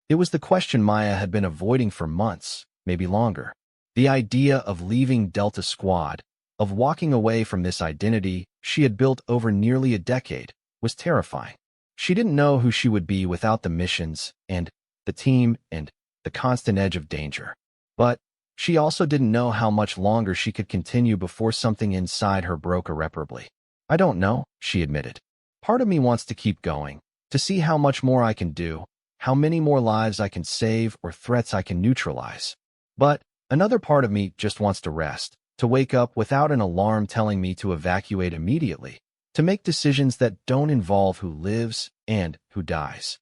It was the question Maya had been avoiding for months, maybe longer. The idea of leaving Delta Squad, of walking away from this identity she had built over nearly a decade, was terrifying. She didn't know who she would be without the missions and the team and the constant edge of danger. But she also didn't know how much longer she could continue before something inside her broke irreparably. "I don't know," she admitted. "Part of me wants to keep going, to see how much more I can do, how many more lives I can save or threats I can neutralize. But another part of me just wants to rest, to wake up without an alarm telling me to evacuate immediately, to make decisions that don't involve who lives and who dies."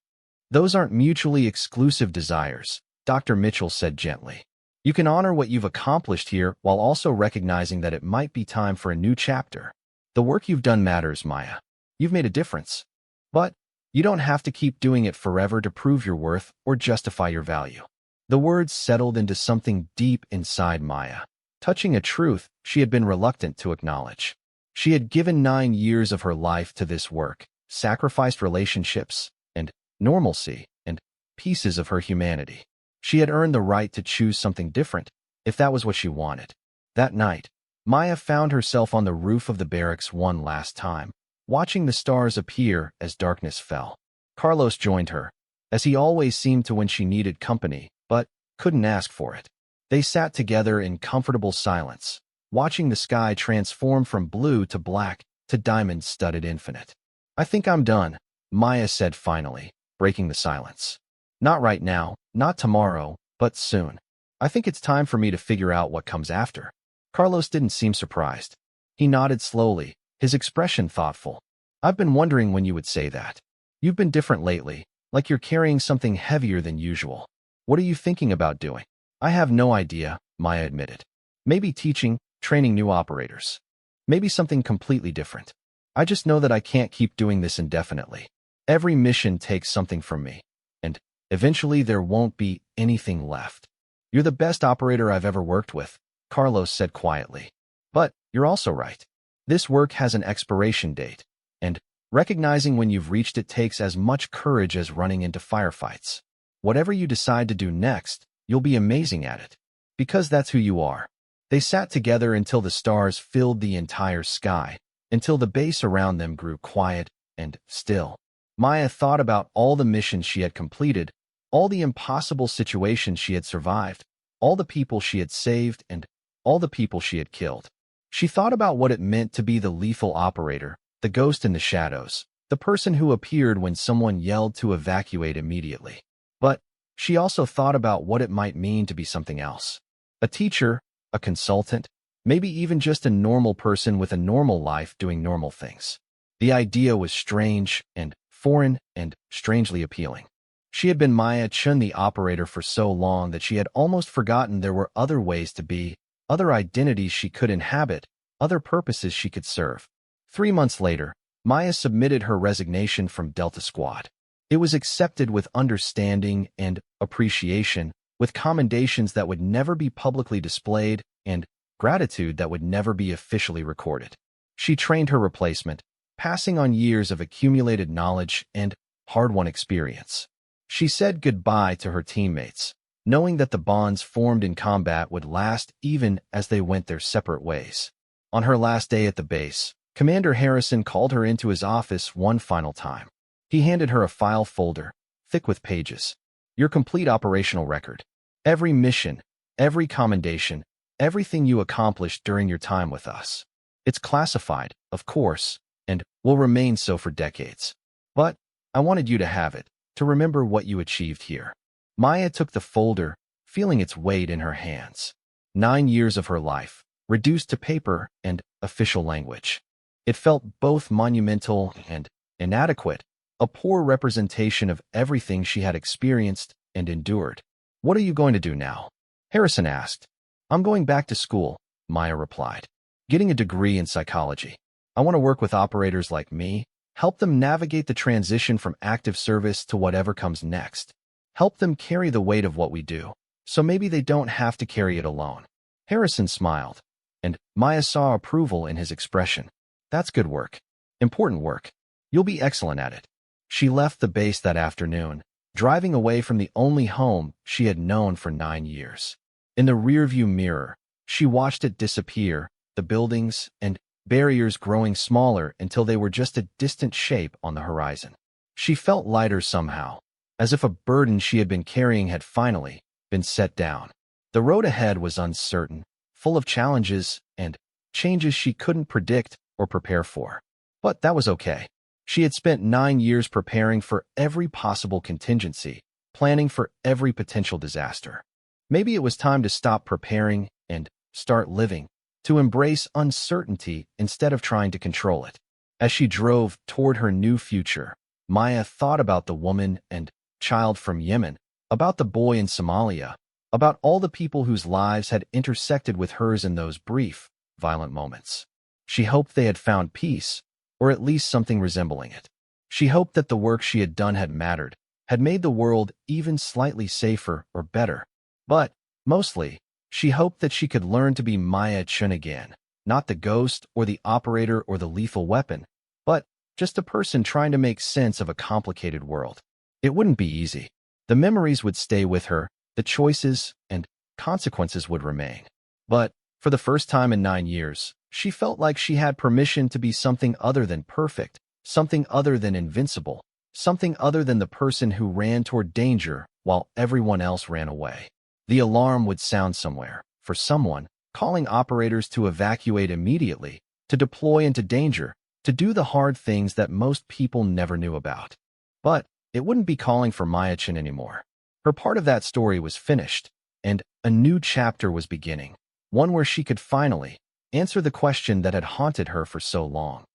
"Those aren't mutually exclusive desires," Dr. Mitchell said gently. "You can honor what you've accomplished here while also recognizing that it might be time for a new chapter. The work you've done matters, Maya. You've made a difference. But you don't have to keep doing it forever to prove your worth or justify your value." The words settled into something deep inside Maya, touching a truth she had been reluctant to acknowledge. She had given 9 years of her life to this work, sacrificed relationships and normalcy and pieces of her humanity. She had earned the right to choose something different, if that was what she wanted. That night, Maya found herself on the roof of the barracks one last time, watching the stars appear as darkness fell. Carlos joined her, as he always seemed to when she needed company, but couldn't ask for it. They sat together in comfortable silence, watching the sky transform from blue to black to diamond-studded infinite. "I think I'm done," Maya said finally, breaking the silence. "Not right now, not tomorrow, but soon. I think it's time for me to figure out what comes after." Carlos didn't seem surprised. He nodded slowly, his expression thoughtful. "I've been wondering when you would say that. You've been different lately, like you're carrying something heavier than usual. What are you thinking about doing?" "I have no idea," Maya admitted. "Maybe teaching, training new operators. Maybe something completely different. I just know that I can't keep doing this indefinitely. Every mission takes something from me, and eventually there won't be anything left." "You're the best operator I've ever worked with," Carlos said quietly. "But you're also right. This work has an expiration date, and recognizing when you've reached it takes as much courage as running into firefights. Whatever you decide to do next, you'll be amazing at it, because that's who you are." They sat together until the stars filled the entire sky, until the base around them grew quiet and still. Maya thought about all the missions she had completed, all the impossible situations she had survived, all the people she had saved, and all the people she had killed. She thought about what it meant to be the lethal operator, the ghost in the shadows, the person who appeared when someone yelled to evacuate immediately. But she also thought about what it might mean to be something else. A teacher, a consultant, maybe even just a normal person with a normal life doing normal things. The idea was strange and foreign and strangely appealing. She had been Maya Chun the operator for so long that she had almost forgotten there were other ways to be, other identities she could inhabit, other purposes she could serve. 3 months later, Maya submitted her resignation from Delta Squad. It was accepted with understanding and appreciation, with commendations that would never be publicly displayed and gratitude that would never be officially recorded. She trained her replacement, passing on years of accumulated knowledge and hard-won experience. She said goodbye to her teammates, knowing that the bonds formed in combat would last even as they went their separate ways. On her last day at the base, Commander Harrison called her into his office one final time. He handed her a file folder, thick with pages. Your complete operational record. Every mission, every commendation, everything you accomplished during your time with us. It's classified, of course, and will remain so for decades. But I wanted you to have it, to remember what you achieved here. Maya took the folder, feeling its weight in her hands. 9 years of her life, reduced to paper and official language. It felt both monumental and inadequate, a poor representation of everything she had experienced and endured. What are you going to do now? Harrison asked. I'm going back to school, Maya replied. Getting a degree in psychology. I want to work with operators like me, help them navigate the transition from active service to whatever comes next. Help them carry the weight of what we do, so maybe they don't have to carry it alone. Harrison smiled, and Maya saw approval in his expression. That's good work. Important work. You'll be excellent at it. She left the base that afternoon, driving away from the only home she had known for 9 years. In the rearview mirror, she watched it disappear, the buildings and barriers growing smaller until they were just a distant shape on the horizon. She felt lighter somehow, as if a burden she had been carrying had finally been set down. The road ahead was uncertain, full of challenges and changes she couldn't predict or prepare for. But that was okay. She had spent 9 years preparing for every possible contingency, planning for every potential disaster. Maybe it was time to stop preparing and start living, to embrace uncertainty instead of trying to control it. As she drove toward her new future, Maya thought about the woman and child from Yemen, about the boy in Somalia, about all the people whose lives had intersected with hers in those brief, violent moments. She hoped they had found peace, or at least something resembling it. She hoped that the work she had done had mattered, had made the world even slightly safer or better. But, mostly, she hoped that she could learn to be Maya Chun again, not the ghost or the operator or the lethal weapon, but just a person trying to make sense of a complicated world. It wouldn't be easy. The memories would stay with her, the choices and consequences would remain. But, for the first time in 9 years, she felt like she had permission to be something other than perfect, something other than invincible, something other than the person who ran toward danger while everyone else ran away. The alarm would sound somewhere, for someone, calling operators to evacuate immediately, to deploy into danger, to do the hard things that most people never knew about. But it wouldn't be calling for Maya Chun anymore. Her part of that story was finished, and a new chapter was beginning, one where she could finally answer the question that had haunted her for so long.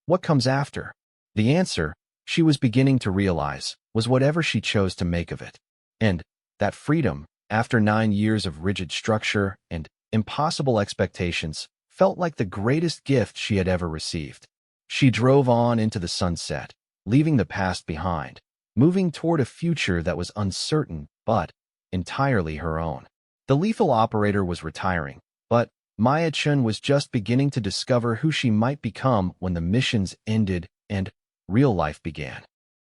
What comes after? The answer, she was beginning to realize, was whatever she chose to make of it. And that freedom, after 9 years of rigid structure and impossible expectations, felt like the greatest gift she had ever received. She drove on into the sunset, leaving the past behind, moving toward a future that was uncertain but entirely her own. The lethal operator was retiring, but Maya Chun was just beginning to discover who she might become when the missions ended and real life began.